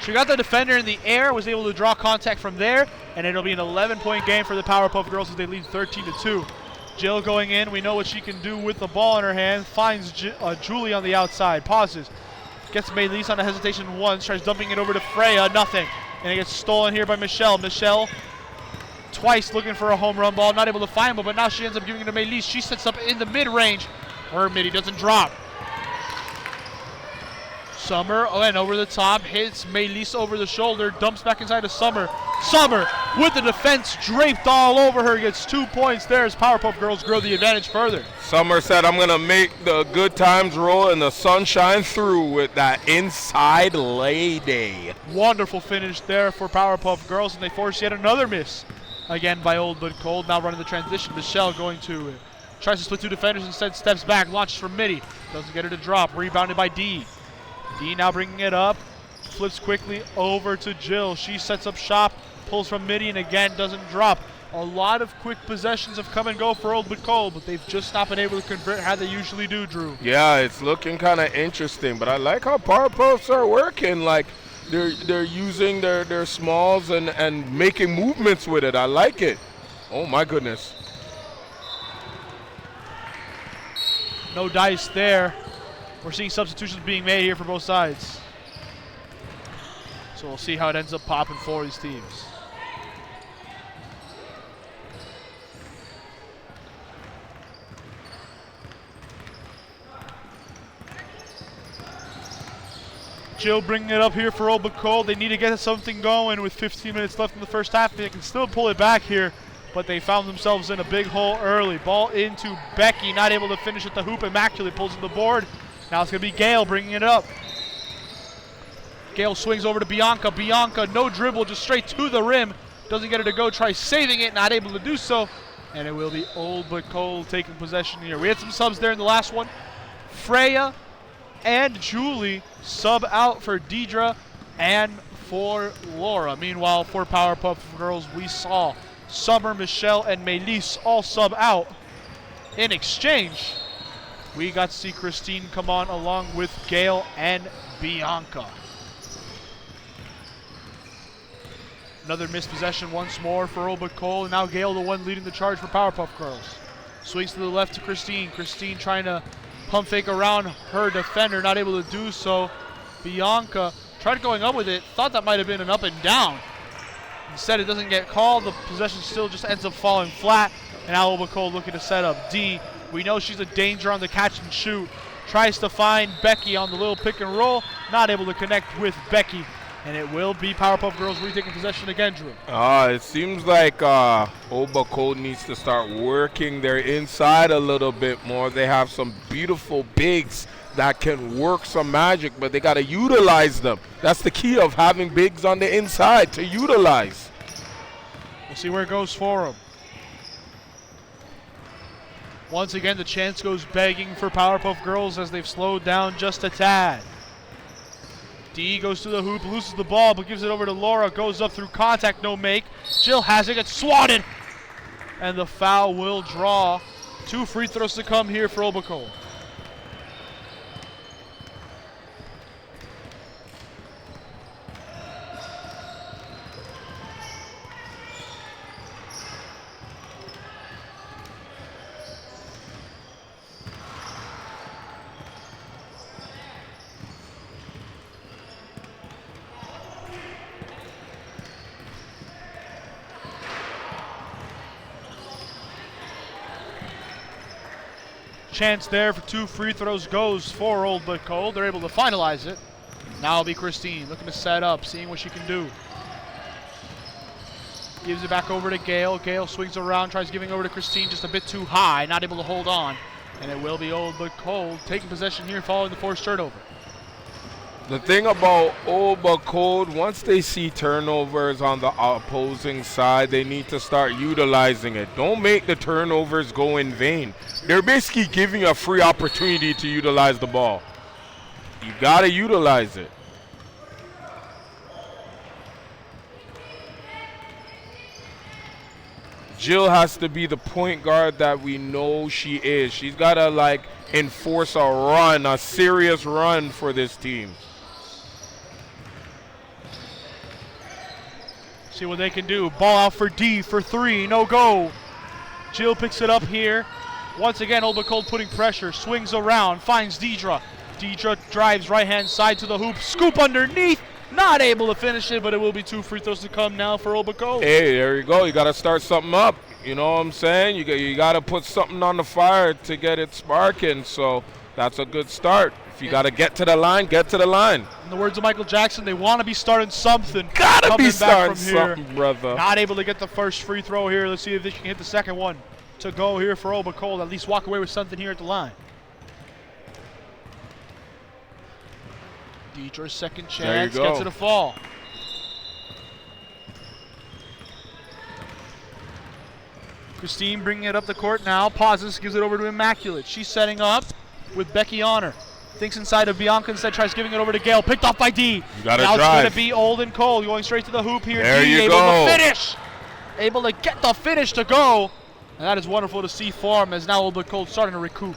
She got the defender in the air, was able to draw contact from there, and it'll be an 11-point game for the Powerpuff Girls as they lead 13-2. Jill going in. We know what she can do with the ball in her hand. Finds Julie on the outside. Pauses. Gets Melise on a hesitation once. Tries dumping it over to Freya. Nothing. And it gets stolen here by Michelle. Michelle twice looking for a home run ball. Not able to find one, but now she ends up giving it to Melise. She sets up in the mid-range. Her midi doesn't drop. Summer, and over the top, hits Melis over the shoulder, dumps back inside of Summer. Summer, with the defense draped all over her, gets 2 points there as Powerpuff Girls grow the advantage further. Summer said, I'm going to make the good times roll and the sun shine through with that inside lady. Wonderful finish there for Powerpuff Girls, and they force yet another miss. Again by Old But Cold, now running the transition. Michelle going to, tries to split 2 defenders, instead steps back, launches from Mitty. Doesn't get her to drop, rebounded by D. D now bringing it up, flips quickly over to Jill. She sets up shop, pulls from Mitty, and again doesn't drop. A lot of quick possessions have come and go for Old But Cold, but they've just not been able to convert how they usually do, Drew. Yeah, it's looking kind of interesting, but I like how Powerpuffs are working. Like, they're using their smalls and making movements with it. I like it. Oh, my goodness. No dice there. We're seeing substitutions being made here for both sides. So we'll see how it ends up popping for these teams. Jill bringing it up here for Old But Cold. They need to get something going with 15 minutes left in the first half. They can still pull it back here, but they found themselves in a big hole early. Ball into Becky, not able to finish at the hoop. Immaculate pulls in the board. Now it's going to be Gail bringing it up. Gail swings over to Bianca. Bianca, no dribble, just straight to the rim. Doesn't get her to go, tries saving it, not able to do so. And it will be Old But Cold taking possession here. We had some subs there in the last one. Freya and Julie sub out for Deidre and for Laura. Meanwhile, for Powerpuff Girls, we saw Summer, Michelle, and Melis all sub out. In exchange, we got to see Christine come on along with Gail and Bianca. Another missed possession once more for Old But Cold, and now Gail the one leading the charge for Powerpuff Girls. Swings to the left to Christine. Christine trying to pump fake around her defender, not able to do so. Bianca tried going up with it, thought that might have been an up and down. Instead, it doesn't get called. The possession still just ends up falling flat, and now Old But Cold looking to set up D. We know she's a danger on the catch and shoot. Tries to find Becky on the little pick and roll, not able to connect with Becky. And it will be Powerpuff Girls retaking possession again, Drew. It seems like Old But Cold needs to start working their inside a little bit more. They have some beautiful bigs that can work some magic, but they got to utilize them. That's the key of having bigs on the inside, to utilize. We'll see where it goes for them. Once again, the chance goes begging for Powerpuff Girls as they've slowed down just a tad. D goes to the hoop, loses the ball, but gives it over to Laura. Goes up through contact, no make. Jill has it, gets swatted. And the foul will draw. 2 free throws to come here for Old But Cold. Chance there for 2 free throws goes for Old But Cold. They're able to finalize it. Now it'll be Christine looking to set up, seeing what she can do. Gives it back over to Gail. Gail swings around, tries giving over to Christine, just a bit too high, not able to hold on. And it will be Old But Cold taking possession here following the forced turnover. The thing about Old But Cold, once they see turnovers on the opposing side, they need to start utilizing it. Don't make the turnovers go in vain. They're basically giving you a free opportunity to utilize the ball. You got to utilize it. Jill has to be the point guard that we know she is. She's got to, like, enforce a run, a serious run for this team. See what they can do. Ball out for D for 3, no go. Jill picks it up here. Once again, Old But Cold putting pressure, swings around, finds Deidre. Deidre drives right-hand side to the hoop, scoop underneath, not able to finish it, but it will be 2 free throws to come now for Old But Cold. Hey, there you go. You got to start something up. You know what I'm saying? You got to put something on the fire to get it sparking. So that's a good start. If you got to get to the line, get to the line. In the words of Michael Jackson, they want to be starting something. Gotta be Coming back starting from here. something, brother. Not able to get the first free throw here. Let's see if they can hit the second one to go here for Oberkold. At least walk away with something here at the line. Deidre's second chance gets it a fall. Christine bringing it up the court now. Pauses, gives it over to Immaculate. She's setting up with Becky on her. Thinks inside of Bianca, instead tries giving it over to Gail. Picked off by D. You gotta now drive. it's going to be Old and Cole going straight to the hoop here. There D you able go. to finish. Able to get the finish to go. And that is wonderful to see form as now Old and Cole starting to recoup.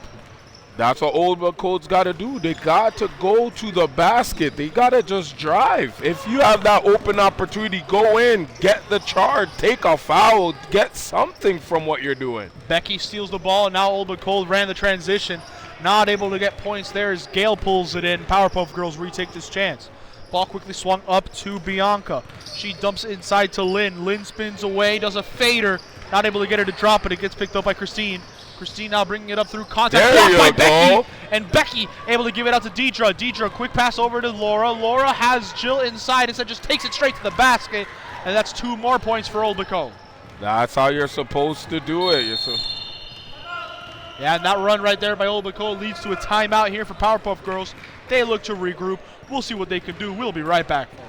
That's what Old Code's got to do. They got to go to the basket. They got to just drive. If you have that open opportunity, go in, get the charge, take a foul, get something from what you're doing. Becky steals the ball, and now Old Cold ran the transition. Not able to get points there as Gail pulls it in. Powerpuff Girls retake this chance. Ball quickly swung up to Bianca. She dumps it inside to Lynn. Lynn spins away, does a fader. Not able to get her to drop it. It gets picked up by Christine. Christine now bringing it up through contact. There Blocked you by Becky. go. And Becky able to give it out to Deidre. Deidre, quick pass over to Laura. Laura has Jill inside. Instead just takes it straight to the basket. And that's 2 more points for Old Cole. That's how you're supposed to do it. Yeah, and that run right there by Old Cole leads to a timeout here for Powerpuff Girls. They look to regroup. We'll see what they can do. We'll be right back, folks.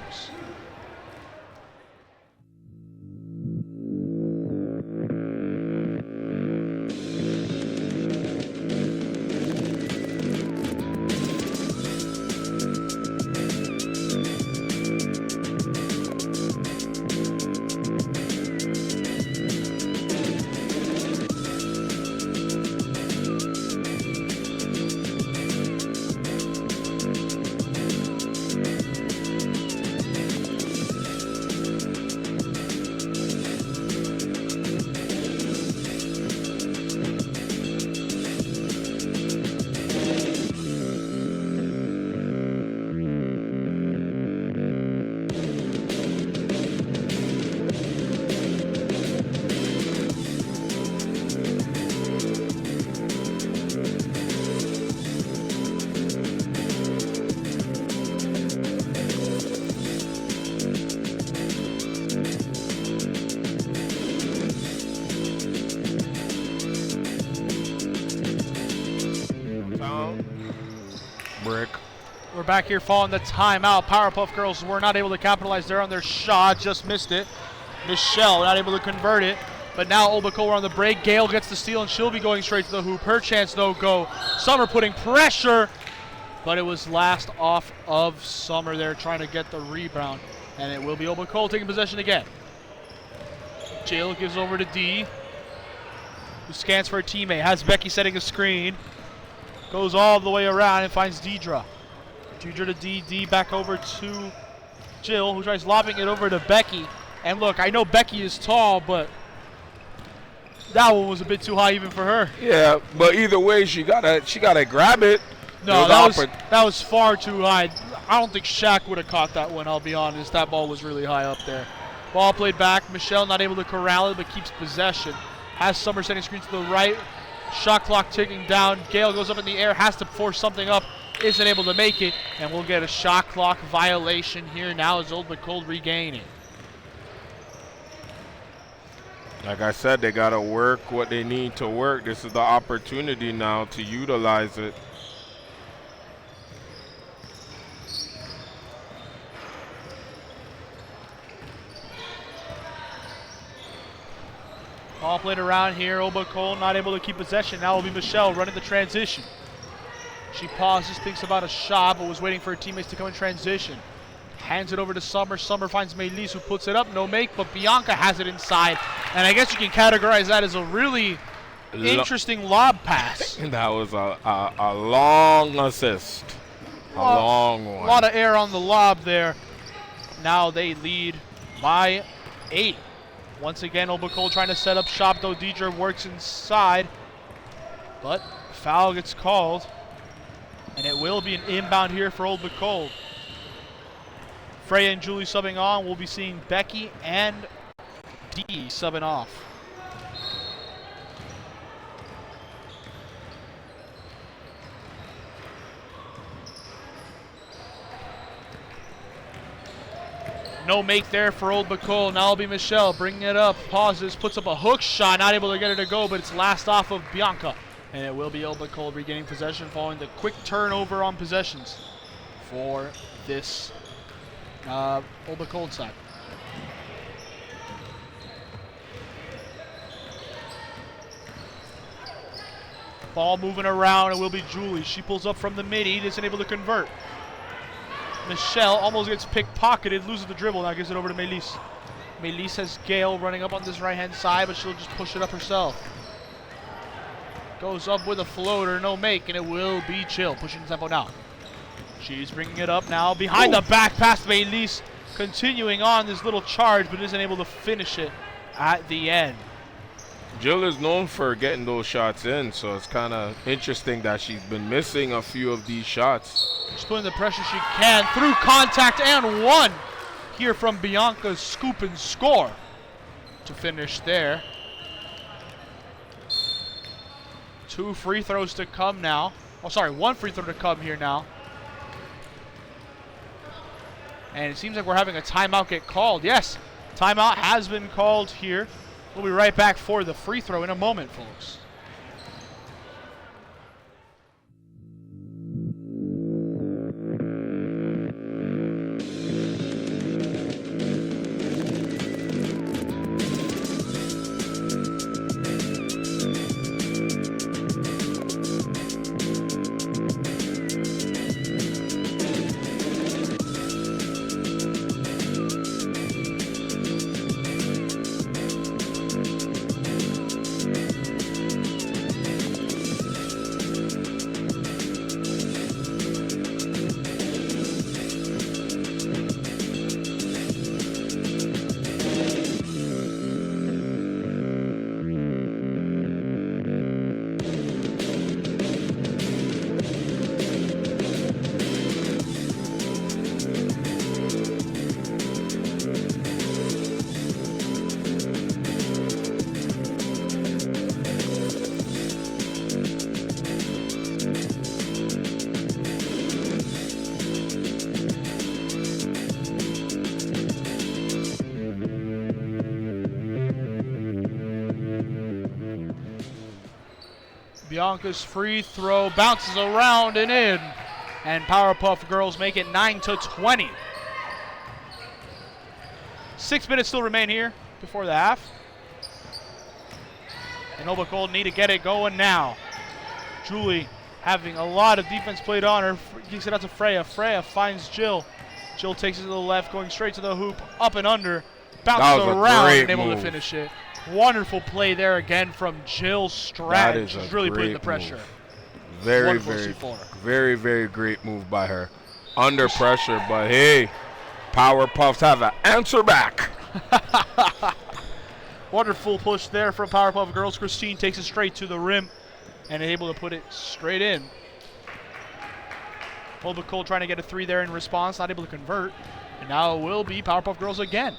Brick. We're back here following the timeout. Powerpuff Girls were not able to capitalize there on their shot, just missed it. Michelle not able to convert it, but now Old Cole on the break. Gail gets the steal and she'll be going straight to the hoop. Her chance no go. Summer putting pressure, but it was last off of Summer there trying to get the rebound, and it will be Old Cole taking possession again. Jill gives over to D, who scans for a teammate, has Becky setting a screen. Goes all the way around and finds Deidre. Deidre to D, D back over to Jill, who tries lobbing it over to Becky. And look, I know Becky is tall, but that one was a bit too high even for her. Yeah, but either way, she gotta grab it. No, that was far too high. I don't think Shaq would have caught that one, I'll be honest. That ball was really high up there. Ball played back. Michelle not able to corral it, but keeps possession. Has Summer setting screen to the right. Shot clock ticking down. Gail goes up in the air, has to force something up, isn't able to make it, and we'll get a shot clock violation here now as Old Cold regaining. Like I said, they gotta work what they need to work. This is the opportunity now to utilize it. Ball played around here. Old Cole not able to keep possession. Now will be Michelle running the transition. She pauses, thinks about a shot, but was waiting for her teammates to come in transition. Hands it over to Summer. Summer finds Maylise, who puts it up. No make, but Bianca has it inside. And I guess you can categorize that as a really interesting lob pass. That was a long assist. A long one. A lot of air on the lob there. Now they lead by 8. Once again, Old Cole trying to set up shop, though Deidre works inside. But foul gets called. And it will be an inbound here for Old Cole. Freya and Julie subbing on. We'll be seeing Becky and Dee subbing off. No make there for Old Bacol. Now it'll be Michelle bringing it up. Pauses, puts up a hook shot. Not able to get it to go, but it's last off of Bianca. And it will be Old Bacol regaining possession following the quick turnover on possessions for this Old Bacol side. Ball moving around. It will be Julie. She pulls up from the midi. Isn't able to convert. Michelle almost gets pickpocketed, loses the dribble, now gives it over to Melise. Melise has Gail running up on this right-hand side, but she'll just push it up herself. Goes up with a floater, no make, and it will be Chill, pushing the tempo now. She's bringing it up now, behind the back pass, Melise continuing on this little charge, but isn't able to finish it at the end. Jill is known for getting those shots in, so it's kind of interesting that she's been missing a few of these shots. She's putting the pressure she can through contact and one here from Bianca's scoop and score to finish there. 2 free throws to come now. Oh, sorry, 1 free throw to come here now. And it seems like we're having a timeout get called. Yes, timeout has been called here. We'll be right back for the free throw in a moment, folks. Bianca's free throw bounces around and in. And Powerpuff Girls make it 9-20. 6 minutes still remain here before the half. And Old Bacol need to get it going now. Julie having a lot of defense played on her. Kicks it out to Freya. Freya finds Jill. Jill takes it to the left, going straight to the hoop, up and under. Bounces around and able to finish it. Wonderful play there again from Jill Stratton. She's really putting the pressure. Very, very great move by her. Under pressure, but hey, Powerpuffs have an answer back. Wonderful push there from Powerpuff Girls. Christine takes it straight to the rim and able to put it straight in. Old Bacol trying to get a 3 there in response, not able to convert. And now it will be Powerpuff Girls again.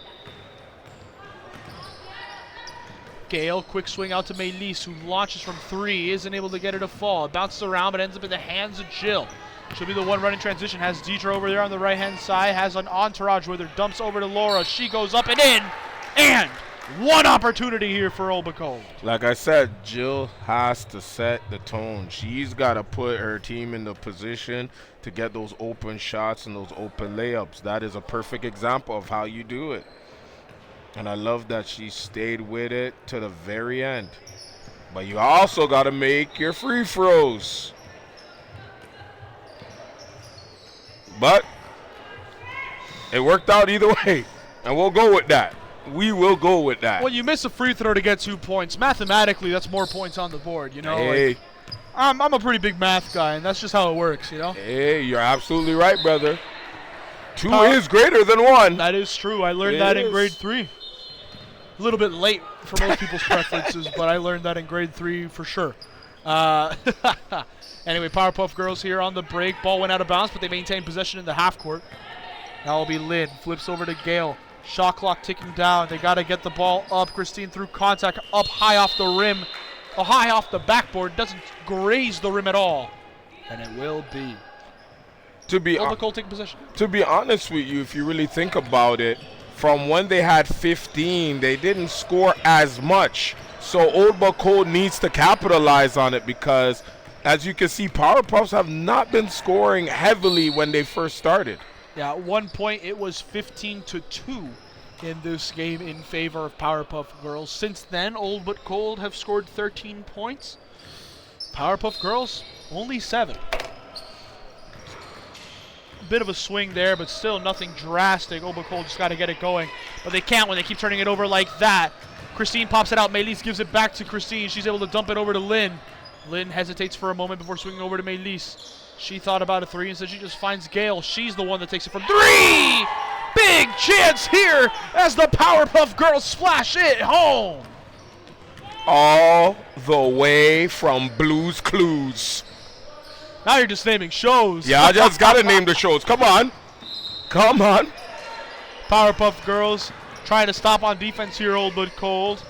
Gale, quick swing out to Melise, who launches from 3, isn't able to get it to fall. It bounces around, but ends up in the hands of Jill. She'll be the one running transition. Has Deidre over there on the right-hand side. Has an entourage with her. Dumps over to Laura. She goes up and in. And one opportunity here for Old Bacol. Like I said, Jill has to set the tone. She's got to put her team in the position to get those open shots and those open layups. That is a perfect example of how you do it. And I love that she stayed with it to the very end. But you also got to make your free throws. But it worked out either way. And we'll go with that. We will go with that. When you miss a free throw to get 2 points, mathematically that's more points on the board, you know? Hey. Like, I'm a pretty big math guy, and that's just how it works, you know? Hey, you're absolutely right, brother. 2 is greater than 1. That is true. I learned that in grade 3. A little bit late for most people's preferences, but I learned that in grade 3 for sure. Anyway, Powerpuff Girls here on the break. Ball went out of bounds, but they maintain possession in the half court. Now will be Lynn. Flips over to Gale. Shot clock ticking down. They got to get the ball up. Christine through contact, up high off the rim. High off the backboard. Doesn't graze the rim at all. And it will be. Old Bacol taking possession. To be honest with you, if you really think about it, from when they had 15, they didn't score as much. So Old But Cold needs to capitalize on it because, as you can see, Powerpuffs have not been scoring heavily when they first started. Yeah, at one point it was 15-2 in this game in favor of Powerpuff Girls. Since then, Old But Cold have scored 13 points. Powerpuff Girls, only 7. Bit of a swing there, but still nothing drastic. Old But Cold just got to get it going. But they can't when they keep turning it over like that. Christine pops it out. Melis gives it back to Christine. She's able to dump it over to Lynn. Lynn hesitates for a moment before swinging over to Melis. She thought about a 3, instead she just finds Gail. She's the one that takes it from 3! Big chance here as the Powerpuff Girls splash it home. All the way from Blue's Clues. Now you're just naming shows. Yeah, I just got to name the shows. Come on. Come on. Powerpuff Girls trying to stop on defense here, Old But Cold.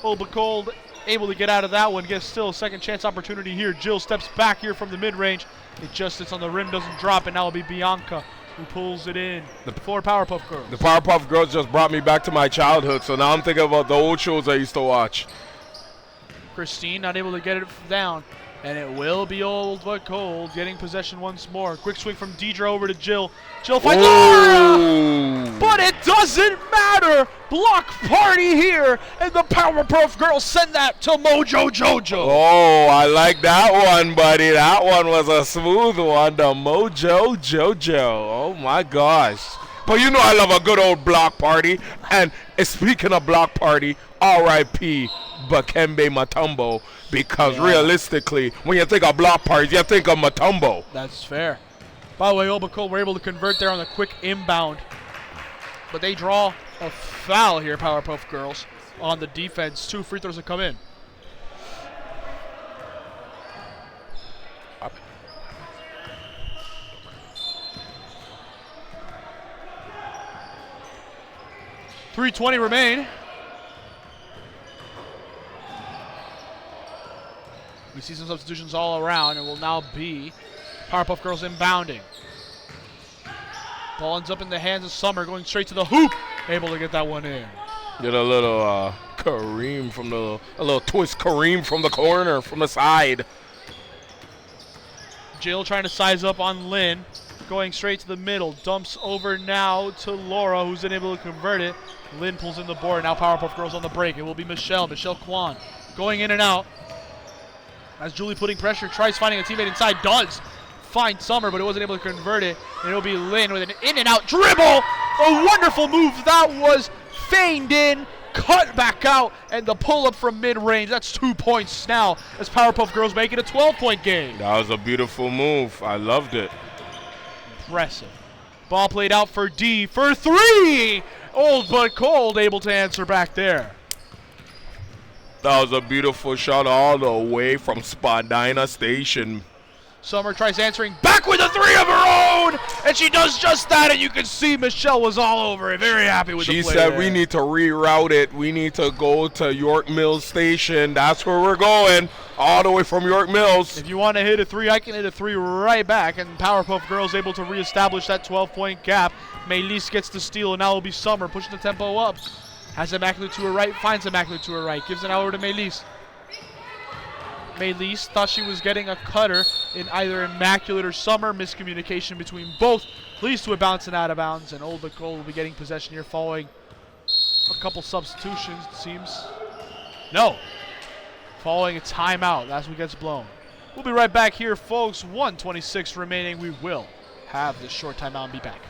Old But Cold able to get out of that one. Gets still a second chance opportunity here. Jill steps back here from the mid-range. It just sits on the rim, doesn't drop, and now it'll be Bianca who pulls it in for Powerpuff Girls. The Powerpuff Girls just brought me back to my childhood, so now I'm thinking about the old shows I used to watch. Christine not able to get it down, and it will be Old But Cold getting possession once more. Quick swing from Deidre over to Jill. Jill finds Laura! But it doesn't matter! Block party here, and the Powerpuff Girls send that to Mojo Jojo. Oh, I like that one, buddy. That one was a smooth one, the Mojo Jojo. Oh, my gosh. But you know I love a good old block party. And speaking of block party, R.I.P. Bakembe Mutombo, because realistically, when you think of block parties, you think of Mutombo. That's fair. By the way, Old But Cold were able to convert there on the quick inbound. But they draw a foul here, Powerpuff Girls, on the defense. 2 free throws that come in. .320 remain. We see some substitutions all around, and will now be Powerpuff Girls inbounding. Ball ends up in the hands of Summer, going straight to the hoop. Able to get that one in. Get a little Kareem from a little twist Kareem from the corner, from the side. Jill trying to size up on Lynn. Going straight to the middle. Dumps over now to Laura, who's been able to convert it. Lynn pulls in the board. Now Powerpuff Girls on the break. It will be Michelle Kwan. Going in and out. As Julie putting pressure, tries finding a teammate inside. Does find Summer, but it wasn't able to convert it. And it'll be Lynn with an in and out dribble. A wonderful move. That was feigned in. Cut back out. And the pull up from mid range. That's 2 points now as Powerpuff Girls make it a 12-point game. That was a beautiful move. I loved it. Impressive. Ball played out for D for 3. Old But Cold able to answer back there. That was a beautiful shot all the way from Spadina Station. Summer tries answering back with a 3 of her own, and she does just that, and you can see Michelle was all over it. Very happy with the play. She said, there. we need to reroute it. We need to go to York Mills Station. That's where we're going, all the way from York Mills. If you want to hit a 3, I can hit a 3 right back, and Powerpuff Girls able to reestablish that 12-point gap. Melis gets the steal, and now it'll be Summer pushing the tempo up. Has Immaculate to her right, finds Immaculate to her right, gives it over to Melis. Melis thought she was getting a cutter in either Immaculate or Summer. Miscommunication between both leads to a bounce and out of bounds, and Old But Cold will be getting possession here following a couple substitutions, it seems. No. Following a timeout. That's what gets blown. We'll be right back here, folks. 1:26 remaining. We will have this short timeout and be back.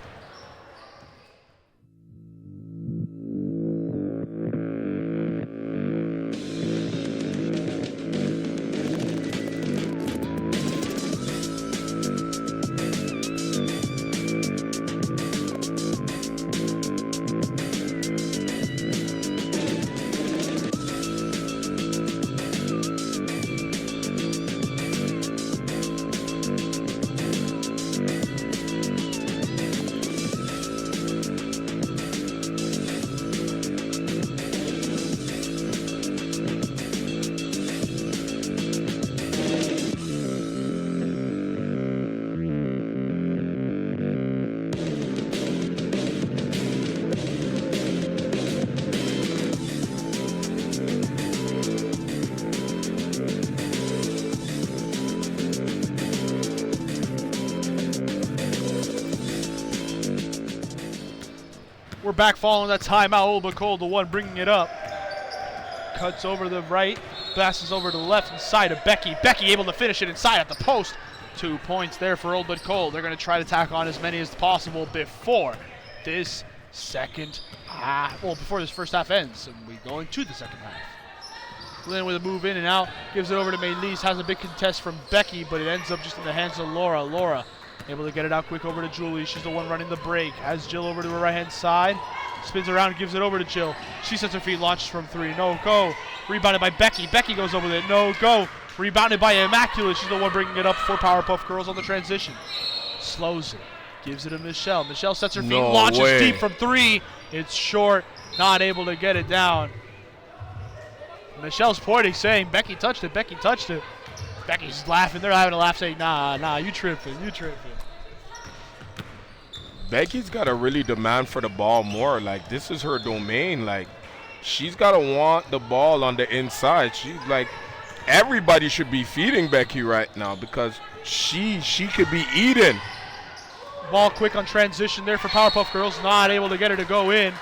We're back following that timeout. Obacole, the one bringing it up. Cuts over to the right, passes over to the left inside of Becky. Becky able to finish it inside at the post. 2 points there for Old But Cold. They're going to try to tack on as many as possible before this second half. Well, before this first half ends, and we go into the second half. Lynn with a move in and out, gives it over to Maylise. Has a big contest from Becky, but it ends up just in the hands of Laura. Laura able to get it out quick over to Julie. She's the one running the break. Has Jill over to her right-hand side. Spins around, gives it over to Jill. She sets her feet, launches from 3. No go. Rebounded by Becky. Becky goes over with it. No go. Rebounded by Immaculate. She's the one bringing it up for Powerpuff Girls on the transition. Slows it. Gives it to Michelle. Michelle sets her feet, launches deep from 3. It's short. Not able to get it down. Michelle's pointing, saying, Becky touched it. Becky touched it. Becky's laughing. They're having a laugh, saying, nah, you tripping. You tripping. Becky's got to really demand for the ball more. Like, this is her domain. Like, she's got to want the ball on the inside. She's like, everybody should be feeding Becky right now because she could be eating. Ball quick on transition there for Powerpuff Girls. Not able to get her to go in.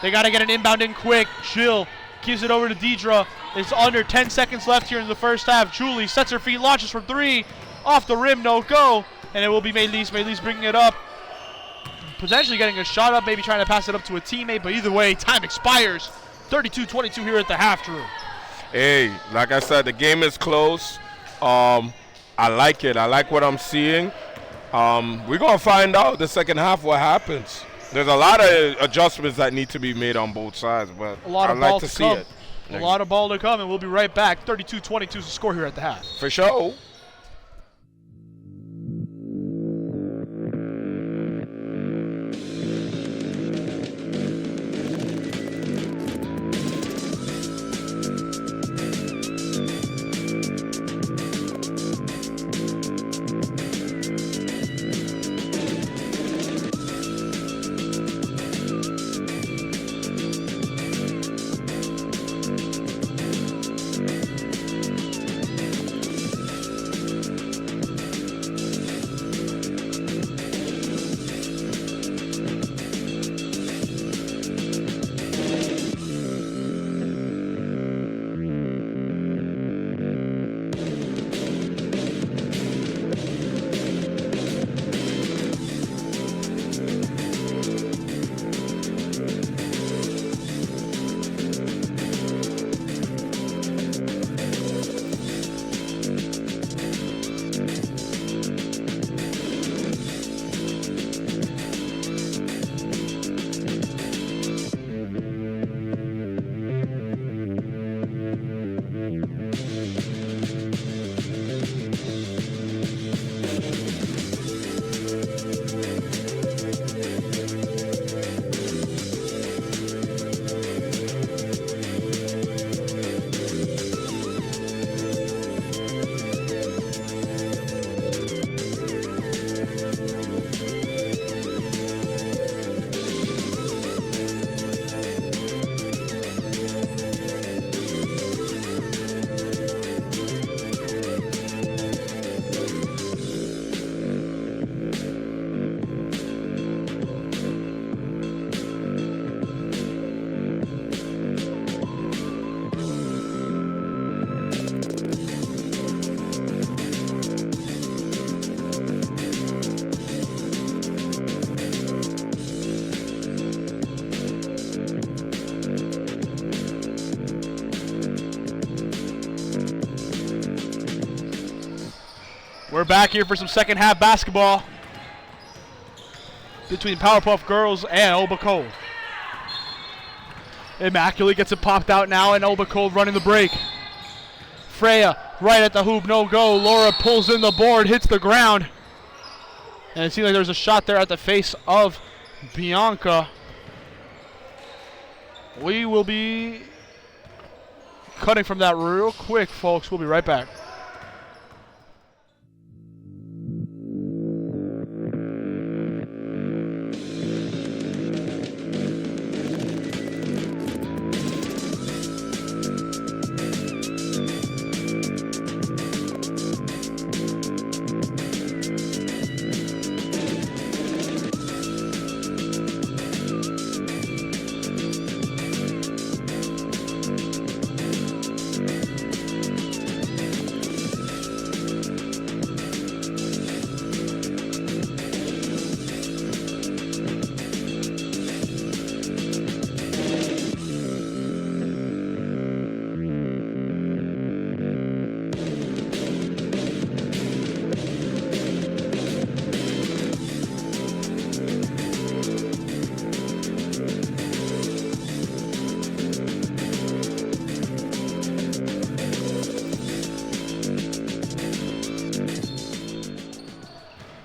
They got to get an inbound in quick. Jill gives it over to Deidre. It's under 10 seconds left here in the first half. Julie sets her feet, launches from 3. Off the rim, no go. And it will be Maylise. Maylise bringing it up. Potentially getting a shot up, maybe trying to pass it up to a teammate. But either way, time expires. 32-22 here at the half, Drew. Hey, like I said, the game is close. I like it. I like what I'm seeing. We're going to find out the second half what happens. There's a lot of adjustments that need to be made on both sides, but I like to see it. A lot of ball to come, and we'll be right back. 32-22 is the score here at the half. For sure. We're back here for some second half basketball between Powerpuff Girls and Obacole. Immaculate gets it popped out now, and Obacole running the break. Freya right at the hoop, no go. Laura pulls in the board, hits the ground. And it seems like there's a shot there at the face of Bianca. We will be cutting from that real quick, folks. We'll be right back.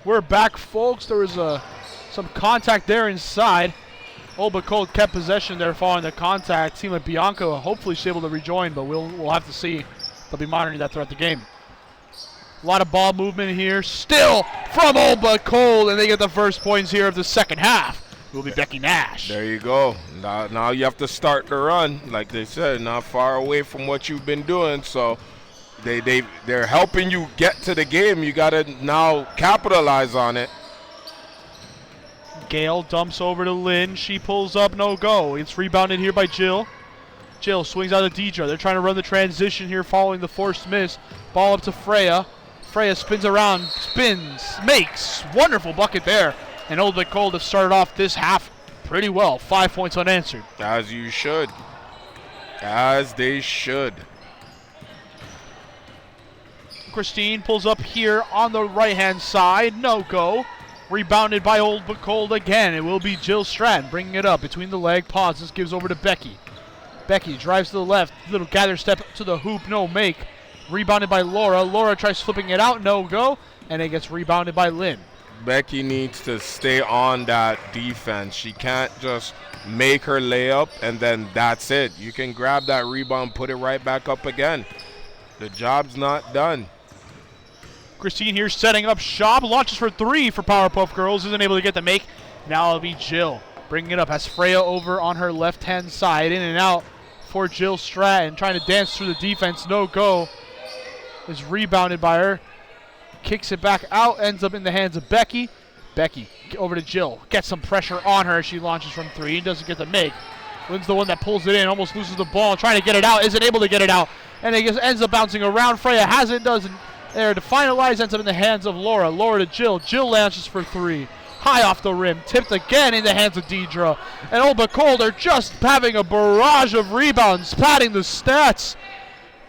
We're back, folks. There was some contact there inside. Old but cold kept possession there following the contact. Seemed like Bianca, hopefully she's able to rejoin, but we'll have to see. They'll be monitoring that throughout the game. A lot of ball movement here. Still from Old but cold, and they get the first points here of the second half. It will be Becky Nash. There you go. Now you have to start the run. Like they said, not far away from what you've been doing. So they're helping you get to the game. You got to now capitalize on it. Gale dumps over to Lynn. She pulls up, no go. It's rebounded here by Jill. Jill swings out of Deidre. They're trying to run the transition here following the forced miss. Ball up to Freya. Freya spins around, spins, makes. Wonderful bucket there. And Old but Cold have started off this half pretty well. 5 points unanswered. As you should. As they should. Christine pulls up here on the right-hand side. No go. Rebounded by Old but Cold again. It will be Jill Stratton bringing it up between the leg. Pauses, gives over to Becky. Becky drives to the left. Little gather step to the hoop. No make. Rebounded by Laura. Laura tries flipping it out. No go. And it gets rebounded by Lynn. Becky needs to stay on that defense. She can't just make her layup and then that's it. You can grab that rebound, put it right back up again. The job's not done. Christine here setting up shop. Launches for three for Powerpuff Girls. Isn't able to get the make. Now it'll be Jill bringing it up. Has Freya over on her left-hand side. In and out for Jill Stratton. Trying to dance through the defense. No go. Is rebounded by her. Kicks it back out. Ends up in the hands of Becky. Becky over to Jill. Gets some pressure on her as she launches from three. Doesn't get the make. Lynn's the one that pulls it in. Almost loses the ball. Trying to get it out. Isn't able to get it out. And it just ends up bouncing around. Freya has it. Doesn't. There to finalize, ends up in the hands of Laura. Laura to Jill. Jill launches for three. High off the rim. Tipped again in the hands of Deidre. And Old but Cold are just having a barrage of rebounds, padding the stats.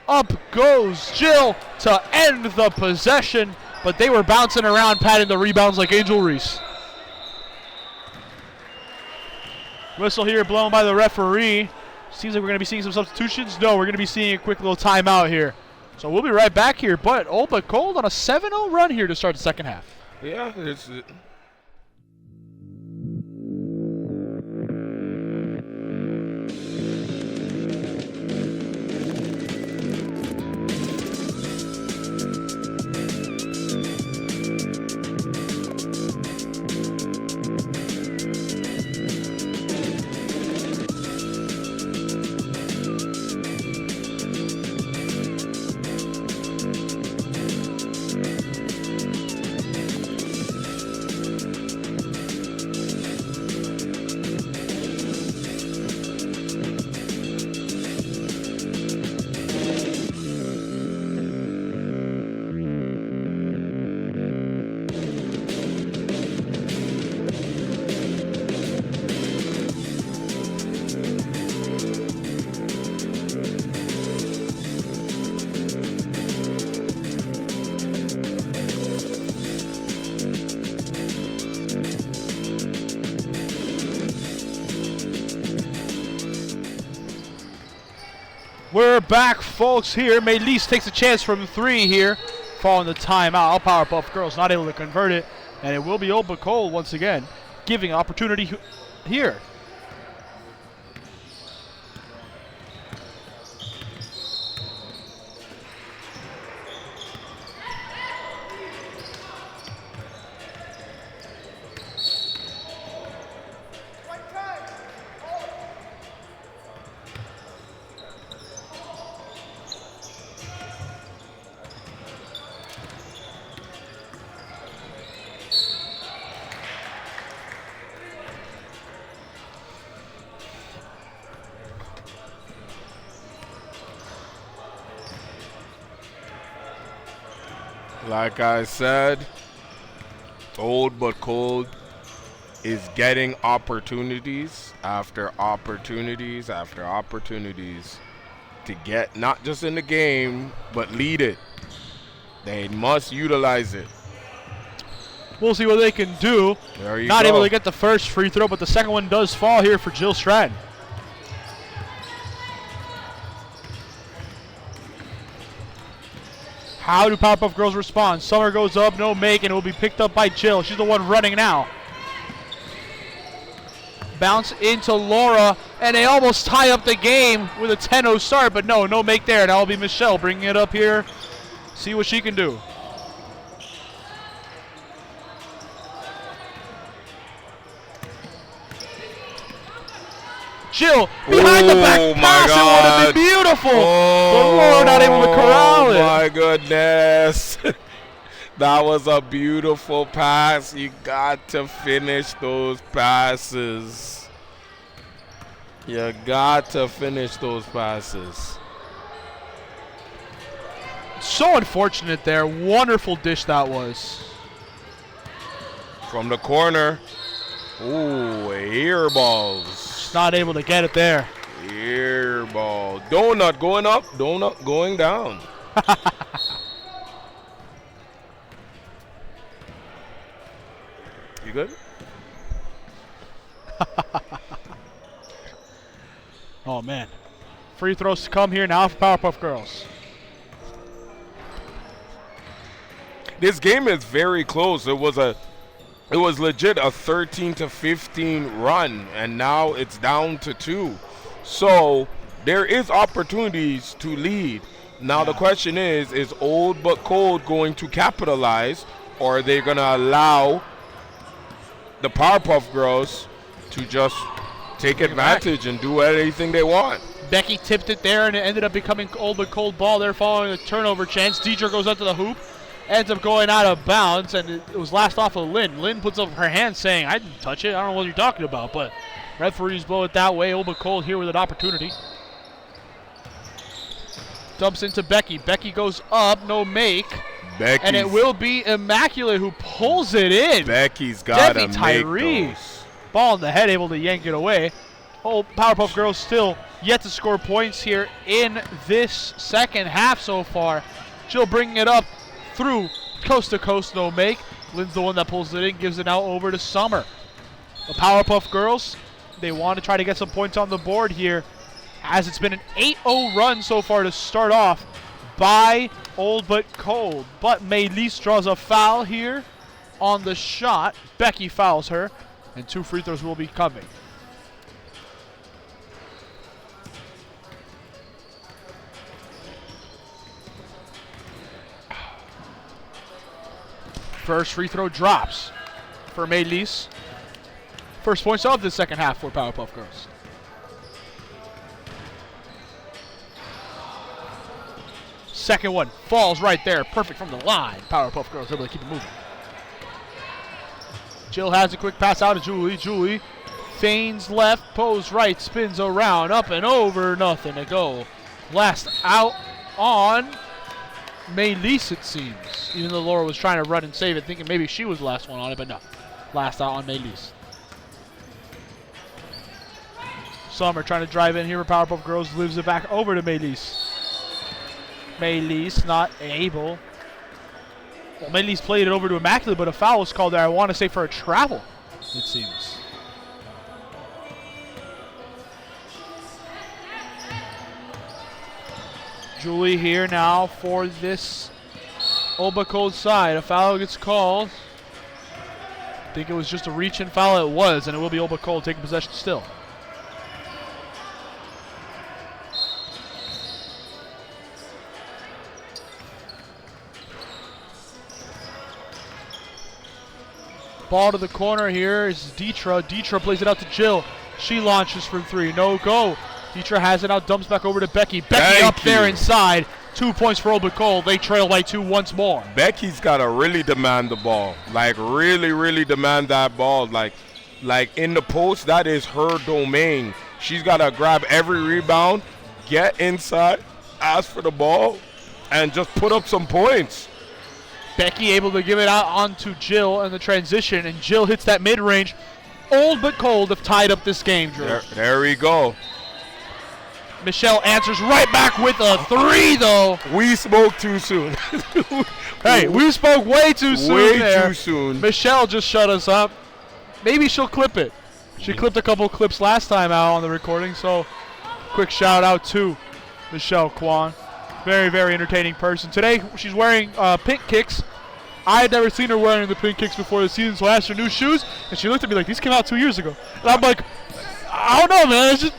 Up goes Jill to end the possession, but they were bouncing around, padding the rebounds like Angel Reese. Whistle here blown by the referee. Seems like we're going to be seeing some substitutions. No, we're going to be seeing a quick little timeout here. So we'll be right back here, but Old but Cold on a 7-0 run here to start the second half. Yeah, it's... We're back, folks, here. Maylis takes a chance from three here, following the timeout. Powerpuff Girls not able to convert it, and it will be Old but Cold once again, giving opportunity here. Like I said, Old but Cold is getting opportunities after opportunities after opportunities to get not just in the game, but lead it. They must utilize it. We'll see what they can do. There you Not go. able to get the first free throw, but the second one does fall here for Jill Stratton. How do Powerpuff Girls respond? Summer goes up, no make, and it will be picked up by Jill. She's the one running now. Bounce into Laura, and they almost tie up the game with a 10-0 start, but no make there. That will be Michelle bringing it up here. See what she can do. Jill behind the back pass. It would have been beautiful. But Laura not able to corral it. Oh my goodness. That was a beautiful pass. You got to finish those passes. You got to finish those passes. So unfortunate there. Wonderful dish that was. From the corner. Ooh, air balls. Not able to get it there. Air ball. Donut going up, donut going down. You good? Oh, man. Free throws to come here now for Powerpuff Girls. This game is very close. It was legit a 13-15 run, and now it's down to 2. So there is opportunities to lead. Now the question is Old But Cold going to capitalize, or are they going to allow the Powerpuff Girls to just take advantage and do anything they want? Becky tipped it there, and it ended up becoming Old But Cold ball there following a turnover chance. Deidre goes up to the hoop. Ends up going out of bounds, and it was last off of Lynn. Lynn puts up her hand saying, I didn't touch it. I don't know what you're talking about, but referees blow it that way. Old But Cold here with an opportunity. Dumps into Becky. Becky goes up, no make. And it will be Immaculate who pulls it in. Becky's got to make those. Ball in the head, able to yank it away. Oh, Powerpuff Girls still yet to score points here in this second half so far. Jill bringing it up through coast to coast, no make. Lynn's the one that pulls it in, gives it out over to Summer. The Powerpuff Girls, they want to try to get some points on the board here, as it's been an 8-0 run so far to start off by Old But Cold. But Maylise draws a foul here on the shot. Becky fouls her, and 2 free throws will be coming. First free throw drops for Maylise. First points of the second half for Powerpuff Girls. Second one falls right there. Perfect from the line. Powerpuff Girls able to keep it moving. Jill has a quick pass out to Julie. Julie feigns left, pose right, spins around, up and over, nothing to go. Last out on Maylise, it seems. Even though Laura was trying to run and save it, thinking maybe she was the last one on it, but no. Last out on Maylise. Summer trying to drive in here for Powerpuff Girls, lives it back over to Maylise. Maylise not able. Well, Maylise played it over to Immaculate, but a foul was called there, I want to say for a travel, it seems. Julie here now for this Old But Cold side. A foul gets called. I think it was just a reach-in foul. It was, and it will be Old But Cold taking possession still. Ball to the corner here is Deitra. Deitra plays it out to Jill. She launches for 3. No go. Deitra has it out, dumps back over to Becky. Becky up there inside. 2 points for Old But Cold. They trail by 2 once more. Becky's got to really demand the ball. Like, really demand that ball. Like in the post, that is her domain. She's got to grab every rebound, get inside, ask for the ball, and just put up some points. Becky able to give it out onto Jill in the transition, and Jill hits that mid-range. Old But Cold have tied up this game, Drew. There we go. Michelle answers right back with a 3, though. We spoke too soon. Hey, we spoke way too soon Way too soon. Michelle just shut us up. Maybe she'll clip it. She clipped a couple clips last time out on the recording, so quick shout out to Michelle Kwan. Very, very entertaining person. Today, she's wearing pink kicks. I had never seen her wearing the pink kicks before the season, so I asked her new shoes, and she looked at me like, these came out 2 years ago. And I'm like, I don't know, man. It's just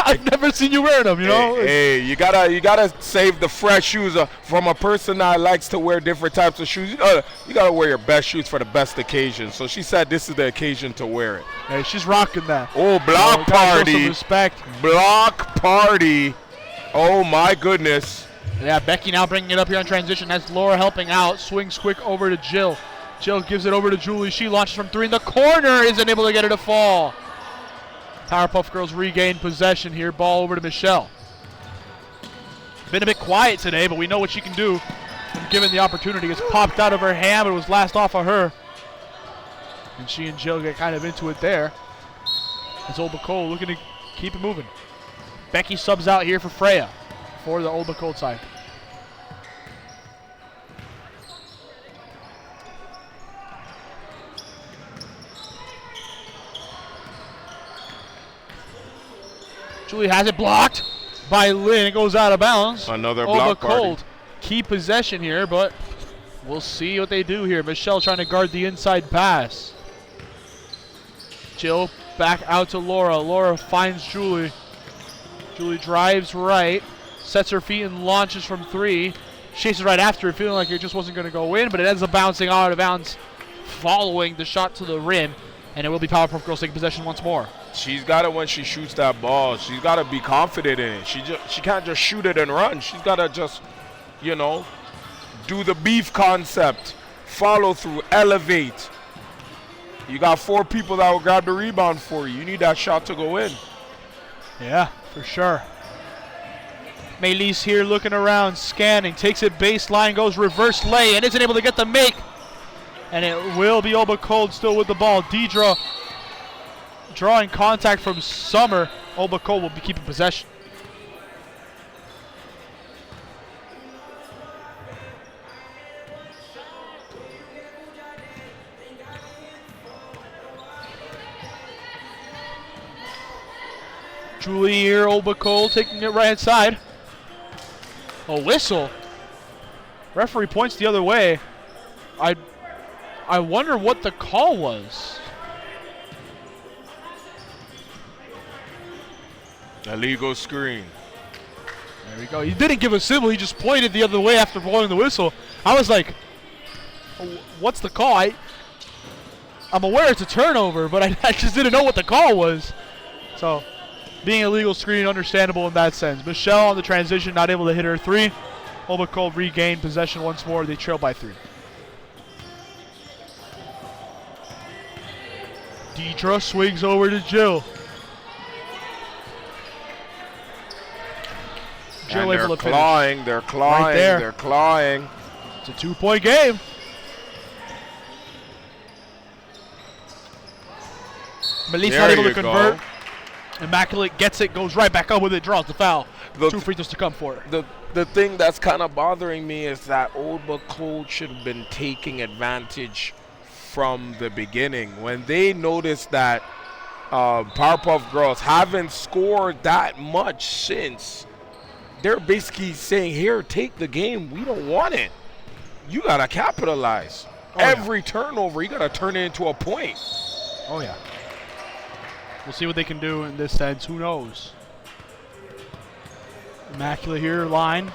I've never seen you wearing them, you know? Hey, you gotta save the fresh shoes from a person that likes to wear different types of shoes. You gotta wear your best shoes for the best occasion. So she said this is the occasion to wear it. Hey, she's rocking that. Oh, block party. Show some respect. Block party. Oh, my goodness. Yeah, Becky now bringing it up here on transition. That's Laura helping out. Swings quick over to Jill. Jill gives it over to Julie. She launches from 3 in the corner. Isn't able to get her to fall. Powerpuff Girls regain possession here. Ball over to Michelle. Been a bit quiet today, but we know what she can do when given the opportunity. It's popped out of her hand, but it was last off of her. And she and Jill get kind of into it there. As Old Bacol looking to keep it moving. Becky subs out here for Freya for the Old Bacol side. Julie has it blocked by Lynn. It goes out of bounds. Another block party. Keep possession here, but we'll see what they do here. Michelle trying to guard the inside pass. Jill back out to Laura. Laura finds Julie. Julie drives right, sets her feet and launches from 3. Chases right after it, feeling like it just wasn't going to go in, but it ends up bouncing out of bounds following the shot to the rim, and it will be Powerpuff Girls taking possession once more. She's got it when she shoots that ball. She's got to be confident in it. She can't just shoot it and run. She's got to just, do the beef concept, follow through, elevate. You got 4 people that will grab the rebound for you. You need that shot to go in. Yeah, for sure. Maylise here looking around, scanning, takes it baseline, goes reverse lay, and isn't able to get the make. And it will be Oba Cold still with the ball. Deidre drawing contact from Summer. Oba Cold will be keeping possession. Julie here, Oba Cold taking it right hand side. A whistle. Referee points the other way. I wonder what the call was. Illegal screen. There we go. He didn't give a symbol. He just pointed the other way after blowing the whistle. I was like, what's the call? I'm aware it's a turnover, but I just didn't know what the call was. So, being a legal screen, understandable in that sense. Michelle on the transition, not able to hit her 3. Oba Cold regained possession once more. They trail by 3. Deidre swings over to Jill. Jill able to clawing, they're clawing, right there. They're clawing. It's a 2-point game. Melissa not able to convert. Immaculate gets it, goes right back up with it, draws the foul. 2 free throws to come for it. The thing that's kind of bothering me is that Oba Cold should have been taking advantage from the beginning. When they noticed that Powerpuff Girls haven't scored that much since, they're basically saying, here, take the game. We don't want it. You got to capitalize. Every turnover, you got to turn it into a point. Oh, yeah. We'll see what they can do in this sense. Who knows? Immaculate here, line.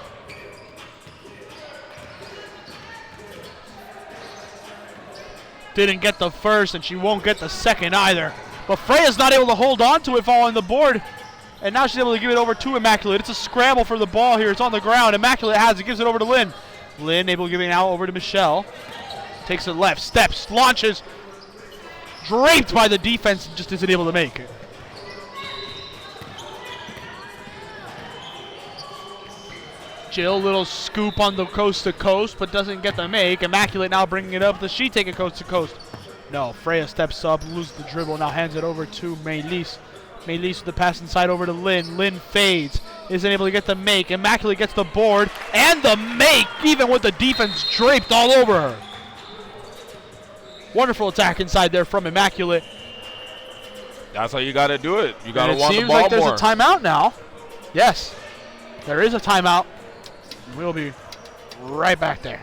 Didn't get the first, and she won't get the second either. But Freya's not able to hold on to it following the board. And now she's able to give it over to Immaculate. It's a scramble for the ball here. It's on the ground. Immaculate has it, gives it over to Lynn. Lynn able to give it now over to Michelle. Takes it left, steps, launches. Draped by the defense, just isn't able to make it. Jill, little scoop on the coast to coast, but doesn't get the make. Immaculate now bringing it up. Does she take it coast to coast? No, Freya steps up, loses the dribble, now hands it over to Maylise. Maylise with the pass inside over to Lynn. Lynn fades, isn't able to get the make. Immaculate gets the board and the make, even with the defense draped all over her. Wonderful attack inside there from Immaculate. That's how you got to do it. You got to want the ball more. It seems like there's a timeout now. Yes, there is a timeout. We'll be right back there.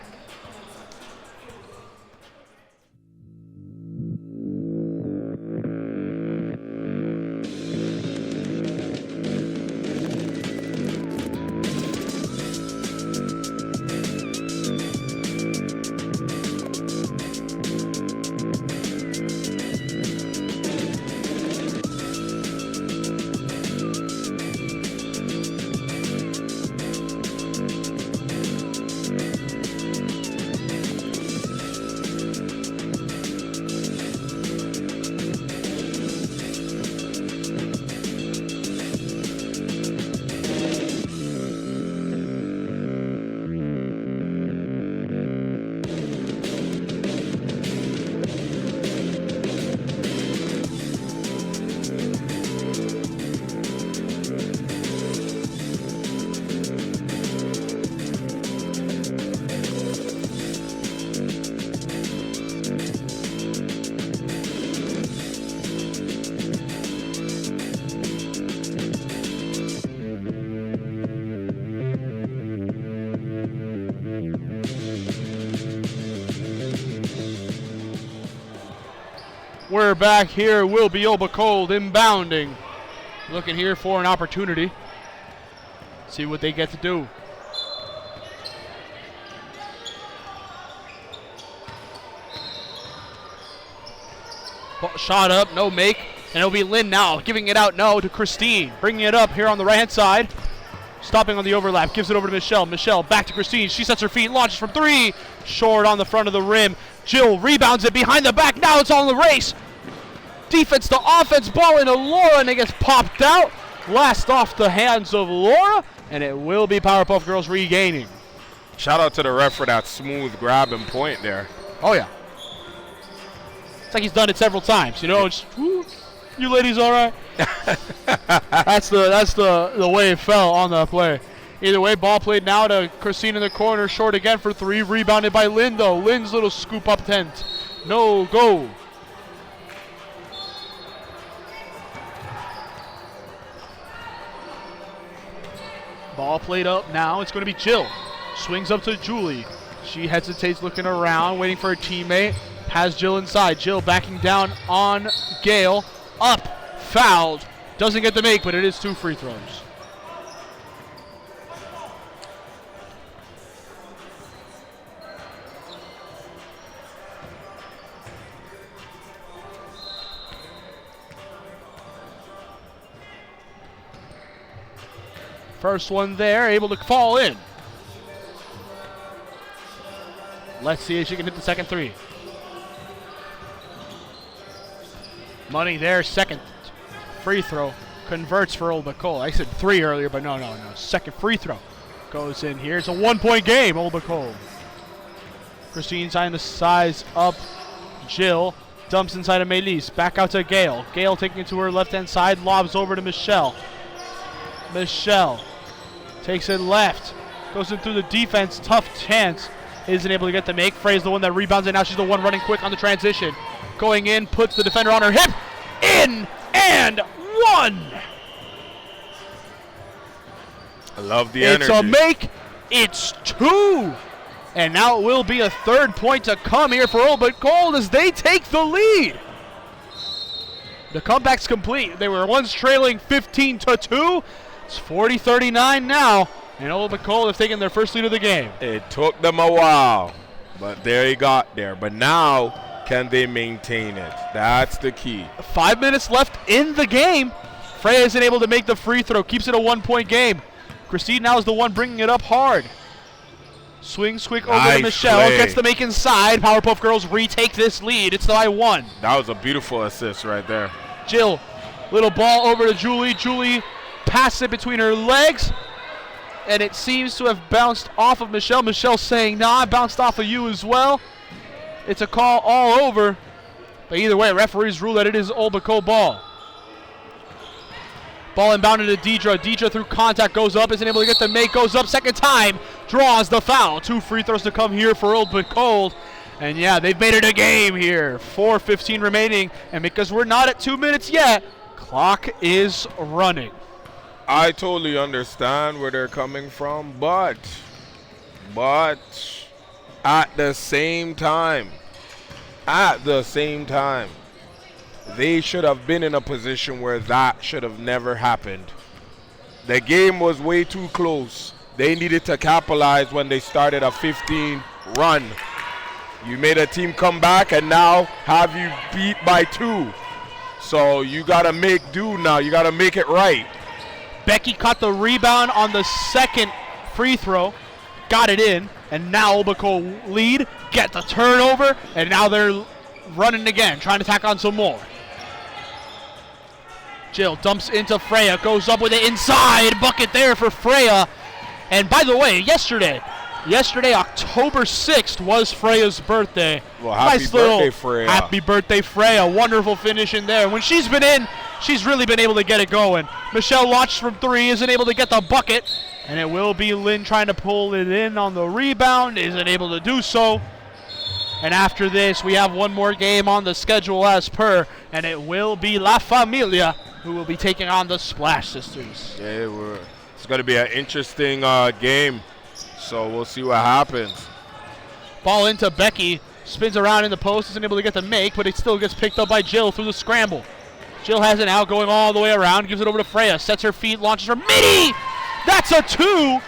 We're back here. Will be Oba Cold inbounding. Looking here for an opportunity. See what they get to do. Shot up, no make. And it'll be Lynn now, giving it out now to Christine. Bringing it up here on the right-hand side. Stopping on the overlap, gives it over to Michelle. Michelle back to Christine. She sets her feet, launches from three. Short on the front of the rim. Jill rebounds it behind the back. Now it's on the race. Defense to offense, ball into Laura, and it gets popped out. Last off the hands of Laura, and it will be Powerpuff Girls regaining. Shout out to the ref for that smooth grab and point there. Oh, yeah. It's like he's done it several times, you know. It's, you ladies all right? That's the way it fell on the play. Either way, ball played now to Christine in the corner. Short again for three. Rebounded by Lynn, though. Lynn's little scoop up tent. No go. Ball played up now. It's going to be Jill. Swings up to Julie. She hesitates, looking around, waiting for her teammate. Has Jill inside. Jill backing down on Gale. Up. Fouled. Doesn't get the make, but it is 2 free throws. First one there, able to fall in. Let's see if she can hit the second three. Money there, second free throw. Converts for Old Nicole. I said 3 earlier, but no. Second free throw goes in here. It's a 1-point game, Old Nicole. Christine trying to size up Jill. Dumps inside of Melise. Back out to Gale. Gale taking it to her left-hand side. Lobs over to Michelle. Michelle takes it left. Goes in through the defense. Tough chance. Isn't able to get the make. Frey's the one that rebounds it. Now she's the one running quick on the transition. Going in. Puts the defender on her hip. In and one. I love the energy. It's a make. It's 2. And now it will be a 3rd point to come here for Old But Cold as they take the lead. The comeback's complete. They were once trailing 15-2. It's 40-39 now. And Old But Cold have taken their first lead of the game. It took them a while, but there he got there. But now, can they maintain it? That's the key. 5 minutes left in the game. Freya isn't able to make the free throw. Keeps it a 1-point game. Christine now is the one bringing it up hard. Swings quick over to Michelle. Play. Gets the make inside. Powerpuff Girls retake this lead. It's by 1. That was a beautiful assist right there. Jill, little ball over to Julie. Julie passes it between her legs. And it seems to have bounced off of Michelle. Michelle saying, nah, I bounced off of you as well. It's a call all over. But either way, referees rule that it is Old But Cold ball. Ball inbounded to Deidre. Deidre through contact goes up. Isn't able to get the make. Goes up second time. Draws the foul. 2 free throws to come here for Old But Cold. And yeah, they've made it a game here. 4:15 remaining. And because we're not at 2 minutes yet, clock is running. I totally understand where they're coming from, but But at the same time, they should have been in a position where that should have never happened. The game was way too close. They needed to capitalize when they started a 15 run. You made a team come back and now have you beat by 2. So you got to make do now. You got to make it right. Becky caught the rebound on the second free throw, got it in, and now Obako lead, get the turnover, and now they're running again, trying to tack on some more. Jill dumps into Freya, goes up with it inside, bucket there for Freya. And by the way, yesterday, October 6th was Freya's birthday. Well, happy birthday, Freya. Happy birthday, Freya. Wonderful finish in there. When she's been in, she's really been able to get it going. Michelle launched from 3, isn't able to get the bucket. And it will be Lynn trying to pull it in on the rebound, isn't able to do so. And after this, we have one more game on the schedule as per, and it will be La Familia who will be taking on the Splash Sisters. Yeah, it's going to be an interesting game, so we'll see what happens. Ball into Becky, spins around in the post, isn't able to get the make, but it still gets picked up by Jill through the scramble. Jill has it out, going all the way around, gives it over to Freya, sets her feet, launches her midi! That's a 2,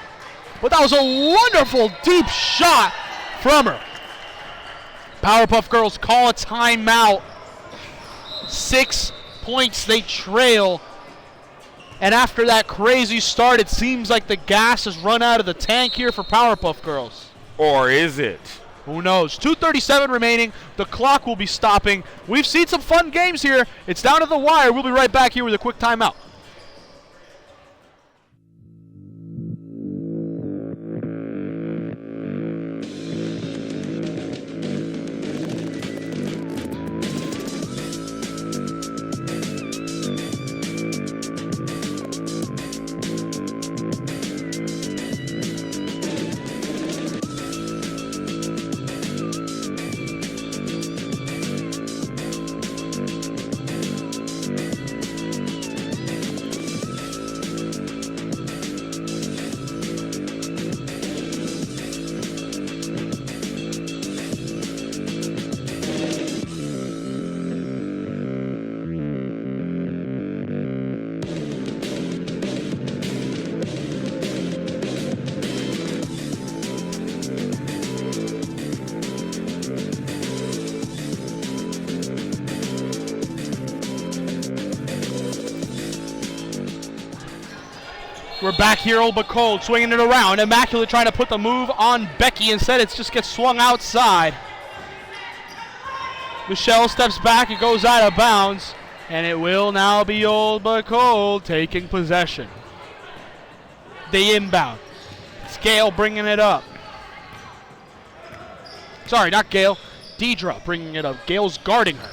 but that was a wonderful deep shot from her. Powerpuff Girls call a timeout. 6 points they trail. And after that crazy start, it seems like the gas has run out of the tank here for Powerpuff Girls. Or is it? Who knows? 2:37 remaining. The clock will be stopping. We've seen some fun games here. It's down to the wire. We'll be right back here with a quick timeout. We're back here, Old but Cold, swinging it around. Immaculate trying to put the move on Becky. Instead, it just gets swung outside. Michelle steps back. It goes out of bounds. And it will now be Old but Cold taking possession. They inbound. It's Gail bringing it up. Sorry, not Gail. Deidre bringing it up. Gail's guarding her.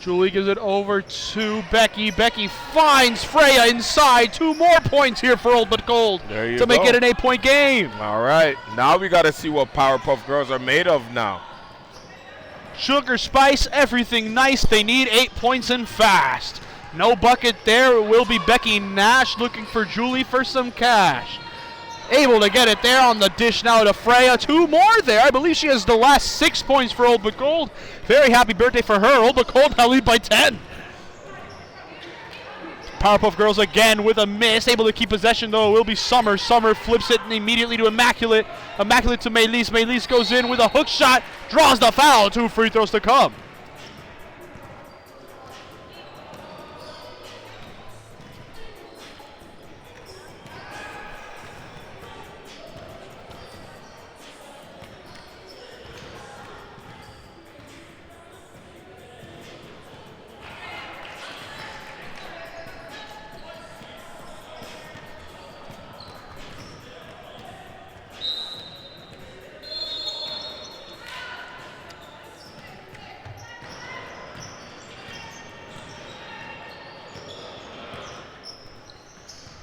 Julie gives it over to Becky. Becky finds Freya inside. 2 more points here for Old but Cold to make it an 8-point game. All right. Now we got to see what Powerpuff Girls are made of now. Sugar, spice, everything nice. They need 8 points and fast. No bucket there. It will be Becky Nash looking for Julie for some cash. Able to get it there on the dish now to Freya. 2 more there. I believe she has the last 6 points for Old but Cold. Very happy birthday for her. Old but Cold now lead by 10. Powerpuff Girls again with a miss. Able to keep possession though. It will be Summer. Summer flips it immediately to Immaculate. Immaculate to Maylise. Maylise goes in with a hook shot. Draws the foul. 2 free throws to come.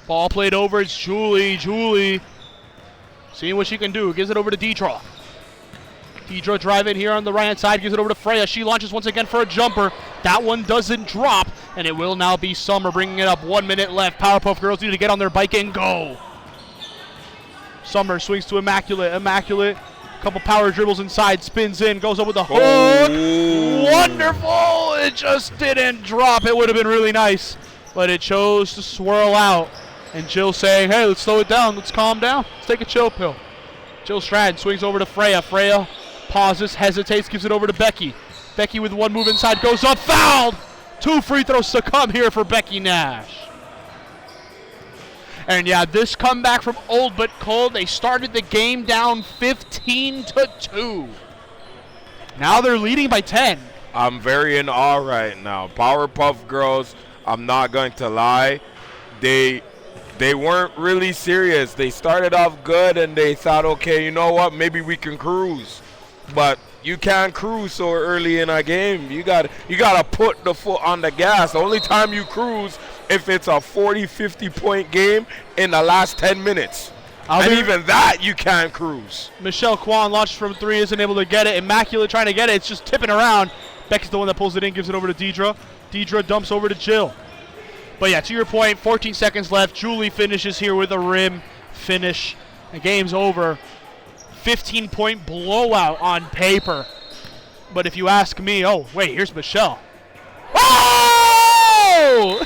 Ball played over, it's Julie. Julie seeing what she can do. Gives it over to Deidre. Deidre driving here on the right-hand side. Gives it over to Freya. She launches once again for a jumper. That one doesn't drop, and it will now be Summer bringing it up. 1 minute left. Powerpuff Girls need to get on their bike and go. Summer swings to Immaculate. Immaculate, couple power dribbles inside, spins in, goes up with the hook. Wonderful! It just didn't drop. It would have been really nice, but it chose to swirl out. And Jill saying, hey, let's slow it down. Let's calm down. Let's take a chill pill. Jill Strand swings over to Freya. Freya pauses, hesitates, gives it over to Becky. Becky with one move inside, goes up, fouled! 2 free throws to come here for Becky Nash. And yeah, this comeback from Old But Cold, they started the game down 15-2. Now they're leading by 10. I'm very in awe right now. Powerpuff Girls, I'm not going to lie, they weren't really serious. They started off good and they thought, okay, you know what, maybe we can cruise. But you can't cruise so early in a game. You gotta put the foot on the gas. The only time you cruise if it's a 40, 50-point game in the last 10 minutes. And even that, you can't cruise. Michelle Kwan launches from 3, isn't able to get it. Immaculate trying to get it. It's just tipping around. Becky's the one that pulls it in, gives it over to Deidre. Deidre dumps over to Jill. But yeah, to your point, 14 seconds left. Julie finishes here with a rim finish. The game's over. 15-point blowout on paper. But if you ask me, oh, wait, here's Michelle. Oh!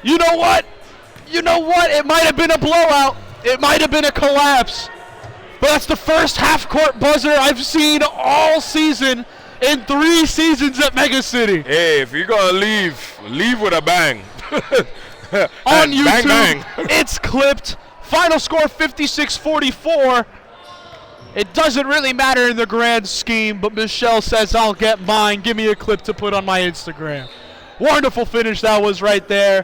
You know what? You know what? It might have been a blowout. It might have been a collapse. But that's the first half-court buzzer I've seen all season in 3 seasons at Megacity. Hey, if you're going to leave with a bang. On YouTube, bang, bang. It's clipped. Final score 56-44. It doesn't really matter in the grand scheme, but Michelle says, I'll get mine. Give me a clip to put on my Instagram. Wonderful finish that was right there.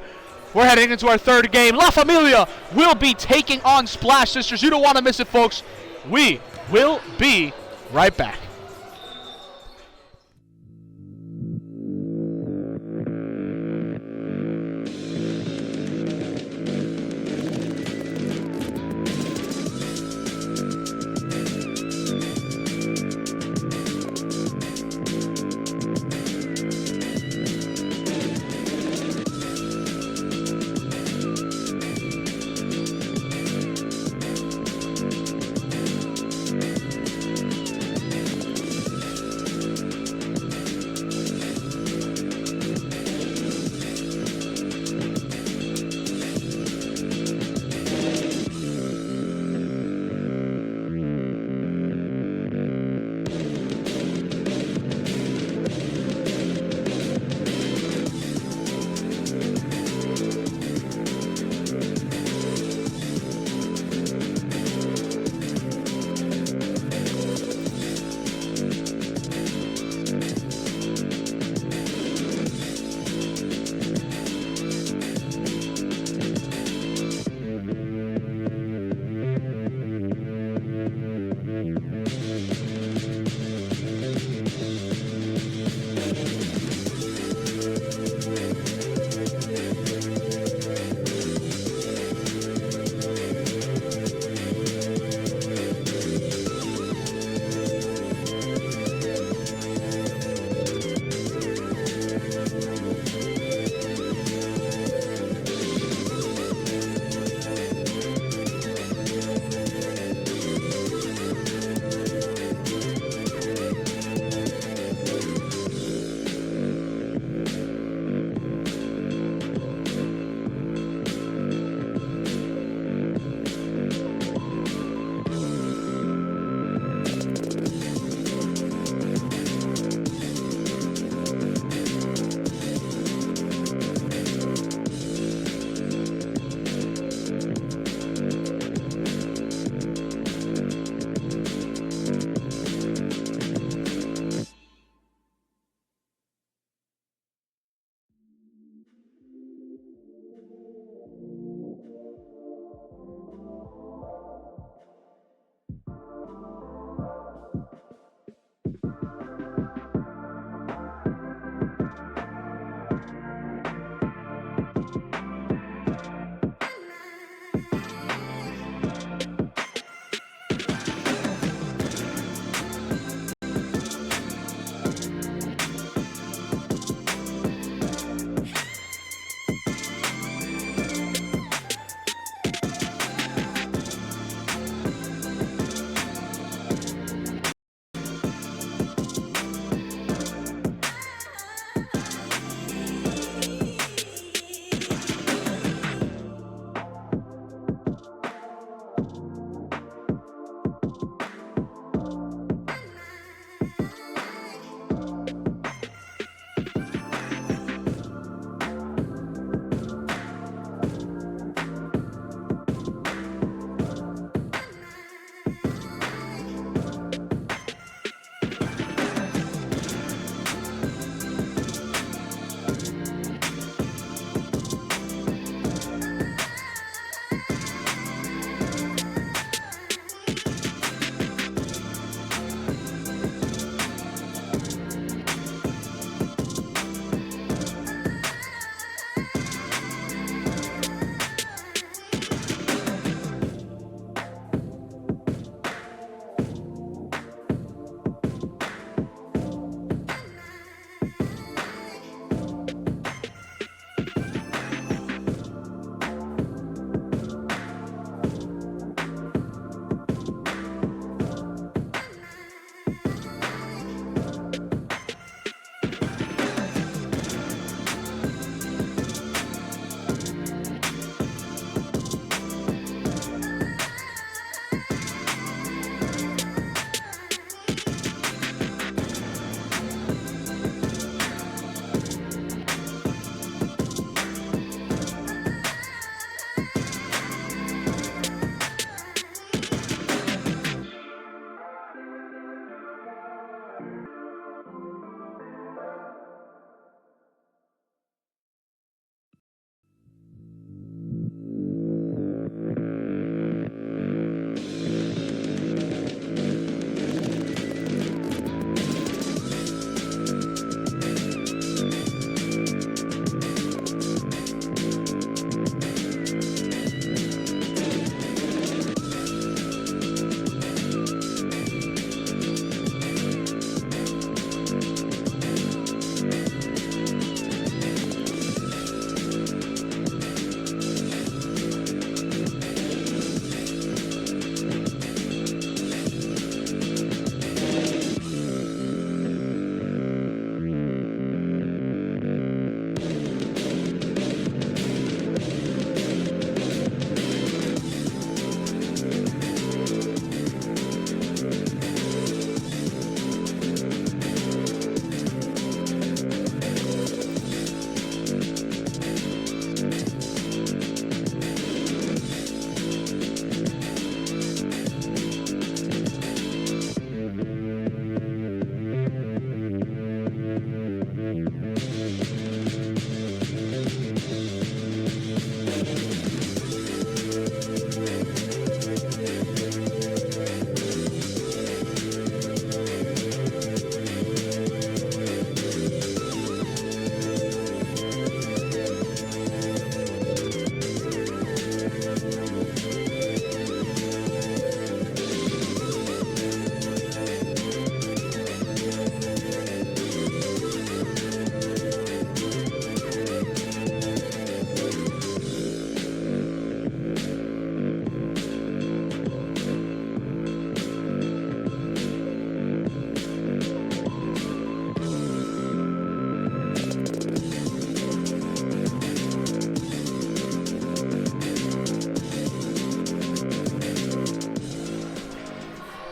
We're heading into our 3rd game. La Familia will be taking on Splash Sisters. You don't want to miss it, folks. We will be right back.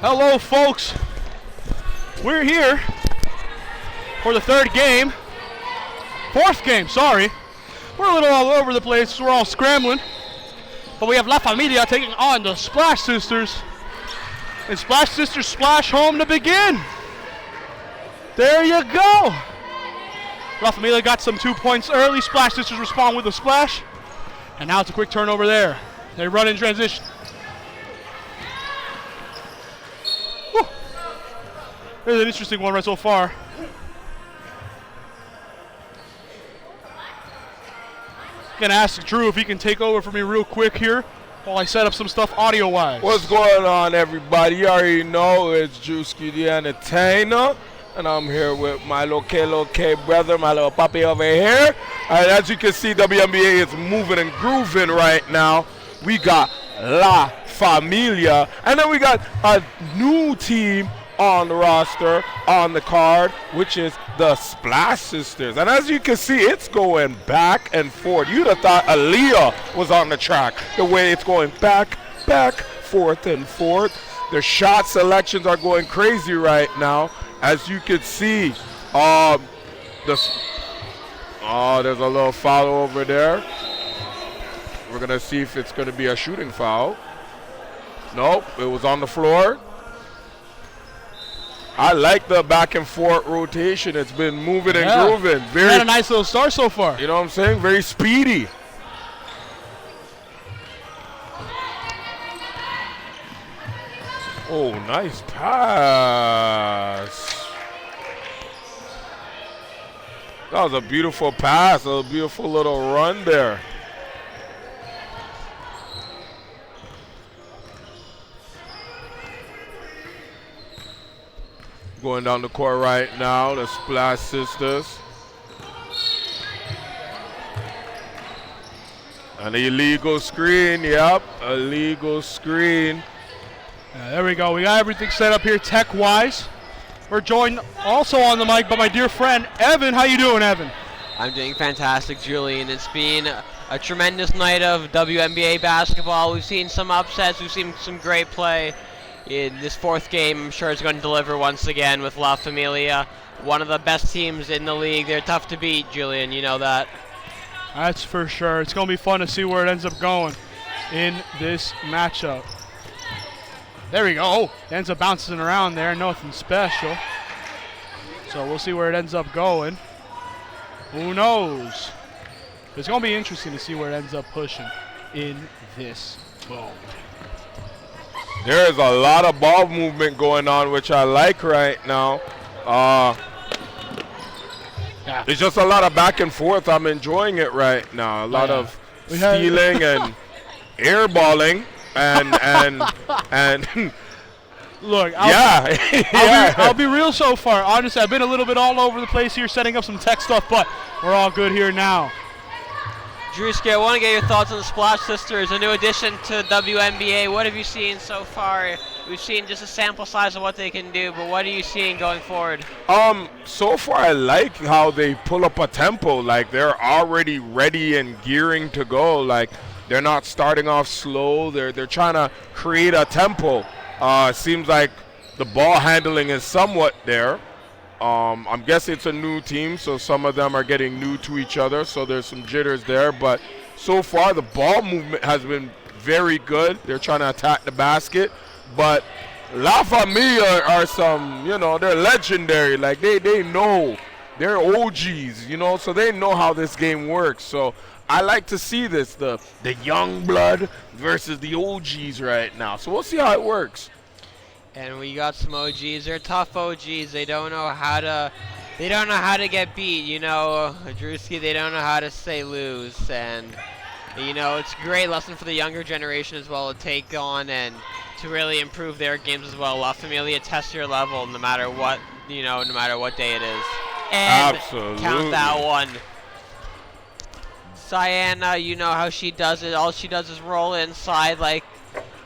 Hello, folks. We're here for the third game. Fourth game, sorry. We're a little all over the place. We're all scrambling. But we have La Familia taking on the Splash Sisters. And Splash Sisters splash home to begin. There you go. La Familia got some 2 points early. Splash Sisters respond with a splash. And now it's a quick turnover there. They run in transition. Whew. There's an interesting one right so far. Gonna ask Drew if he can take over for me real quick here while I set up some stuff audio-wise. What's going on, everybody? You already know it's Drewski the Entertainer, and I'm here with my local brother, my little puppy over here. And as you can see, WMBA is moving and grooving right now. We got La Familia, and then we got a new team on the roster, on the card, which is the Splash Sisters. And as you can see, it's going back and forth. You'd have thought Aaliyah was on the track, the way it's going back, forth and forth. The shot selections are going crazy right now. As you can see, there's a little foul over there. We're gonna see if it's gonna be a shooting foul. Nope, it was on the floor. I like the back and forth rotation. It's been moving and grooving. Very had a nice little start so far. You know what I'm saying? Very speedy. Oh, nice pass. That was a beautiful pass, a beautiful little run there. Going down the court right now, the Splash Sisters. An illegal screen, yep, illegal screen. There we go, we got everything set up here tech-wise. We're joined also on the mic by my dear friend, Evan. How you doing, Evan? I'm doing fantastic, Julian. It's been a tremendous night of WNBA basketball. We've seen some upsets, we've seen some great play. In this fourth game, I'm sure it's going to deliver once again with La Familia, one of the best teams in the league. They're tough to beat, Julian, you know that. That's for sure. It's going to be fun to see where it ends up going in this matchup. There we go. Oh, it ends up bouncing around there, nothing special. So we'll see where it ends up going. Who knows? It's going to be interesting to see where it ends up pushing in this mode. There is a lot of ball movement going on, which I like right now. It's just a lot of back and forth. I'm enjoying it right now. A lot of stealing and airballing and look, I'll be real so far. Honestly, I've been a little bit all over the place here setting up some tech stuff, but we're all good here now. Drewski, I want to get your thoughts on the Splash Sisters, a new addition to WNBA. What have you seen so far? We've seen just a sample size of what they can do, but what are you seeing going forward? So far I like how they pull up a tempo. Like, they're already ready and gearing to go. Like, they're not starting off slow. They're trying to create a tempo. Seems like the ball handling is somewhat there. I'm guessing it's a new team, so some of them are getting new to each other, so there's some jitters there. But so far, the ball movement has been very good. They're trying to attack the basket. But La Familia are some, they're legendary. Like, they know. They're OGs, so they know how this game works. So I like to see this, the young blood versus the OGs right now. So we'll see how it works. And we got some OGs. They're tough OGs. They don't know how to get beat. Drewski, they don't know how to say lose. And it's a great lesson for the younger generation as well to take on and to really improve their games as well. La Familia, test your level no matter what no matter what day it is. And absolutely. Count that one. Cyanna, you know how she does it. All she does is roll inside like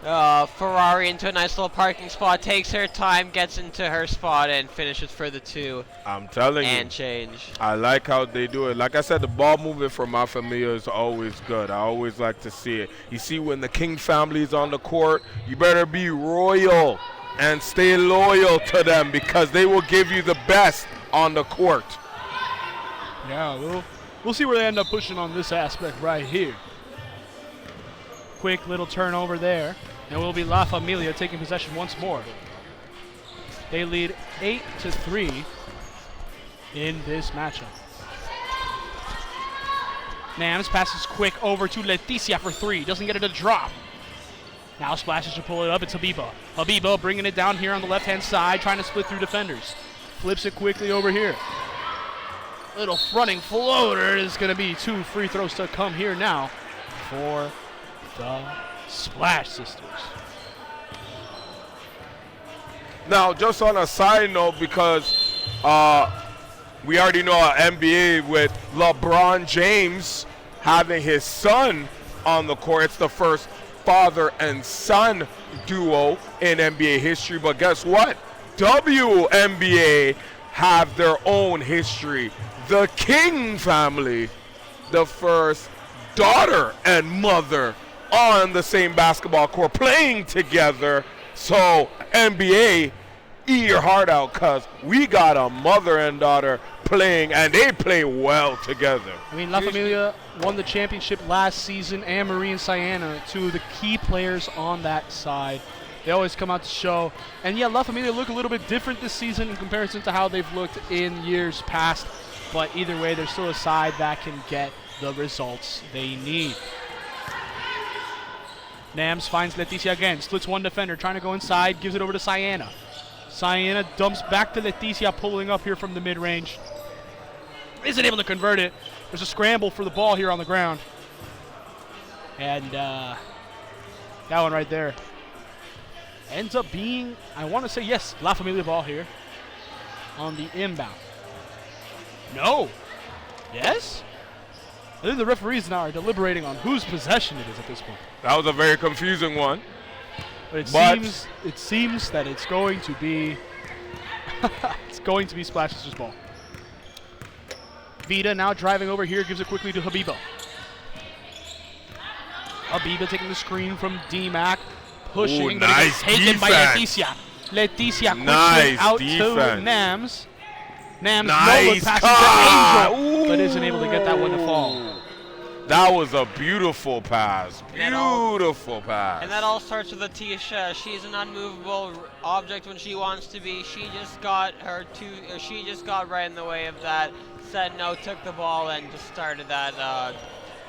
Ferrari into a nice little parking spot, takes her time, gets into her spot, and finishes for the two. I'm telling you. And change. I like how they do it. Like I said, the ball movement for my Famillia is always good. I always like to see it. You see when the King family is on the court, you better be royal. and stay loyal to them because they will give you the best on the court. Yeah, we'll see where they end up pushing on this aspect right here. Quick little turnover there, and it will be La Familia taking possession once more. They lead 8-3 in this matchup. Nams passes quick over to Leticia for 3. Doesn't get it to drop. Now splashes to pull it up. It's Habiba. Habiba bringing it down here on the left-hand side, trying to split through defenders. Flips it quickly over here. Little fronting floater. Is going to be 2 free throws to come here now for the Splash Sisters. Now, just on a side note, because we already know our NBA with LeBron James having his son on the court. It's the first father and son duo in NBA history. But guess what? WMBA have their own history. The King family, the first daughter and mother on the same basketball court playing together. So NBA, eat your heart out, because we got a mother and daughter playing, and they play well together. I mean, La Familia won the championship last season, and Marie and Sienna, 2 of the key players on that side. They always come out to show. And yeah, La Familia look a little bit different this season in comparison to how they've looked in years past. But either way, they're still a side that can get the results they need. Nams finds Leticia again, splits one defender, trying to go inside, gives it over to Sienna. Sienna dumps back to Leticia, pulling up here from the mid-range. Isn't able to convert it. There's a scramble for the ball here on the ground. And that one right there ends up being, I want to say, yes, La Familia ball here on the inbound. No. Yes? I think the referees now are deliberating on whose possession it is at this point. That was a very confusing one. But it seems that it's going to be Splash Sisters ball. Vida now driving over here, gives it quickly to Habiba. Habiba taking the screen from D-Mac, pushing, Ooh, but nice taken defense. by Leticia. Leticia quickly Nice out defense. to Nams. Nams Nice passes cut. to Angel, but isn't able to get that one to fall. That was a beautiful pass. Beautiful pass. And that all starts with Leticia. She's an unmovable object when she wants to be. She just got right in the way of that. Said no, took the ball, and just started that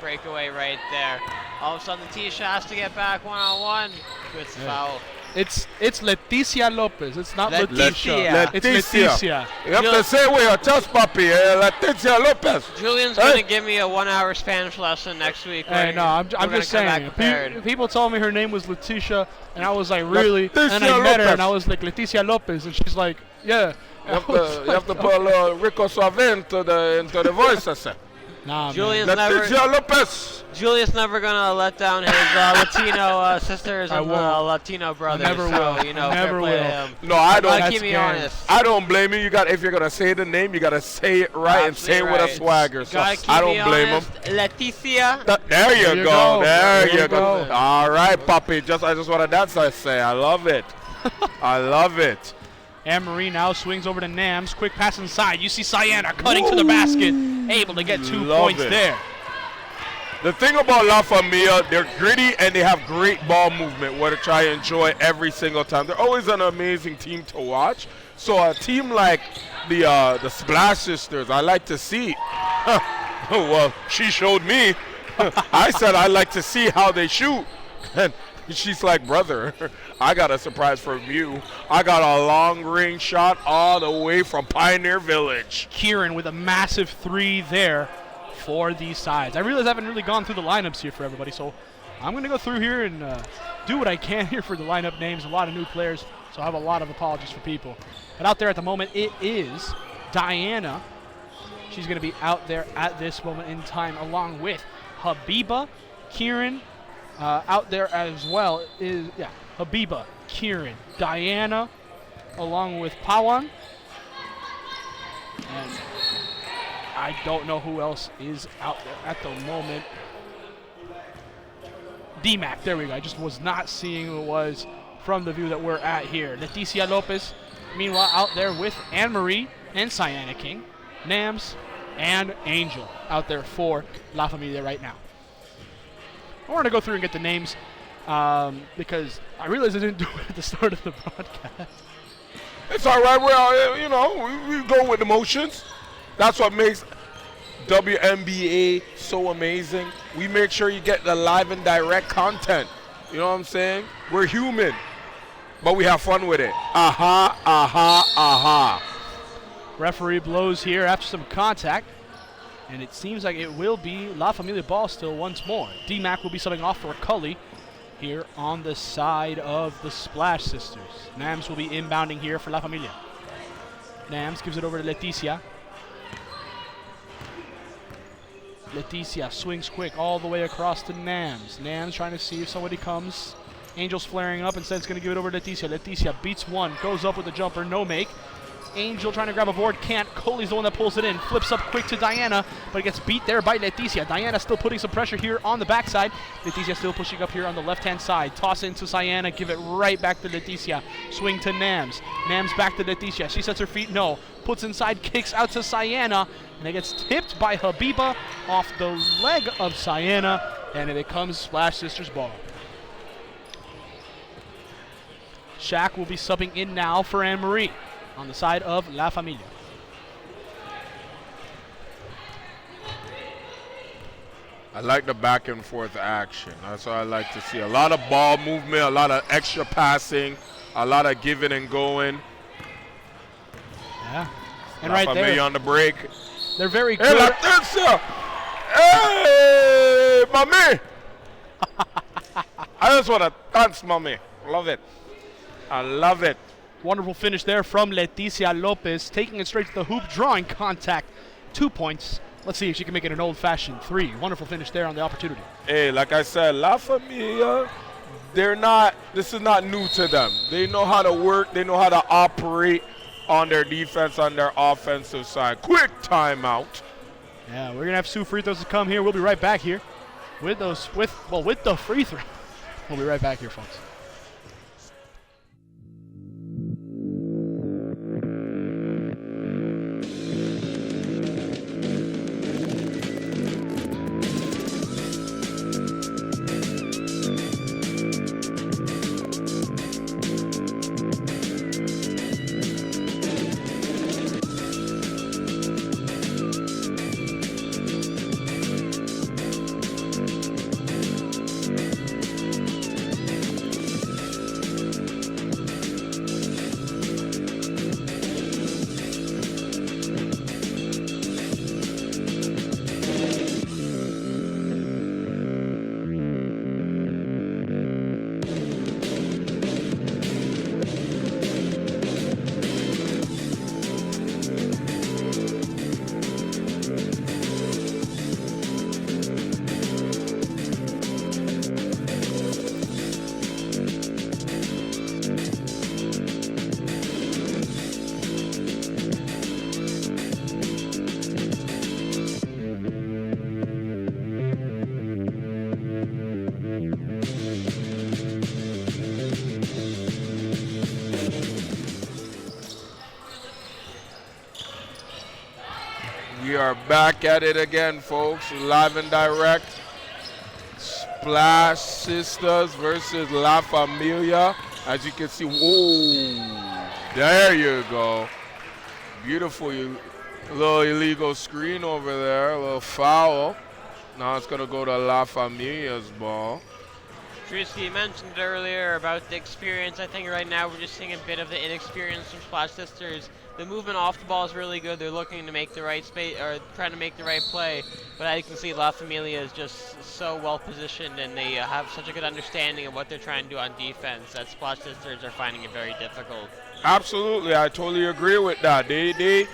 breakaway right there. All of a sudden, Leticia has to get back one-on-one. Good foul. It's Leticia Lopez. It's not Leticia. Leticia. It's Leticia. You have to say with your chest, papi. Leticia Lopez. Julian's going to give me a 1-hour Spanish lesson next week. Hey, no, I'm just saying. People told me her name was Leticia, and I was like, really? Leticia and I met her, Lopez. and I was like, Leticia Lopez, and she's like, yeah. You have to put a little Rico Suave into the voice, I said. Nah, Julian's Leticia Lopez. Julius never gonna let down his Latino sisters and Latino brothers. I never will. So, you know, Never fair play will. to him. No, I don't. Gotta keep me honest. I don't blame you. If you're gonna say the name, you gotta say it right and say it with a swagger. So Gotta keep I don't me blame him. honest. Leticia. There you go. There you go. go. All right, papi. I just want to dance. I say, I love it. I love it. Anne-Marie now swings over to Nams. Quick pass inside. You see Sienna cutting to the basket. Able to get 2 points there. The thing about La Familia, they're gritty and they have great ball movement, which I enjoy every single time. They're always an amazing team to watch. So a team like the Splash Sisters, I like to see. Well, she showed me. I said I like to see how they shoot. And she's like, brother, I got a surprise from you. I got a long-range shot all the way from Pioneer Village. Kieran with a massive 3 there for these sides. I realize I haven't really gone through the lineups here for everybody, so I'm going to go through here and do what I can here for the lineup names. A lot of new players, so I have a lot of apologies for people. But out there at the moment, it is Diana. She's going to be out there at this moment in time, along with Habiba, Kieran. Out there as well is Habiba, Kieran, Diana, along with Pawan. And I don't know who else is out there at the moment. D-Mac, there we go. I just was not seeing who it was. from the view that we're at here. Leticia Lopez, meanwhile, out there with Anne-Marie and Sienna King, Nams, and Angel out there for La Familia right now. I want to go through and get the names because I realized I didn't do it at the start of the broadcast. It's all right. We go with emotions. That's what makes WMBA so amazing. We make sure you get the live and direct content. You know what I'm saying? We're human, but we have fun with it. Aha, aha, aha. Referee blows here after some contact, and it seems like it will be La Familia ball still once more. D-Mac will be subbing off for Cully here on the side of the Splash Sisters. Nams will be inbounding here for La Familia. Nams gives it over to Leticia. Leticia swings quick all the way across to Nams. Nams trying to see if somebody comes. Angel's flaring up, instead it's going to give it over to Leticia. Leticia beats one, goes up with the jumper, no make. Angel trying to grab a board, can't. Coley's the one that pulls it in. Flips up quick to Diana, but it gets beat there by Leticia. Diana still putting some pressure here on the backside. Leticia still pushing up here on the left-hand side. Toss into Sienna, give it right back to Leticia. Swing to Nams. Nams back to Leticia. She sets her feet, no. Puts inside, kicks out to Sienna, and it gets tipped by Habiba off the leg of Sienna, and it becomes Splash Sisters ball. Shaq will be subbing in now for Anne-Marie on the side of La Familia. I like the back and forth action. That's what I like to see. A lot of ball movement, a lot of extra passing, a lot of giving and going. Yeah. And La right Familia there, on the break. they're very Hey, good. Leticia! Hey, mommy! I just want to dance, mommy. Love it. I love it. Wonderful finish there from Leticia Lopez, taking it straight to the hoop, drawing contact. 2 points. Let's see if she can make it an old-fashioned 3. Wonderful finish there on the opportunity. Hey, like I said, La Familia, this is not new to them. They know how to work. They know how to operate on their defense, on their offensive side. Quick timeout. Yeah, we're going to have 2 free throws to come here. We'll be right back here with the free throw. We'll be right back here, folks. We are back at it again, folks. Live and direct. Splash Sisters versus La Familia. As you can see, whoa, there you go. Beautiful, little illegal screen over there, a little foul. Now it's gonna go to La Familia's ball. Drewski mentioned earlier about the experience. I think right now we're just seeing a bit of the inexperience from Splash Sisters. The movement off the ball is really good. They're looking to make the right space, or trying to make the right play. But as you can see, La Familia is just so well positioned, and they have such a good understanding of what they're trying to do on defense that Splash Sisters are finding it very difficult. Absolutely, I totally agree with that. The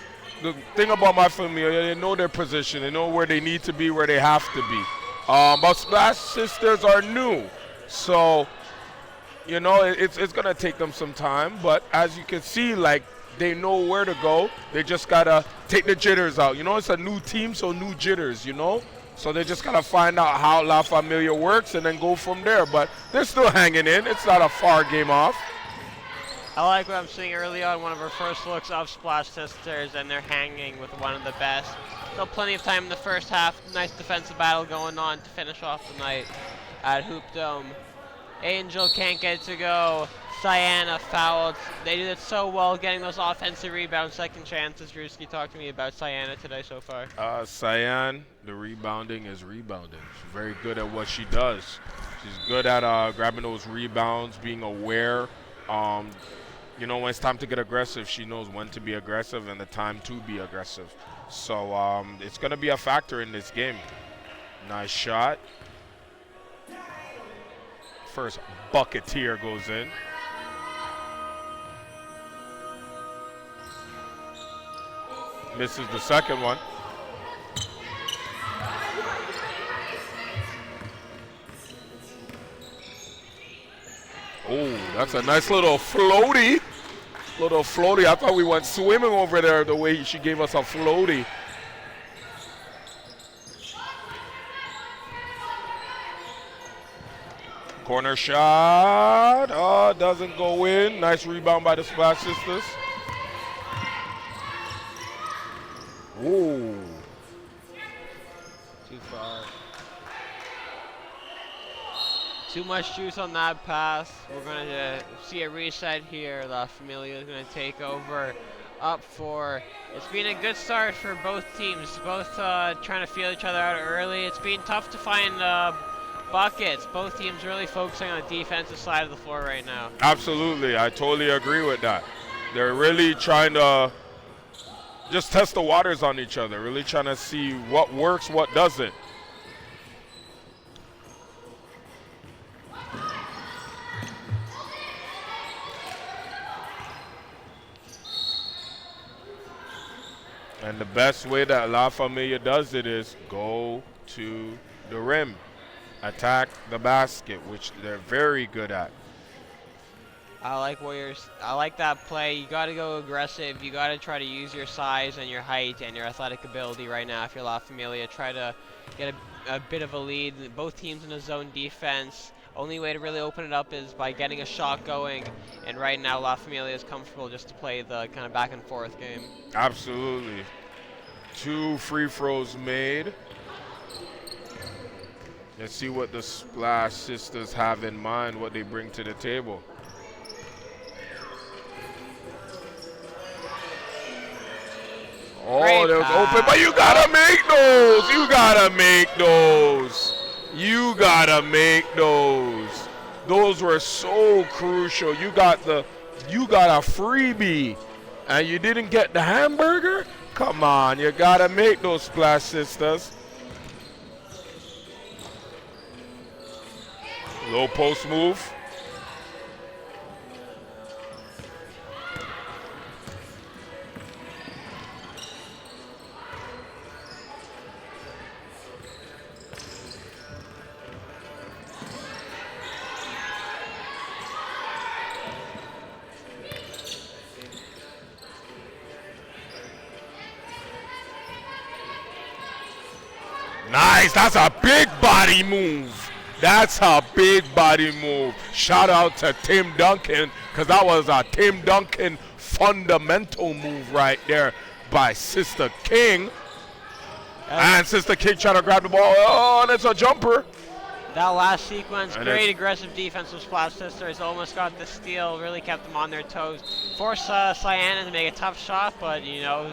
thing about my Familia, they know their position. They know where they need to be, where they have to be. But Splash Sisters are new. So, you know, it's going to take them some time. But as you can see, like, they know where to go. They just got to take the jitters out. You know, it's a new team, so new jitters, you know. So they just got to find out how La Familia works and then go from there. But they're still hanging in. It's not a far game off. I like what I'm seeing early on, one of our first looks of Splash Sisters, and they're hanging with one of the best. Still plenty of time in the first half. Nice defensive battle going on to finish off the night at Hoop Dome. Angel can't get it to go. Cyanna fouled. They did it so well getting those offensive rebounds, second chances. Drewski, talk to me about Cyanna today so far. Cyan, the rebounding is rebounding. She's very good at what she does. She's good at grabbing those rebounds, being aware. You know, when it's time to get aggressive, she knows when to be aggressive and the time to be aggressive. So it's going to be a factor in this game. Nice shot. First bucketeer goes in. Misses the second one. Oh, that's a nice little floaty. I thought we went swimming over there the way she gave us a floaty. Corner shot. Oh, doesn't go in. Nice rebound by the Splash Sisters. Ooh. Too far. Too much juice on that pass. We're going to see a reset here. La Familia is going to take over up four. It's been a good start for both teams, both trying to feel each other out early. It's been tough to find buckets. Both teams really focusing on the defensive side of the floor right now. Absolutely. I totally agree with that. They're really trying to just test the waters on each other, really trying to see what works, what doesn't. And the best way that La Familia does it is go to the rim, attack the basket, which they're very good at. I like that play. You got to go aggressive. You got to try to use your size and your height and your athletic ability right now. If you're La Familia, try to get a bit of a lead. Both teams in a zone defense. Only way to really open it up is by getting a shot going. And right now, La Familia is comfortable just to play the kind of back and forth game. Absolutely. 2 free throws made. Let's see what the Splash Sisters have in mind, what they bring to the table. Oh, that was open, but you gotta make those. You gotta make those. You gotta make those. Those were so crucial. You got a freebie, and you didn't get the hamburger. Come on, you gotta make those, Splash Sisters. Low post move. Nice, that's a big body move. That's a big body move. Shout out to Tim Duncan, because that was a Tim Duncan fundamental move right there by Sister King. And Sister King trying to grab the ball. Oh, and it's a jumper. That last sequence, and great aggressive defense from Splash Sisters. Almost got the steal, really kept them on their toes. Forced Cyanna to make a tough shot, but you know,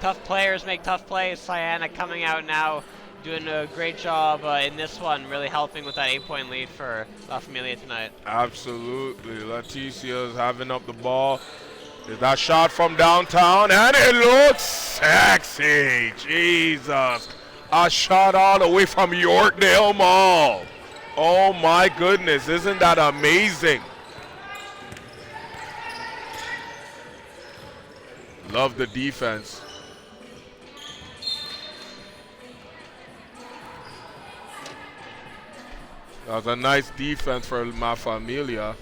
tough players make tough plays. Cyanna coming out now, doing a great job in this one, really helping with that 8-point lead for La Familia tonight. Absolutely. Leticia's having up the ball. There's that shot from downtown, and it looks sexy. Jesus. A shot all the way from Yorkdale Mall. Oh my goodness, isn't that amazing? Love the defense. That was a nice defense for La Familia.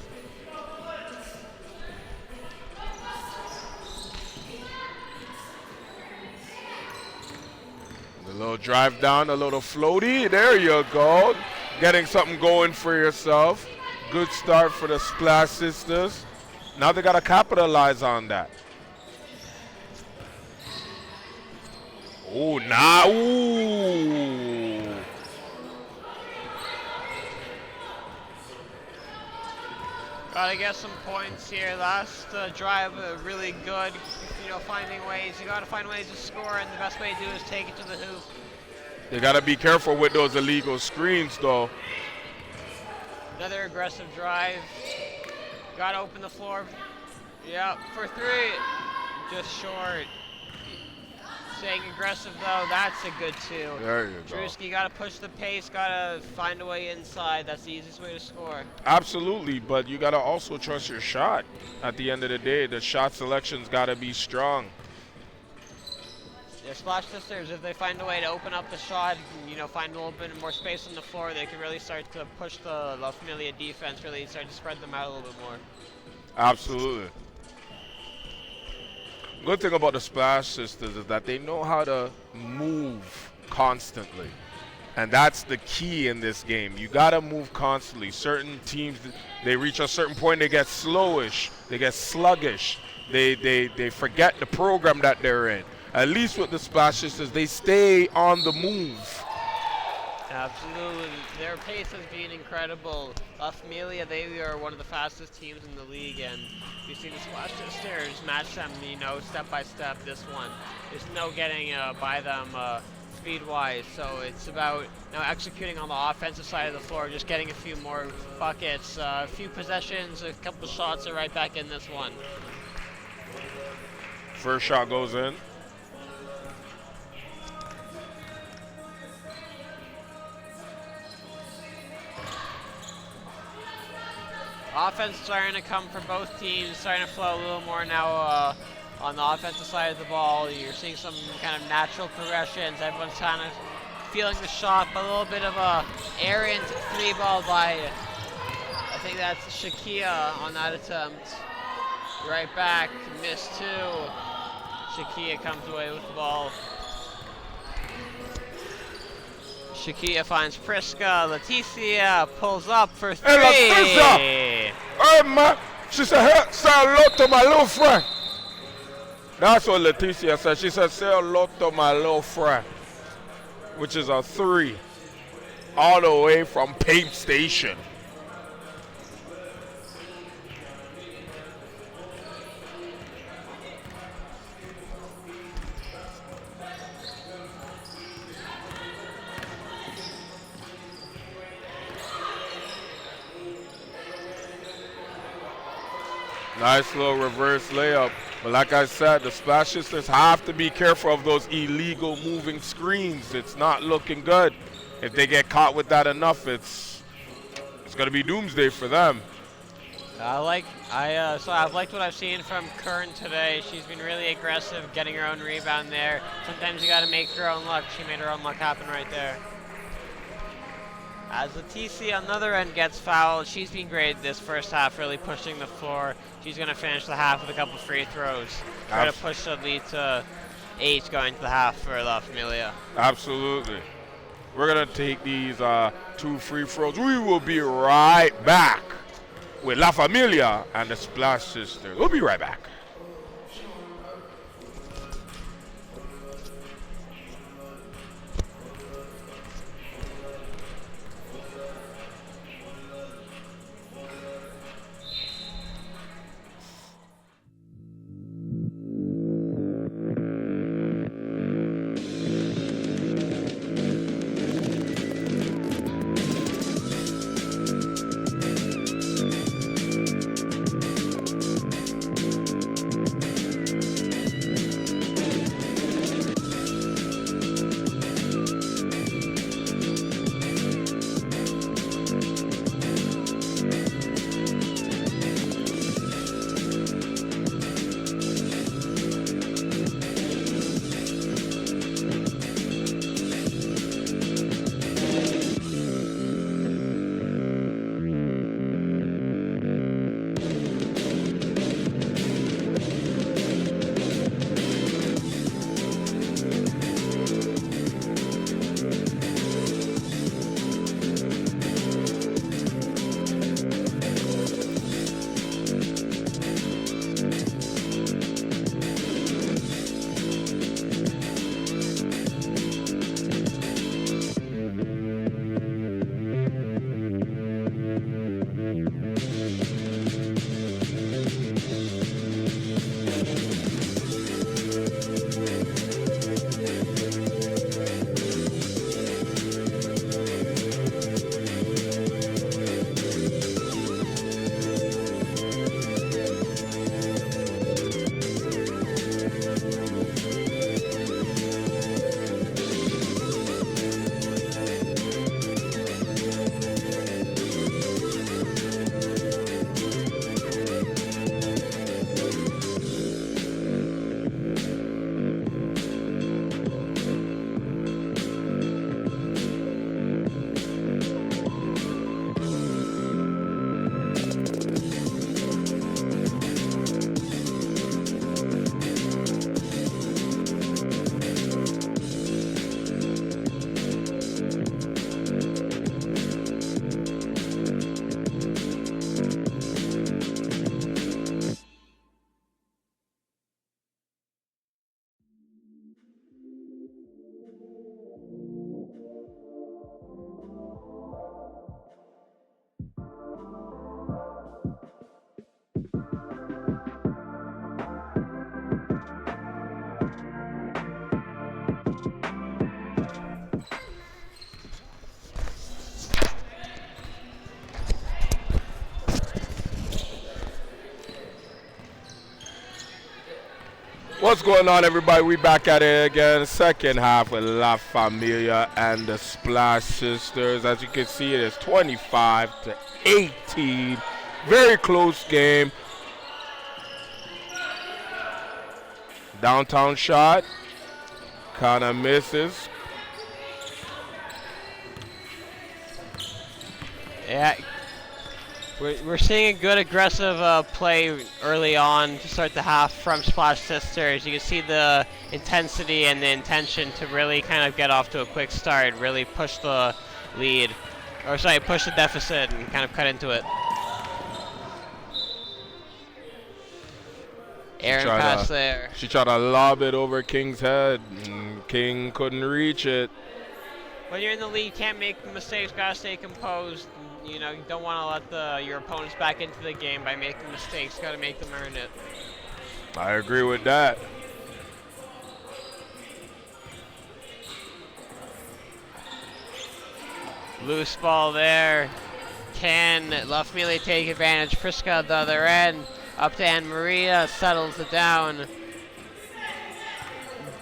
little drive down, a little floaty. There you go. Getting something going for yourself. Good start for the Splash Sisters. Now they got to capitalize on that. Oh, nah. Ooh. Gotta get some points here. Last drive, really good. Finding ways. You gotta find ways to score, and the best way to do it is take it to the hoop. They got to be careful with those illegal screens, though. Another aggressive drive. Gotta open the floor. Yep, for three. Just short. Staying aggressive, though, that's a good two. There you go. Drewski, gotta push the pace, gotta find a way inside. That's the easiest way to score. Absolutely, but you got to also trust your shot. At the end of the day, the shot selection's got to be strong. The Splash Sisters, if they find a way to open up the shot, find a little bit more space on the floor, they can really start to push the La Famiglia defense, really start to spread them out a little bit more. Absolutely. Good thing about the Splash Sisters is that they know how to move constantly. And that's the key in this game. You got to move constantly. Certain teams, they reach a certain point, they get slowish, they get sluggish. They forget the program that they're in. At least with the Splash Sisters, they stay on the move. Absolutely. Their pace has been incredible. La Famiglia, they are one of the fastest teams in the league, and we've seen the Splash Sisters match them, step by step. This one, there's no getting by them speed-wise, so it's about now executing on the offensive side of the floor, just getting a few more buckets, a few possessions, a couple shots are right back in this one. First shot goes in. Offense starting to come for both teams, starting to flow a little more now on the offensive side of the ball. You're seeing some kind of natural progressions. Everyone's kind of feeling the shot, but a little bit of a errant three ball by, I think that's Shakia on that attempt. Right back, missed two. Shakia comes away with the ball. Shakia finds Priska. Leticia pulls up for three. Hey, Leticia! Hey, man. She said, hey, say hello to my little friend. That's what Leticia said. She said, say hello to my little friend, which is a three, all the way from Paint Station. Nice little reverse layup. But like I said, the Splash Sisters have to be careful of those illegal moving screens. It's not looking good. If they get caught with that enough, it's going to be doomsday for them. I've liked what I've seen from Kern today. She's been really aggressive, getting her own rebound there. Sometimes you got to make your own luck. She made her own luck happen right there. As Leticia on the other end gets fouled, she's been great this first half, really pushing the floor. She's going to finish the half with a couple free throws. Try to push the lead to 8 going to the half for La Famiglia. Absolutely. We're going to take these 2 free throws. We will be right back with La Famiglia and the Splash Sisters. We'll be right back. What's going on, everybody? We back at it again. Second half with La Familia and the Splash Sisters. As you can see, it is 25-18. Very close game. Downtown shot. Kind of misses. Yeah, we're seeing a good aggressive play early on to start the half from Splash Sisters. You can see the intensity and the intention to really kind of get off to a quick start, really push the lead, or sorry, push the deficit and kind of cut into it. Aaron pass there. She tried to lob it over King's head, and King couldn't reach it. When you're in the lead, you can't make mistakes, gotta stay composed. You know, you don't want to let your opponents back into the game by making mistakes, gotta make them earn it. I agree with that. Loose ball there. Can La Familia take advantage? Priska at the other end. Up to Anne Maria, settles it down.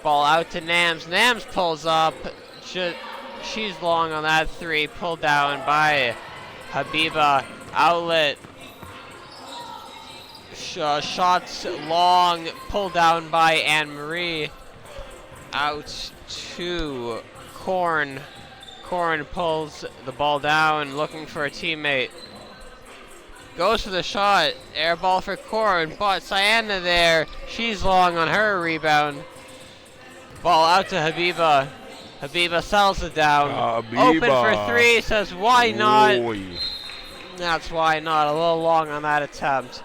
Ball out to Nams. Nams pulls up. She's long on that three. Pulled down by Habiba. Outlet. Shots long. Pulled down by Anne Marie. Out to Korn. Korn pulls the ball down, looking for a teammate. Goes for the shot. Air ball for Korn, but Sienna there. She's long on her rebound. Ball out to Habiba. Habiba sells it down. Open for three, says why not? That's why not. A little long on that attempt.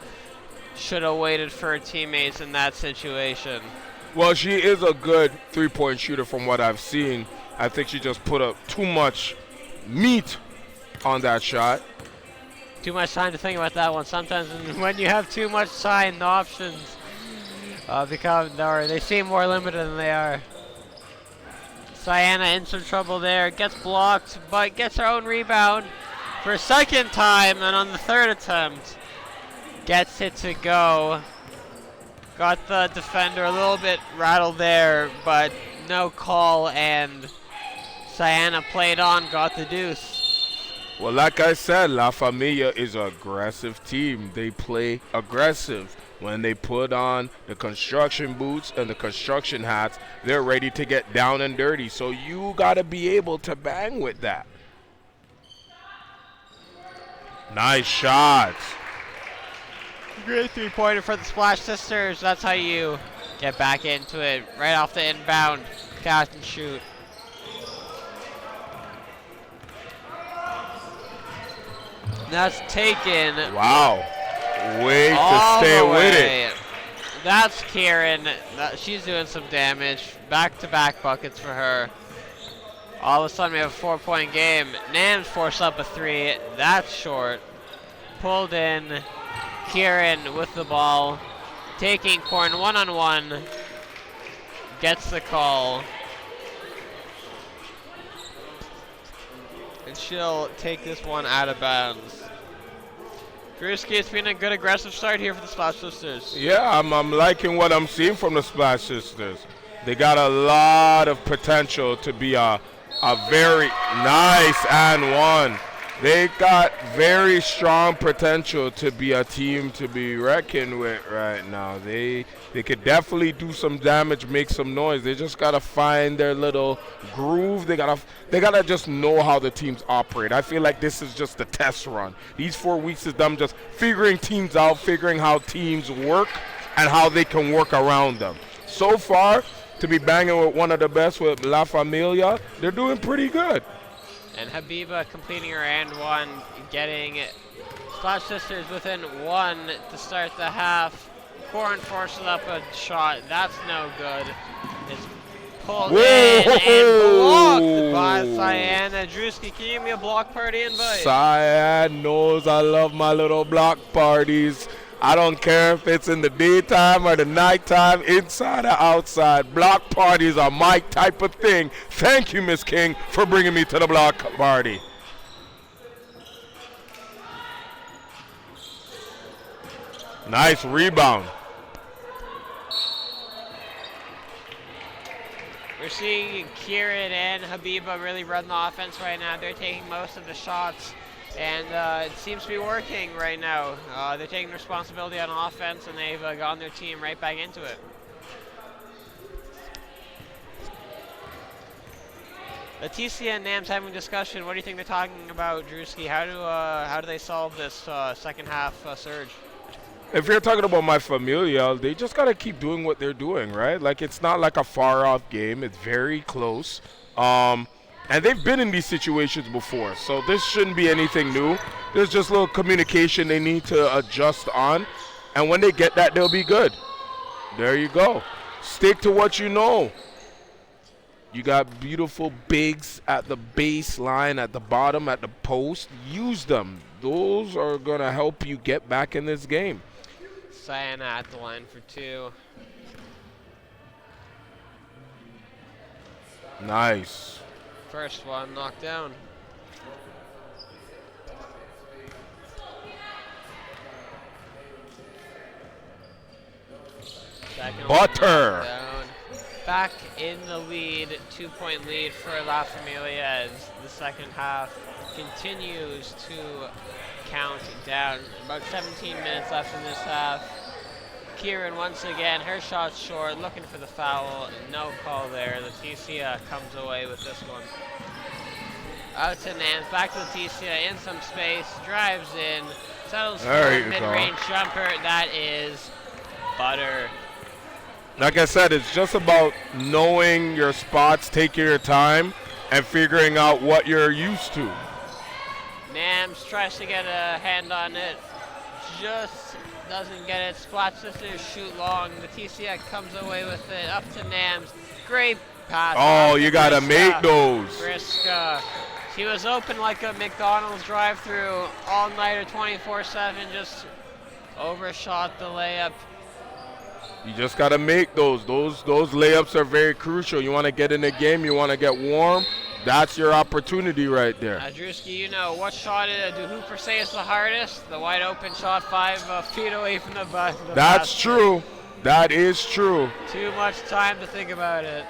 Should have waited for her teammates in that situation. Well, she is a good three-point shooter from what I've seen. I think she just put up too much meat on that shot. Too much time to think about that one. Sometimes when you have too much time, the options they seem more limited than they are. Sienna in some trouble there. Gets blocked, but gets her own rebound for a second time, and on the third attempt, gets it to go. Got the defender a little bit rattled there, but no call, and Sienna played on, got the deuce. Well, like I said, La Familia is an aggressive team. They play aggressive. When they put on the construction boots and the construction hats, they're ready to get down and dirty. So you got to be able to bang with that. Nice shots. Great three-pointer for the Splash Sisters. That's how you get back into it. Right off the inbound, catch and shoot. That's taken. Wow. Way to stay with it. That's Kieran. She's doing some damage. Back-to-back buckets for her. All of a sudden we have a 4-point game. Nams forced up a three. That's short. Pulled in. Kieran with the ball. Taking Korn one-on-one. Gets the call. And she'll take this one out of bounds. Drewski, it's been a good aggressive start here for the Splash Sisters. Yeah, I'm liking what I'm seeing from the Splash Sisters. They got a lot of potential to be a very nice and one. They got very strong potential to be a team to be reckoned with right now. They could definitely do some damage, make some noise. They just gotta find their little groove. They gotta just know how the teams operate. I feel like this is just a test run. These 4 weeks is them just figuring teams out, figuring how teams work and how they can work around them. So far, to be banging with one of the best with La Familia, they're doing pretty good. And Habiba completing her and one, getting Splash Sisters within one to start the half. Korn forces up a shot. That's no good. It's pulled in and blocked by Sienna. Drewski, can you give me a block party invite? Cyan knows I love my little block parties. I don't care if it's in the daytime or the nighttime, inside or outside. Block parties are my type of thing. Thank you, Miss King, for bringing me to the block party. Nice rebound. We're seeing Kieran and Habiba really run the offense right now. They're taking most of the shots, and it seems to be working right now. They're taking responsibility on offense, and they've gotten their team right back into it. Leticia and Nam's having a discussion. What do you think they're talking about, Drewski? How do they solve this second half surge? If you're talking about my Familia, they just got to keep doing what they're doing, right? Like, it's not like a far-off game. It's very close. And they've been in these situations before, so this shouldn't be anything new. There's just a little communication they need to adjust on, and when they get that, they'll be good. There you go. Stick to what you know. You got beautiful bigs at the baseline, at the bottom, at the post. Use them. Those are going to help you get back in this game. Sienna at the line for 2. Nice. First one knocked down. Second Butter. Down. Back in the lead, 2-point lead for La Familia as the second half continues to count down. About 17 minutes left in this half. Kieran once again, her shot's short, looking for the foul. No call there. Leticia comes away with this one. Out to Nance, back to Leticia, in some space, drives in, settles for a mid-range jumper. That is butter. Like I said, it's just about knowing your spots, taking your time, and figuring out what you're used to. Nams tries to get a hand on it, just doesn't get it. Splat Sisters shoot long. Leticia comes away with it, up to Nams. Great pass. Oh, you gotta make those. Briska. She was open like a McDonald's drive-through all nighter, 24/7, just overshot the layup. You just gotta make those. Those layups are very crucial. You want to get in the game. You want to get warm. That's your opportunity right there. Drewski, you know, what shot do Hooper say is the hardest? The wide open shot 5 feet away from the basket. That's true. That is true. Too much time to think about it.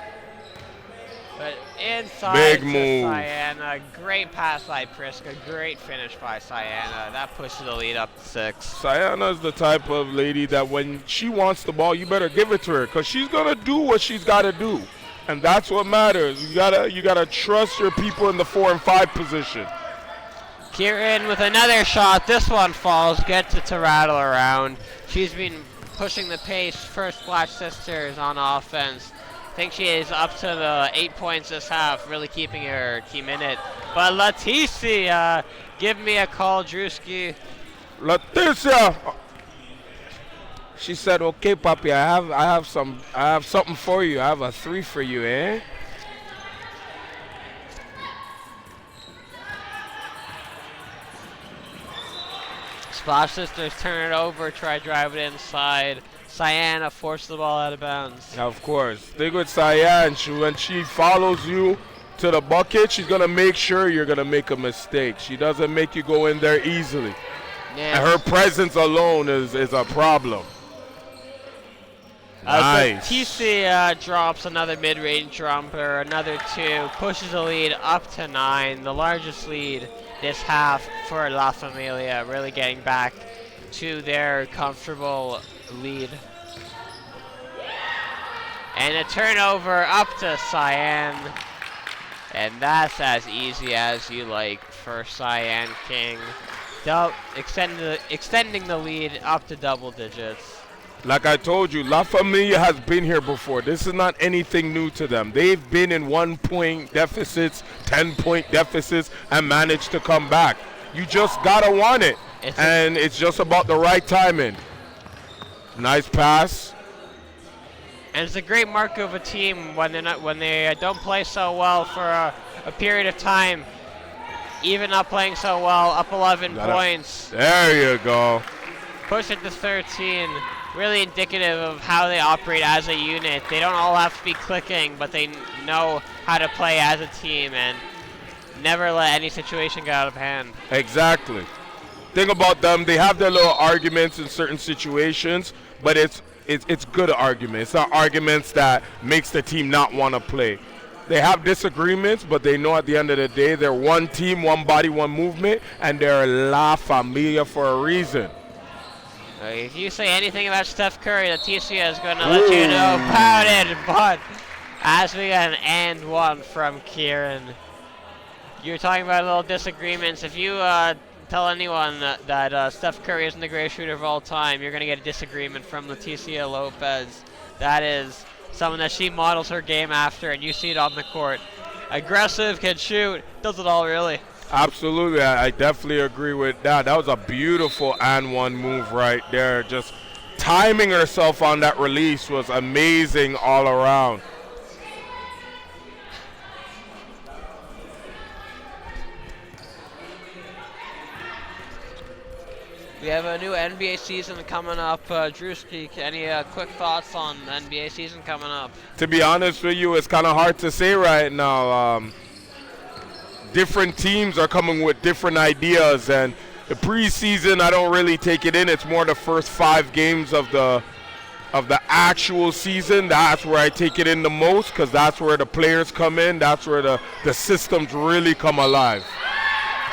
But inside Big to move. Sienna. Great pass by Priska. Great finish by Sienna. That pushes the lead up to 6. Sienna's the type of lady that when she wants the ball, you better give it to her because she's going to do what she's got to do. And that's what matters. You gotta trust your people in the 4 and 5 position. Kieran with another shot. This one falls. Gets it to rattle around. She's been pushing the pace for Splash Sisters on offense. I think she is up to the 8 points this half, really keeping her team in it. But Leticia, give me a call, Drewski. Leticia. She said, "Okay, Papi, I have something for you. I have a 3 for you, eh?" Splash Sisters turn it over, try drive it inside. Sienna forced the ball out of bounds. Of course. Thing with Cyan, when she follows you to the bucket, she's gonna make sure you're gonna make a mistake. She doesn't make you go in there easily. Yeah. And her presence alone is a problem. Nice. TC drops another mid-range jumper, another 2, pushes the lead up to 9, the largest lead this half for La Familia, really getting back to their comfortable lead. And a turnover up to Cyan, and that's as easy as you like for Cyan King. Extending the lead up to double digits. Like I told you, La Familia has been here before. This is not anything new to them. They've been in 1-point deficits, 10-point deficits, and managed to come back. You just gotta want it, and it's just about the right timing. Nice pass. And it's a great mark of a team when they don't play so well for a period of time. Even not playing so well, up 11 points. There you go. Push it to 13. Really indicative of how they operate as a unit. They don't all have to be clicking, but they know how to play as a team and never let any situation get out of hand. Exactly. Thing about them, they have their little arguments in certain situations, but it's it's good argument. It's not arguments that makes the team not want to play. They have disagreements, but they know at the end of the day they're one team, one body, one movement, and they're La Familia for a reason. If you say anything about Steph Curry, Leticia is going to let you know about it. But as we got an and one from Kieran, you're talking about little disagreements. If you tell anyone that Steph Curry isn't the greatest shooter of all time, you're going to get a disagreement from Leticia Lopez. That is someone that she models her game after, and you see it on the court. Aggressive, can shoot, does it all really. Absolutely, I definitely agree with that. That was a beautiful and one move right there. Just timing herself on that release was amazing all around. We have a new NBA season coming up. Drewski, any quick thoughts on the NBA season coming up? To be honest with you, it's kind of hard to say right now. Different teams are coming with different ideas, and the preseason, I don't really take it in. It's more the first 5 games of the actual season. That's where I take it in the most, because that's where the players come in. That's where the systems really come alive.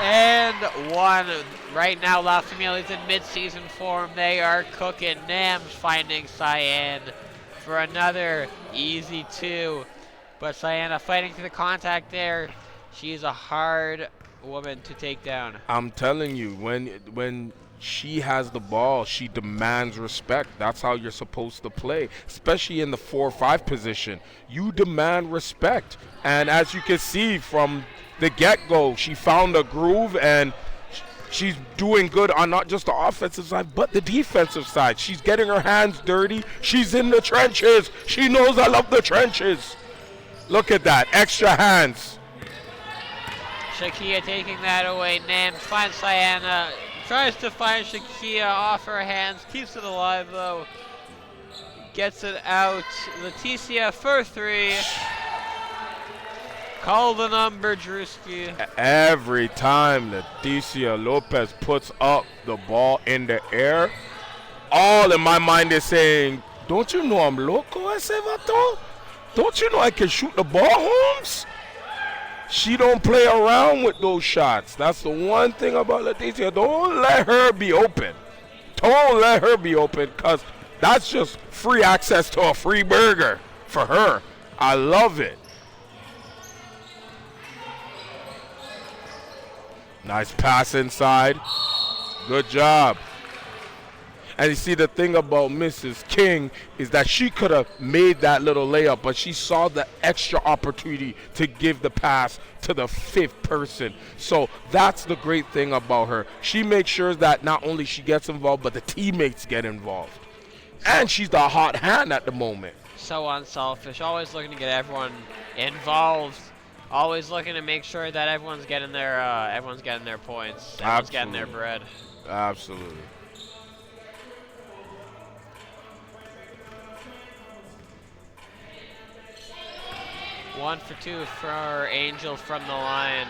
And one. Right now, La Familia's in mid-season form. They are cooking. Nam's finding Cyan for another easy 2. But Cyan fighting through the contact there. She's a hard woman to take down. I'm telling you, when she has the ball, she demands respect. That's how you're supposed to play, especially in the 4 or 5 position. You demand respect. And as you can see from the get-go, she found a groove, and she's doing good on not just the offensive side, but the defensive side. She's getting her hands dirty. She's in the trenches. She knows I love the trenches. Look at that, extra hands. Shakia taking that away. Nams finds Cyan, tries to find Shakia off her hands, keeps it alive though. Gets it out. Leticia for 3. Call the number, Drewski. Every time Leticia Lopez puts up the ball in the air, all in my mind is saying, don't you know I'm loco, ese vato? Don't you know I can shoot the ball, Holmes? She don't play around with those shots. That's the one thing about Leticia. Don't let her be open. Don't let her be open, because that's just free access to a free burger for her. I love it. Nice pass inside. Good job. And you see, the thing about Mrs. King is that she could have made that little layup, but she saw the extra opportunity to give the pass to the 5th person. So that's the great thing about her. She makes sure that not only she gets involved, but the teammates get involved. And she's the hot hand at the moment. So unselfish, always looking to get everyone involved. Always looking to make sure that everyone's getting their points. Everyone's getting their bread. Absolutely. One for 2 for Angel from the line.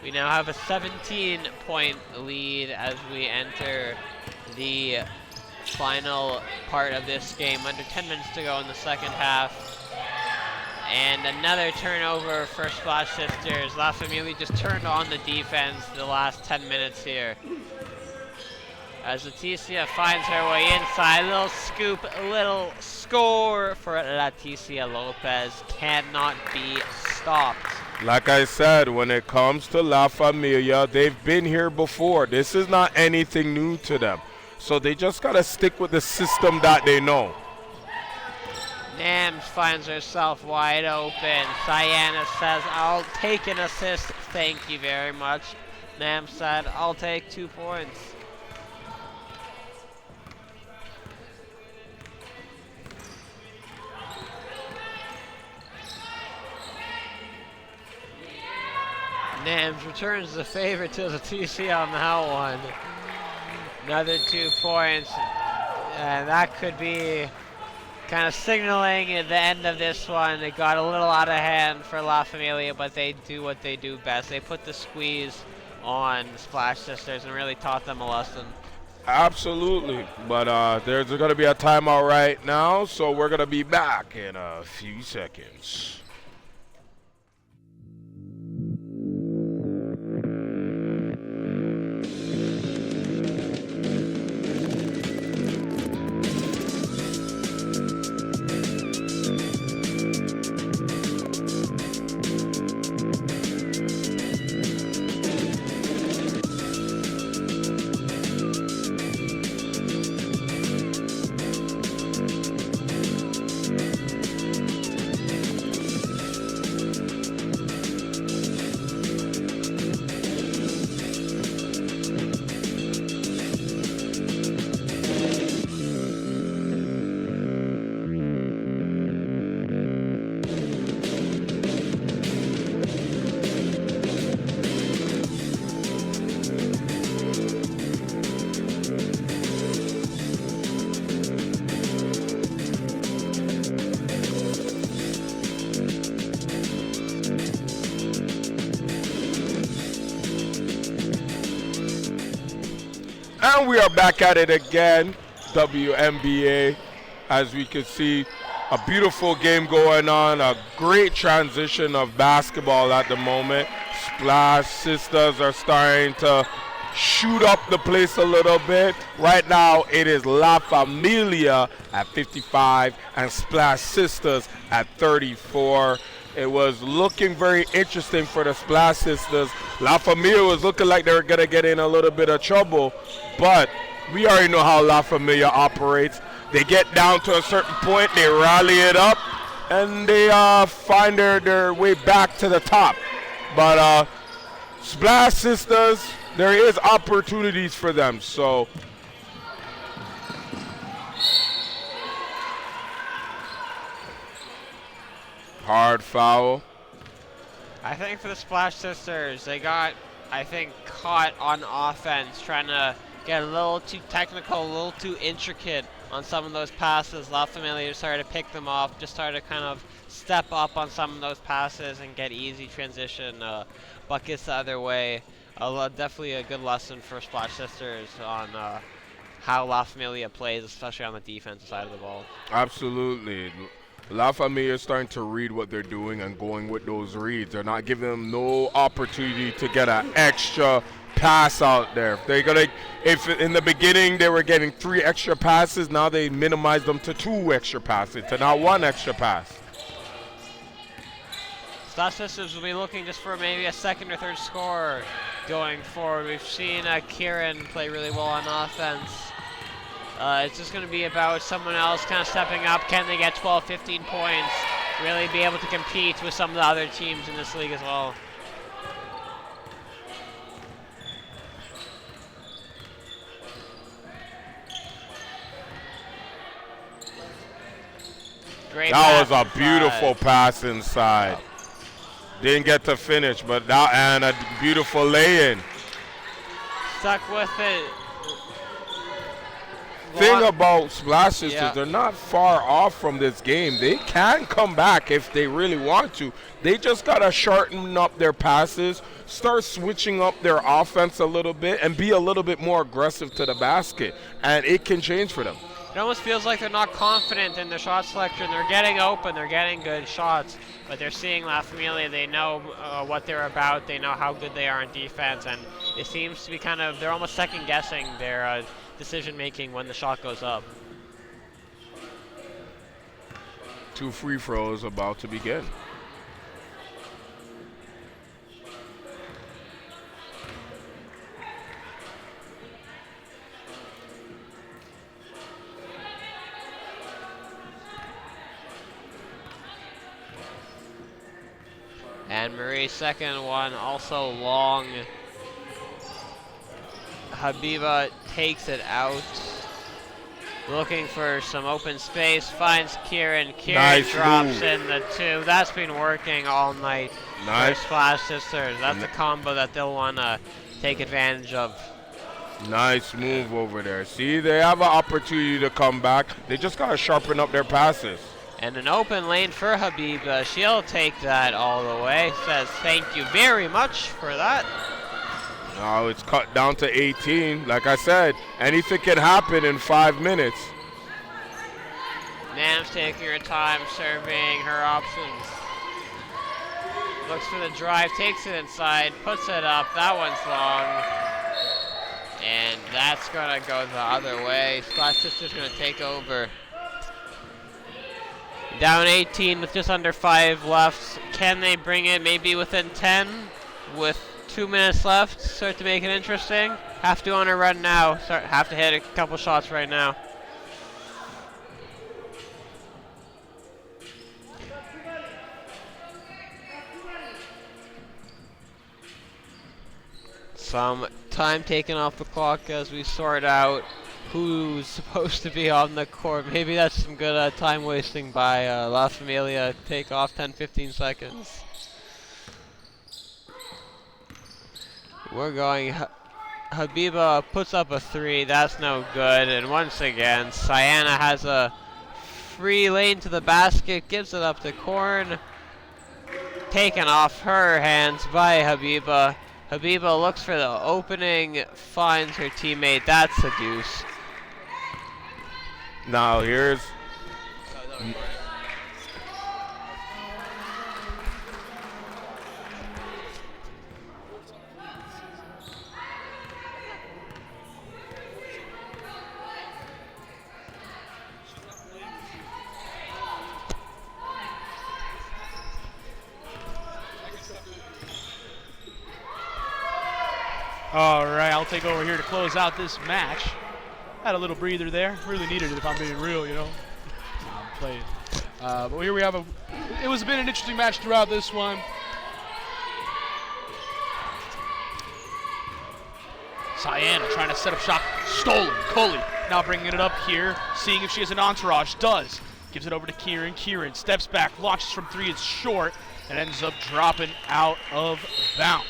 We now have a 17-point lead as we enter the final part of this game. Under 10 minutes to go in the second half. And another turnover for Splash Sisters. La Familia just turned on the defense the last 10 minutes here. As Leticia finds her way inside, little scoop, little score for Leticia Lopez. Cannot be stopped. Like I said, when it comes to La Familia, they've been here before. This is not anything new to them. So they just got to stick with the system that they know. Nams finds herself wide open. Cyan says, I'll take an assist. Thank you very much. Nams said, I'll take 2 points. Nams returns the favor to Leticia on that one. Another 2 points. And that could be kind of signaling at the end of this one. It got a little out of hand for La Familia, but they do what they do best. They put the squeeze on the Splash Sisters and really taught them a lesson. Absolutely. But there's going to be a timeout right now, so we're going to be back in a few seconds. And we are back at it again, WMBA. As we can see, a beautiful game going on, a great transition of basketball at the moment. Splash Sisters are starting to shoot up the place a little bit. Right now, it is La Familia at 55 and Splash Sisters at 34. It was looking very interesting for the Splash Sisters. La Familia was looking like they were going to get in a little bit of trouble, but we already know how La Familia operates. They get down to a certain point, they rally it up, and they find their way back to the top. But Splash Sisters, there is opportunities for them, so hard foul. I think for the Splash Sisters, they got, I think, caught on offense, trying to get a little too technical, a little too intricate on some of those passes. La Familia started to pick them off, just started to kind of step up on some of those passes and get easy transition buckets the other way. Definitely a good lesson for Splash Sisters on how La Familia plays, especially on the defensive side of the ball. Absolutely. La Familia is starting to read what they're doing and going with those reads. They're not giving them no opportunity to get an extra pass out there. If in the beginning they were getting 3 extra passes, now they minimize them to 2 extra passes, to not 1 extra pass. Splash Sisters will be looking just for maybe a second or third score going forward. We've seen Kieran play really well on offense. It's just going to be about someone else kind of stepping up. Can they get 12, 15 points? Really be able to compete with some of the other teams in this league as well. Great that was a beautiful pass inside. Didn't get to finish, but that and a beautiful lay-in. Stuck with it. Thing about Splash Sisters, they're not far off from this game. They can come back if they really want to. They just got to shorten up their passes, start switching up their offense a little bit, and be a little bit more aggressive to the basket, and it can change for them. It almost feels like they're not confident in their shot selection. They're getting open, they're getting good shots, but they're seeing La Familia. They know what they're about. They know how good they are on defense, and it seems to be they're almost second-guessing their decision-making when the shot goes up. 2 free throws about to begin. And Marie's second one, also long. Habiba takes it out. Looking for some open space, finds Kieran. Kieran nice drops move. In the 2. That's been working all night Nice. for Splash Sisters. That's a combo that they'll want to take advantage of. Nice move over there. See, they have an opportunity to come back. They just got to sharpen up their passes. And an open lane for Habiba. She'll take that all the way. Says thank you very much for that. Now it's cut down to 18. Like I said, anything can happen in 5 minutes. Nam's taking her time serving her options. Looks for the drive, takes it inside, puts it up. That one's long. And that's gonna go the other way. Splash Sister's gonna take over. Down 18 with just under 5 left. Can they bring it maybe within 10 with 2 minutes left? Start to make it interesting. Have to on a run now. Have to hit a couple shots right now. Some time taken off the clock as we sort out who's supposed to be on the court. Maybe that's some good time wasting by La Famillia. Take off 10-15 seconds. We're going. Habiba puts up a 3. That's no good. And once again, Sienna has a free lane to the basket. Gives it up to Korn. Taken off her hands by Habiba. Habiba looks for the opening, finds her teammate. That's a deuce. Now here's... All right, I'll take over here to close out this match. Had a little breather there. Really needed it if I'm being real, you know. I'm playing. But here we have it was been an interesting match throughout this one. Sienna trying to set up shot. Stolen. Cully now bringing it up here. Seeing if she has an entourage. Does. Gives it over to Kieran. Kieran steps back. Launches from 3. It's short. And ends up dropping out of bounds.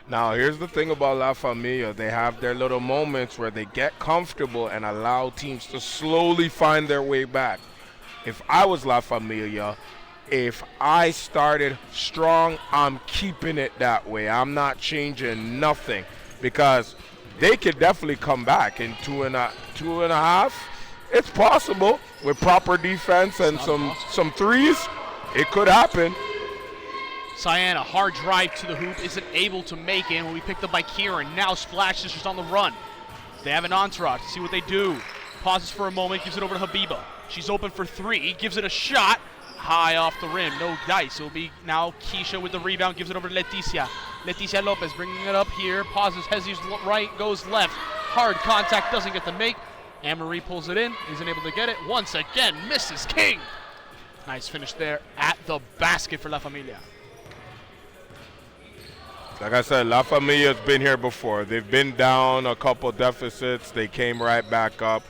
Now, here's the thing about La Familia. They have their little moments where they get comfortable and allow teams to slowly find their way back. If I was La Familia, if I started strong, I'm keeping it that way. I'm not changing nothing because they could definitely come back in two and a half. It's possible with proper defense and some threes. It could happen. Sienna, hard drive to the hoop, isn't able to make it. Will be picked up by Kieran. Now Splash Sisters on the run. They have an entourage. See what they do. Pauses for a moment, gives it over to Habiba. She's open for 3, gives it a shot. High off the rim, no dice. It will be now Keisha with the rebound, gives it over to Leticia. Leticia Lopez bringing it up here. Pauses, Hezzy's right, goes left. Hard contact, doesn't get the make. Anne-Marie pulls it in, isn't able to get it. Once again, Mrs. King. Nice finish there at the basket for La Familia. Like I said, La Familia's been here before. They've been down a couple deficits. They came right back up.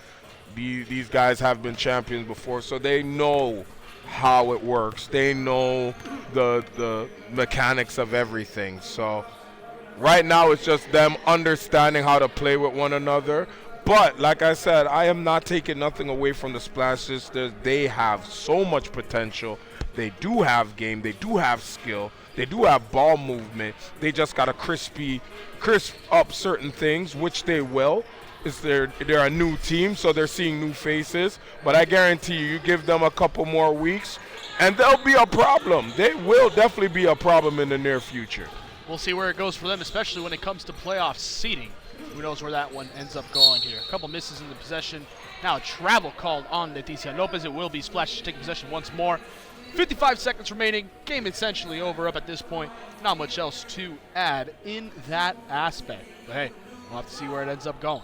These guys have been champions before, so they know how it works. They know the mechanics of everything. So right now it's just them understanding how to play with one another. But like I said, I am not taking nothing away from the Splash Sisters. They have so much potential. They do have game. They do have skill. They do have ball movement. They just got to crisp up certain things, which they will. They're a new team, so they're seeing new faces. But I guarantee you give them a couple more weeks, and they'll be a problem. They will definitely be a problem in the near future. We'll see where it goes for them, especially when it comes to playoff seeding. Who knows where that one ends up going here. A couple misses in the possession. Now a travel called on Leticia Lopez. It will be Splash taking possession once more. 55 seconds remaining. Game essentially over up at this point. Not much else to add in that aspect. But hey, we'll have to see where it ends up going.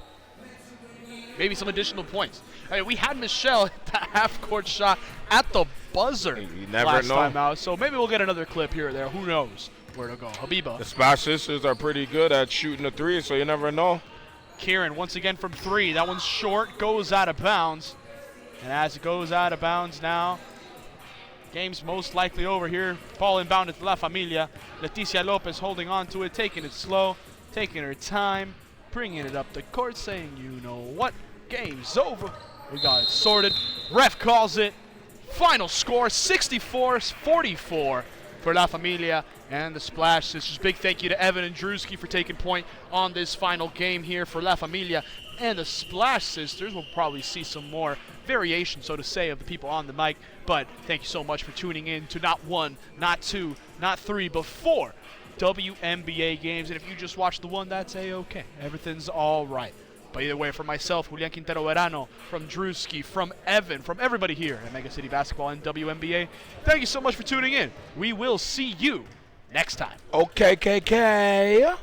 Maybe some additional points. I mean, we had Michelle hit the half-court shot at the buzzer last time out. So maybe we'll get another clip here or there. Who knows where to go. Habiba. The Splash Sisters are pretty good at shooting the 3, so you never know. Kieran once again from 3. That one's short. Goes out of bounds. And as it goes out of bounds now, game's most likely over here. Ball inbounded to La Familia. Leticia Lopez holding on to it, taking it slow, taking her time, bringing it up the court, saying, you know what, game's over. We got it sorted. Ref calls it. Final score, 64-44 for for La Familia and the Splash Sisters. Big thank you to Evan and Drewski for taking point on this final game here for La Familia and the Splash Sisters. We'll probably see some more variation, so to say, of the people on the mic. But thank you so much for tuning in to not 1, not 2, not 3, but 4 WMBA games. And if you just watched the one, that's A-okay. Everything's all right. But either way, from myself, Julian Quintero Verano, from Drewski, from Evan, from everybody here at Megacity Basketball and WMBA, thank you so much for tuning in. We will see you next time. Okay, KK.